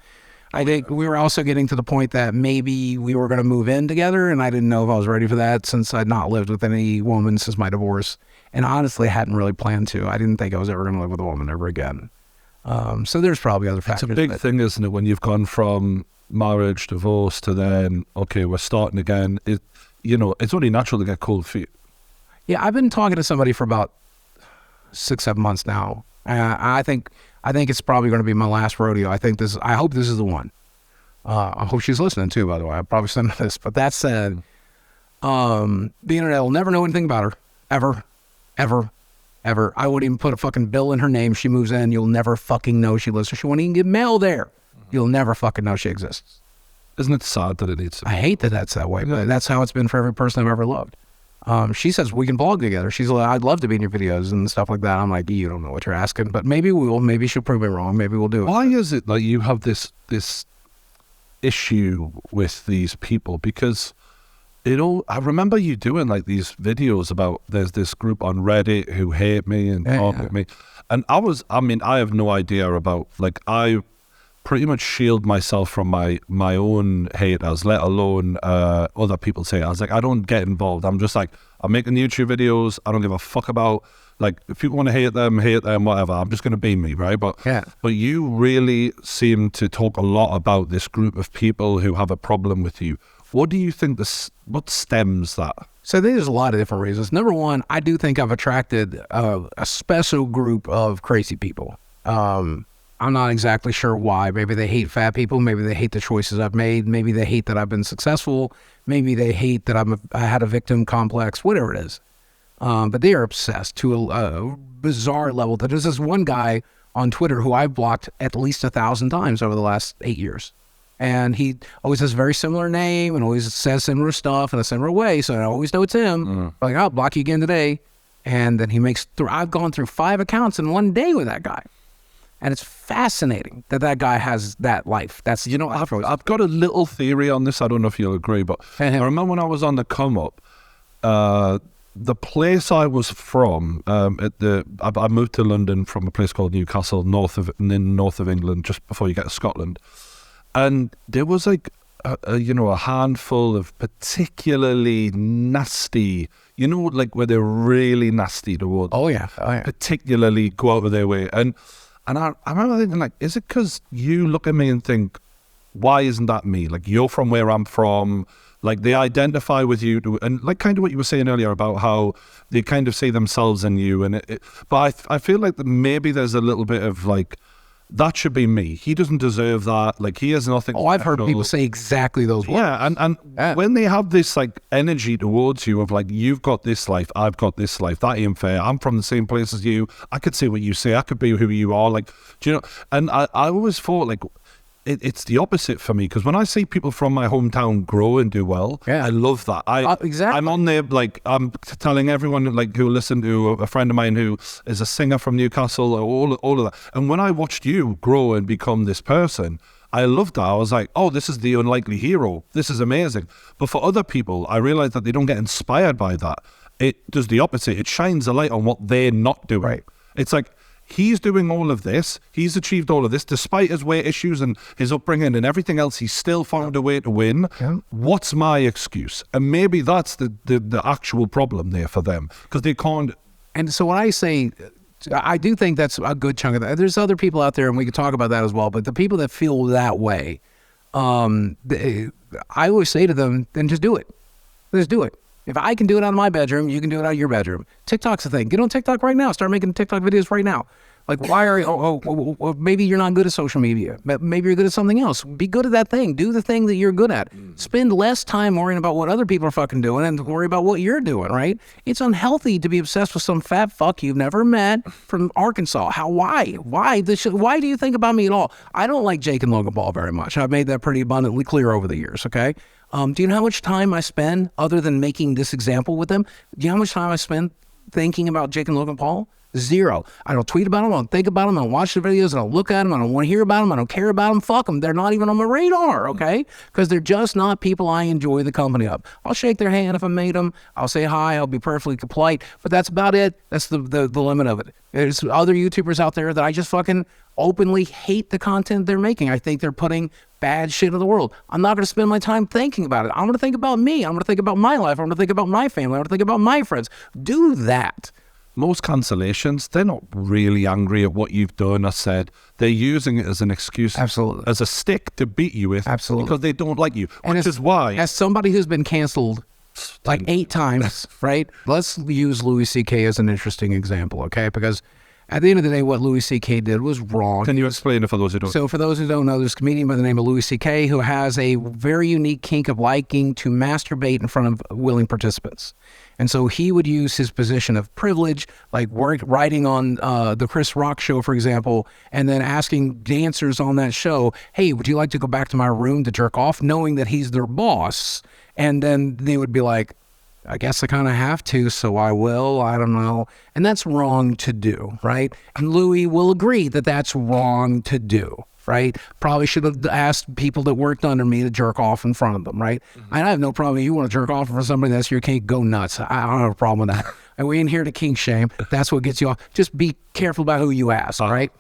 I think we were also getting to the point that maybe we were going to move in together, and I didn't know if I was ready for that since I'd not lived with any woman since my divorce. And honestly, hadn't really planned to. I didn't think I was ever going to live with a woman ever again. So there's probably other factors. It's a big thing, isn't it, when you've gone from marriage, divorce to then, okay, we're starting again. It's only natural to get cold feet. Yeah, I've been talking to somebody for about 6-7 months now. I think it's probably going to be my last rodeo. I hope this is the one. I hope she's listening too, by the way. I'll probably send her this. But that said, the internet will never know anything about her. Ever. I wouldn't even put a fucking bill in her name. She moves in, you'll never fucking know she lives there. She won't even get mail there. You'll never fucking know she exists. Isn't it sad that it needs to be? I hate that that's that way, but that's how it's been for every person I've ever loved. She says we can vlog together. She's like, I'd love to be in your videos and stuff like that. I'm like, you don't know what you're asking, but maybe we will. Maybe she'll prove me wrong. Maybe we'll do it. Why is it like you have this issue with these people? Because I remember you doing like these videos about there's this group on Reddit who hate me and talk at me. And I have no idea about, like, I pretty much shield myself from my own haters, let alone other people's haters. Like, I don't get involved. I'm just like, I'm making YouTube videos. I don't give a fuck about, like, if people want to hate them, whatever. I'm just going to be me, right? But you really seem to talk a lot about this group of people who have a problem with you. What do you think what stems that? So there's a lot of different reasons. Number one, I do think I've attracted a special group of crazy people. I'm not exactly sure why. Maybe they hate fat people. Maybe they hate the choices I've made. Maybe they hate that I've been successful. Maybe they hate that I had a victim complex, whatever it is. But they are obsessed to a bizarre level. There's this one guy on Twitter who I've blocked at least 1,000 times over the last 8 years. And he always has a very similar name and always says similar stuff in a similar way. So I always know it's him. Like, I'll block you again today. And then he I've gone through 5 accounts in one day with that guy. And it's fascinating that guy has that life. That's, I've got a little theory on this. I don't know if you'll agree, but I remember when I was on the come up, the place I was from, I moved to London from a place called Newcastle, north of England, just before you get to Scotland. And there was like, a handful of particularly nasty, like where they're really nasty towards. Oh yeah. Particularly go out of their way. And I remember thinking, like, is it because you look at me and think, why isn't that me? Like, you're from where I'm from. Like, they identify with you. And like kind of what you were saying earlier about how they kind of see themselves in you. But I feel like maybe there's a little bit of like, that should be me. He doesn't deserve that. Like, he has nothing. Oh, I've heard people say exactly those words. Yeah, and when they have this like energy towards you of like, you've got this life, I've got this life, that ain't fair. I'm from the same place as you. I could say what you say. I could be who you are. Like, do you know? And I always thought like, it's the opposite for me, because when I see people from my hometown grow and do well, I love that. Exactly. I'm on there, like, I'm telling everyone like who listen to a friend of mine who is a singer from Newcastle, all of that. And when I watched you grow and become this person, I loved that. I was like, oh, this is the unlikely hero. This is amazing. But for other people, I realized that they don't get inspired by that. It does the opposite. It shines a light on what they're not doing. Right. It's like, he's doing all of this. He's achieved all of this. Despite his weight issues and his upbringing and everything else, he's still found a way to win. Yeah. What's my excuse? And maybe that's the actual problem there for them, because they can't And so when I say, I do think that's a good chunk of that. There's other people out there, and we could talk about that as well. But the people that feel that way, I always say to them, then just do it. Just do it. If I can do it out of my bedroom, you can do it out of your bedroom. TikTok's a thing. Get on TikTok right now. Start making TikTok videos right now. Like, why are you, maybe you're not good at social media. Maybe you're good at something else. Be good at that thing. Do the thing that you're good at. Spend less time worrying about what other people are fucking doing and worry about what you're doing, right? It's unhealthy to be obsessed with some fat fuck you've never met from Arkansas. Why? Why do you think about me at all? I don't like Jake and Logan Paul very much. I've made that pretty abundantly clear over the years, okay? Do you know how much time I spend, other than making this example with them, do you know how much time I spend thinking about Jake and Logan Paul? Zero. I don't tweet about them. I don't think about them. I don't watch the videos. I don't look at them. I don't want to hear about them. I don't care about them. Fuck them. They're not even on my radar, okay? Because they're just not people I enjoy the company of. I'll shake their hand if I made them. I'll say hi. I'll be perfectly polite. But that's about it. That's the limit of it. There's other YouTubers out there that I just fucking openly hate the content they're making. I think they're putting bad shit in the world. I'm not going to spend my time thinking about it. I'm going to think about me. I'm going to think about my life. I'm going to think about my family. I'm going to think about my friends. Do that. Most cancellations, they're not really angry at what you've done or said. They're using it as an excuse, Absolutely, as a stick to beat you with, absolutely, because they don't like you. And which is why, as somebody who's been canceled like 8 times, right? Let's use Louis C.K. as an interesting example, okay? Because at the end of the day, what Louis C.K. did was wrong. Can you explain it for those who don't? So for those who don't know, there's a comedian by the name of Louis C.K. who has a very unique kink of liking to masturbate in front of willing participants. And so he would use his position of privilege, like writing on the Chris Rock show, for example, and then asking dancers on that show, hey, would you like to go back to my room to jerk off, knowing that he's their boss? And then they would be like, I guess I kind of have to, so I will. I don't know. And that's wrong to do, right? And Louis will agree that that's wrong to do, right? Probably should have asked people that worked under me to jerk off in front of them, right? Mm-hmm. I have no problem. You want to jerk off for somebody that's your kink, go nuts. I don't have a problem with that. And we ain't here to kink shame. That's what gets you off. Just be careful about who you ask, right?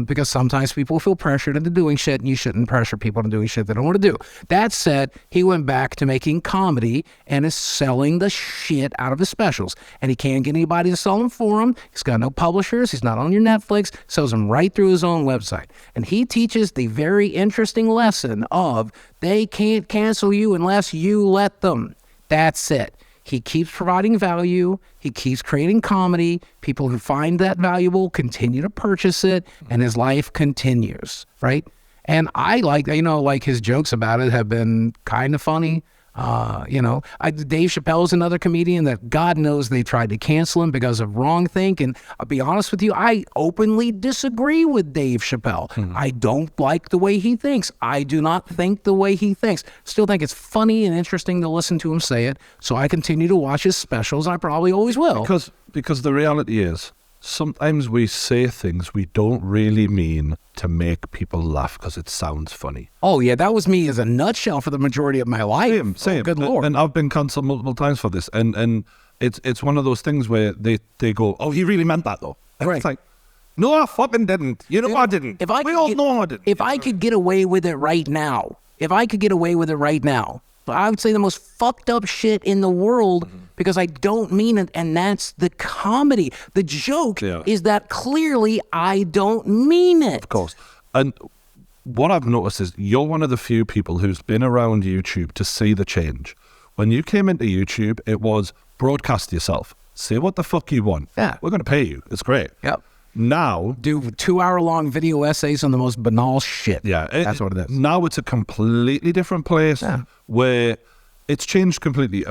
Because sometimes people feel pressured into doing shit, and you shouldn't pressure people into doing shit they don't want to do. That said, he went back to making comedy and is selling the shit out of his specials. And he can't get anybody to sell them for him. He's got no publishers. He's not on your Netflix. Sells them right through his own website. And he teaches the very interesting lesson of they can't cancel you unless you let them. That's it. He keeps providing value. He keeps creating comedy. People who find that valuable continue to purchase it, and his life continues, right? And I like, like his jokes about it have been kind of funny. Dave Chappelle's another comedian that God knows they tried to cancel him because of wrongthink. And I'll be honest with you, I openly disagree with Dave Chappelle. Mm-hmm. I don't like the way he thinks. I do not think the way he thinks. Still think it's funny and interesting to listen to him say it. So I continue to watch his specials. I probably always will. Because the reality is, sometimes we say things we don't really mean to make people laugh because it sounds funny. Oh, yeah, that was me as a nutshell for the majority of my life. Same. Oh, good Lord. And I've been cancelled multiple times for this. And it's one of those things where they go, oh, he really meant that, though. And right. It's like, no, I fucking didn't. You know I didn't. We all know I didn't. If I could get away with it right now, I would say the most fucked up shit in the world because I don't mean it, and that's the comedy. The joke is that clearly I don't mean it. Of course. And what I've noticed is you're one of the few people who's been around YouTube to see the change. When you came into YouTube, it was broadcast yourself. Say what the fuck you want. Yeah. We're going to pay you. It's great. Yep. Now, do 2-hour-long video essays on the most banal shit. Yeah. That's what it is. Now it's a completely different place where it's changed completely.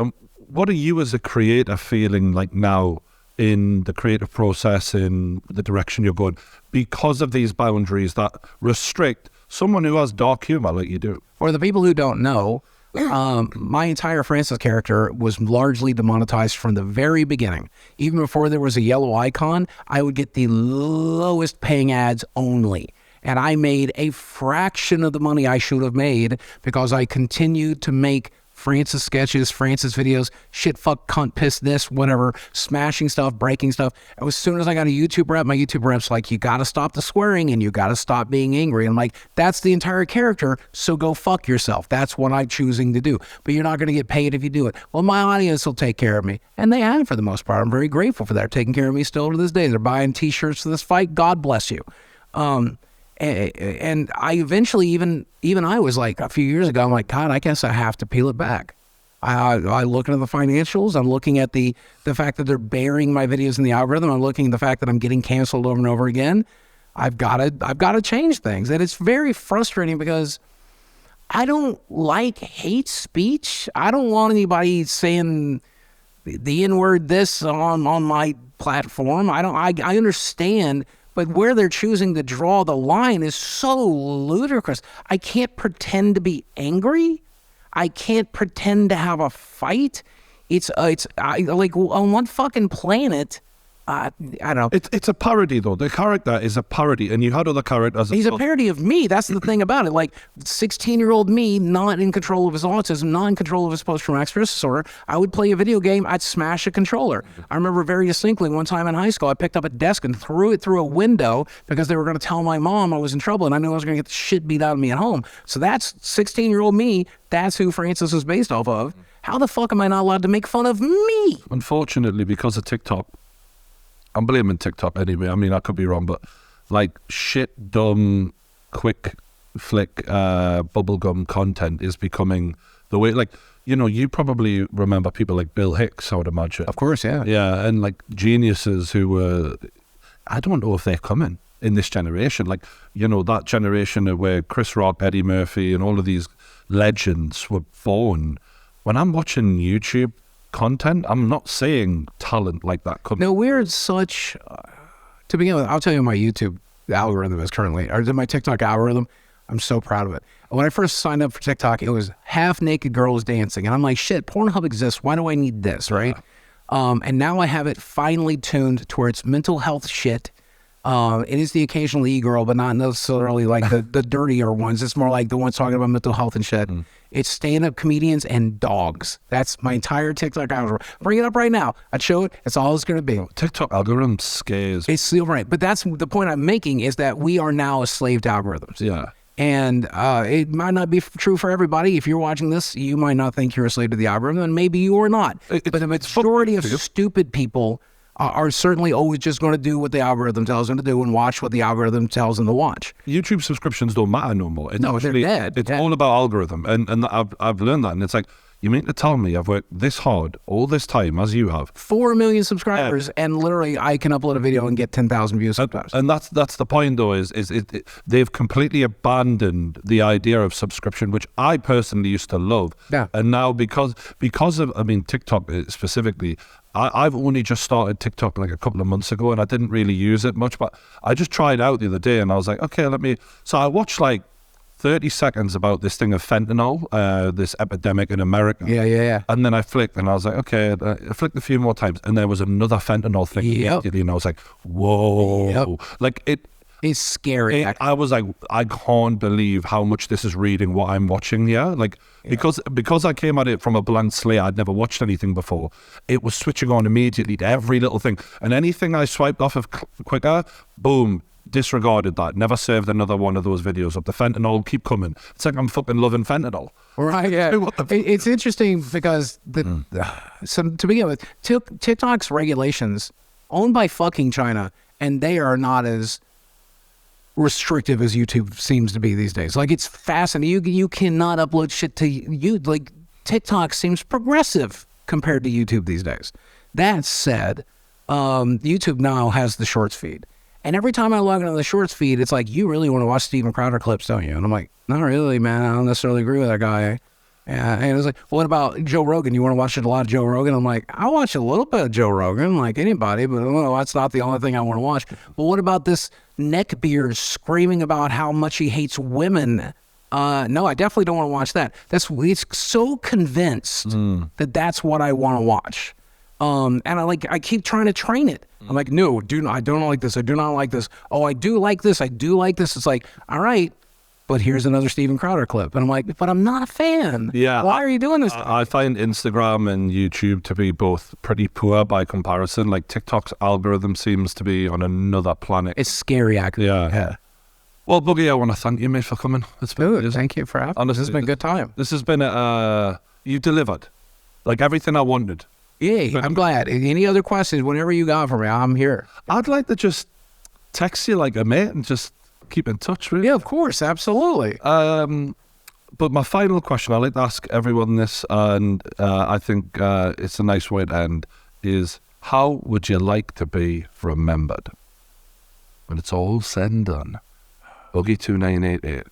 What are you as a creator feeling like now in the creative process, in the direction you're going, because of these boundaries that restrict someone who has dark humor like you do? For the people who don't know, my entire Francis character was largely demonetized from the very beginning. Even before there was a yellow icon, I would get the lowest paying ads only. And I made a fraction of the money I should have made because I continued to make Francis sketches, Francis videos, shit, fuck, cunt, piss, this, whatever, smashing stuff, breaking stuff. And as soon as I got a YouTube rep, my YouTube rep's like, you got to stop the swearing and you got to stop being angry. I'm like, that's the entire character, so go fuck yourself. That's what I'm choosing to do. But you're not going to get paid if you do it. Well, my audience will take care of me. And they have for the most part. I'm very grateful for that. They're taking care of me still to this day. They're buying t-shirts for this fight. God bless you. And I eventually, even I was like, a few years ago, I'm like, God, I guess I have to peel it back. I look into the financials. I'm looking at the fact that they're burying my videos in the algorithm. I'm looking at the fact that I'm getting canceled over and over again. I've got to change things. And it's very frustrating because I don't like hate speech. I don't want anybody saying the N-word this on my platform. I understand. But where they're choosing to draw the line is so ludicrous. I can't pretend to be angry. I can't pretend to have a fight. It's like on one fucking planet. I don't know. It's a parody though. The character is a parody, and you had other characters. He's a parody of me. That's the thing about it. Like 16-year-old me, not in control of his autism, not in control of his post-traumatic stress disorder. I would play a video game. I'd smash a controller. I remember very distinctly one time in high school, I picked up a desk and threw it through a window because they were going to tell my mom I was in trouble, and I knew I was going to get the shit beat out of me at home. So that's 16-year-old me. That's who Francis is based off of. How the fuck am I not allowed to make fun of me? Unfortunately, because of TikTok. I'm blaming TikTok anyway. I mean, I could be wrong, but like shit, dumb, quick flick, bubblegum content is becoming the way. Like, you know, you probably remember people like Bill Hicks, I would imagine. Of course, yeah. Yeah, and like geniuses who were, I don't know if they're coming in this generation. Like, you know, that generation where Chris Rock, Eddie Murphy, and all of these legends were born. When I'm watching YouTube content, I'm not saying talent like that. No, we're such, to begin with, I'll tell you my YouTube algorithm is currently, or my TikTok algorithm, I'm so proud of it. When I first signed up for TikTok, it was half naked girls dancing. And I'm like, shit, Pornhub exists. Why do I need this, right? And now I have it finally tuned towards mental health shit. It is the occasional e-girl, but not necessarily like the dirtier ones. It's more like the ones talking about mental health and shit. It's stand-up comedians and dogs. That's my entire TikTok algorithm. Bring it up right now. I'd show it. It's all it's going to be. TikTok algorithm scares. It's still right. But that's the point I'm making, is that we are now a slave to algorithms. Yeah. And it might not be true for everybody. If you're watching this, you might not think you're a slave to the algorithm, and maybe you are not. But the majority of stupid people are certainly always just going to do what the algorithm tells them to do and watch what the algorithm tells them to watch. YouTube subscriptions don't matter no more. No, they're dead. It's all about algorithm, and I've learned that, and it's like, you mean to tell me I've worked this hard all this time as you have? 4 million subscribers, and literally I can upload a video and get 10,000 views sometimes. And that's the point though, is they've completely abandoned the idea of subscription, which I personally used to love. Yeah. And now because of, I mean, TikTok specifically, I've only just started TikTok like a couple of months ago, and I didn't really use it much, but I just tried out the other day, and I was like, okay, so I watched like 30 seconds about this thing of fentanyl, this epidemic in America. Yeah. And then I flicked, and I was like, okay, I flicked a few more times, and there was another fentanyl thing. Yep. And I was like, whoa. Yep. Like it's scary. I was like, I can't believe how much this is reading what I'm watching here. Like, because I came at it from a blank slate, I'd never watched anything before. It was switching on immediately to every little thing. And anything I swiped off of quicker, boom, disregarded that. Never saved another one of those videos up. The fentanyl keep coming. It's like I'm fucking loving fentanyl. Right, yeah. It's interesting because so to begin with, TikTok's regulations owned by fucking China, and they are not as restrictive as YouTube seems to be these days. Like, it's fascinating. You cannot upload shit to you. Like, TikTok seems progressive compared to YouTube these days. That said, YouTube now has the shorts feed. And every time I log into the shorts feed, it's like, you really want to watch Steven Crowder clips, don't you? And I'm like, not really, man. I don't necessarily agree with that guy. Yeah. And it's like, what about Joe Rogan? You want to watch a lot of Joe Rogan? I'm like, I watch a little bit of Joe Rogan, like anybody, but no, that's not the only thing I want to watch. But what about this neckbeard screaming about how much he hates women? No, I definitely don't want to watch that. It's so convinced that that's what I want to watch. And I keep trying to train it. I'm like, no, I don't like this. I do not like this. Oh, I do like this. I do like this. It's like, all right, but here's another Steven Crowder clip. And I'm like, but I'm not a fan. Yeah. Why are you doing this? I find Instagram and YouTube to be both pretty poor by comparison. Like TikTok's algorithm seems to be on another planet. It's scary, actually. Yeah. Well, Boogie, I want to thank you, mate, for coming. It's been, Thank you for having me. honestly, This has been a good time. This has been, you delivered. Like everything I wanted. Yeah, I'm glad. Any other questions, whatever you got for me, I'm here. I'd like to just text you like a mate and just keep in touch, really. Yeah, of course. Absolutely. But my final question, I like to ask everyone this, and I think it's a nice way to end, is how would you like to be remembered when it's all said and done? Boogie2988.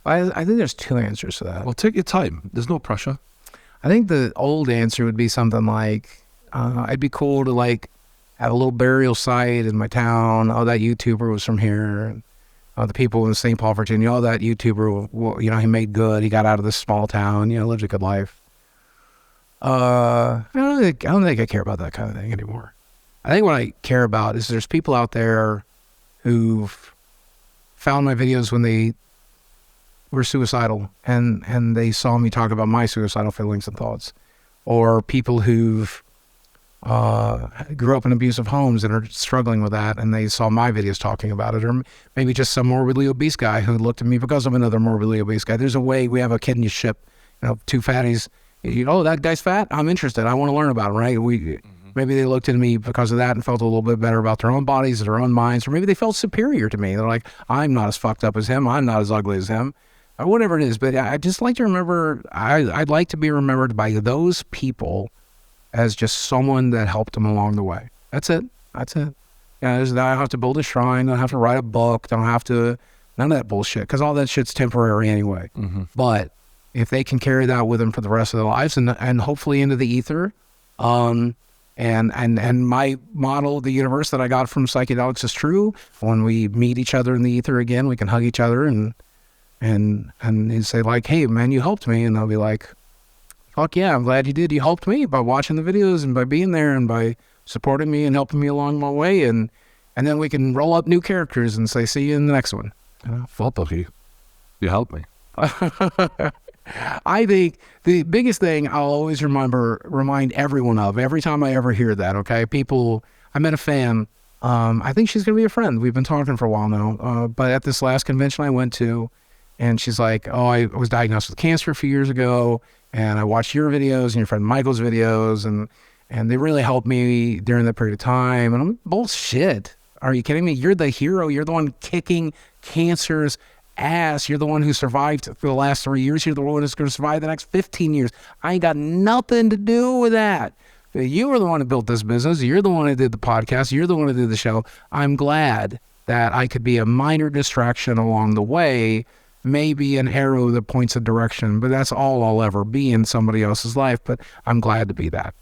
I think there's two answers to that. Well, take your time. There's no pressure. I think the old answer would be something like, I'd be cool to like have a little burial site in my town. Oh, that YouTuber was from here. The people in St. Paul, Virginia. Oh, that YouTuber, you know, he made good. He got out of this small town. You know, lived a good life. I don't think I care about that kind of thing anymore. I think what I care about is there's people out there who've found my videos when they were suicidal and they saw me talk about my suicidal feelings and thoughts, or people who've grew up in abusive homes and are struggling with that and they saw my videos talking about it, or maybe just some morbidly obese guy who looked at me because I'm another morbidly obese guy. There's a way. We have a kidney ship, you know, two fatties. That guy's fat. I'm interested. I want to learn about it, right? Maybe they looked at me because of that and felt a little bit better about their own bodies, their own minds, or maybe they felt superior to me. They're like, I'm not as fucked up as him. I'm not as ugly as him, or whatever it is. But I just like to remember, I'd like to be remembered by those people as just someone that helped them along the way. That's it. Yeah, I don't have to build a shrine. I don't have to write a book. Don't have to, none of that bullshit, because all that shit's temporary anyway. But if they can carry that with them for the rest of their lives and hopefully into the ether, and my model of the universe that I got from psychedelics is true. When we meet each other in the ether again, we can hug each other and say like, hey man, you helped me. And I'll be like, fuck yeah, I'm glad you did. You helped me by watching the videos and by being there and by supporting me and helping me along my way. And then we can roll up new characters and say, see you in the next one. Well, Boogie, you helped me. I think the biggest thing I'll always remind everyone of every time I ever hear that, okay? People, I met a fan. I think she's going to be a friend. We've been talking for a while now. But at this last convention I went to, and she's like, oh, I was diagnosed with cancer a few years ago, and I watched your videos and your friend Michael's videos, and they really helped me during that period of time. And I'm, bullshit. Are you kidding me? You're the hero. You're the one kicking cancer's ass. You're the one who survived for the last 3 years. You're the one who's going to survive the next 15 years. I ain't got nothing to do with that. You were the one who built this business. You're the one who did the podcast. You're the one who did the show. I'm glad that I could be a minor distraction along the way, maybe an arrow that points a direction, but that's all I'll ever be in somebody else's life. But I'm glad to be that.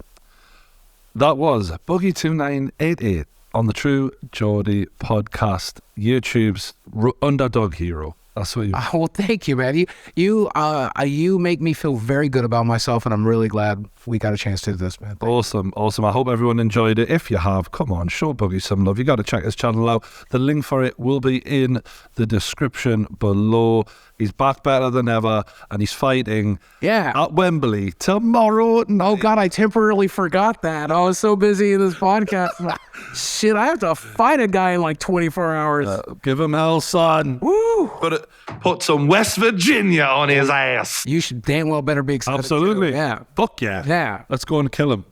That was Boogie2988 on the True Geordie podcast, YouTube's underdog hero. That's what you. Well, thank you, man. You make me feel very good about myself, and I'm really glad we got a chance to do this, man. Awesome. I hope everyone enjoyed it. If you have, come on, show Boogie some love. You got to check his channel out. The link for it will be in the description below. He's back better than ever, and he's fighting at Wembley tomorrow night. Oh, God, I temporarily forgot that. I was so busy in this podcast. Shit, I have to fight a guy in like 24 hours. Give him hell, son. Woo! Put some West Virginia on his ass. You should damn well better be excited. Absolutely. Too. Yeah. Fuck yeah. Yeah. Let's go and kill him.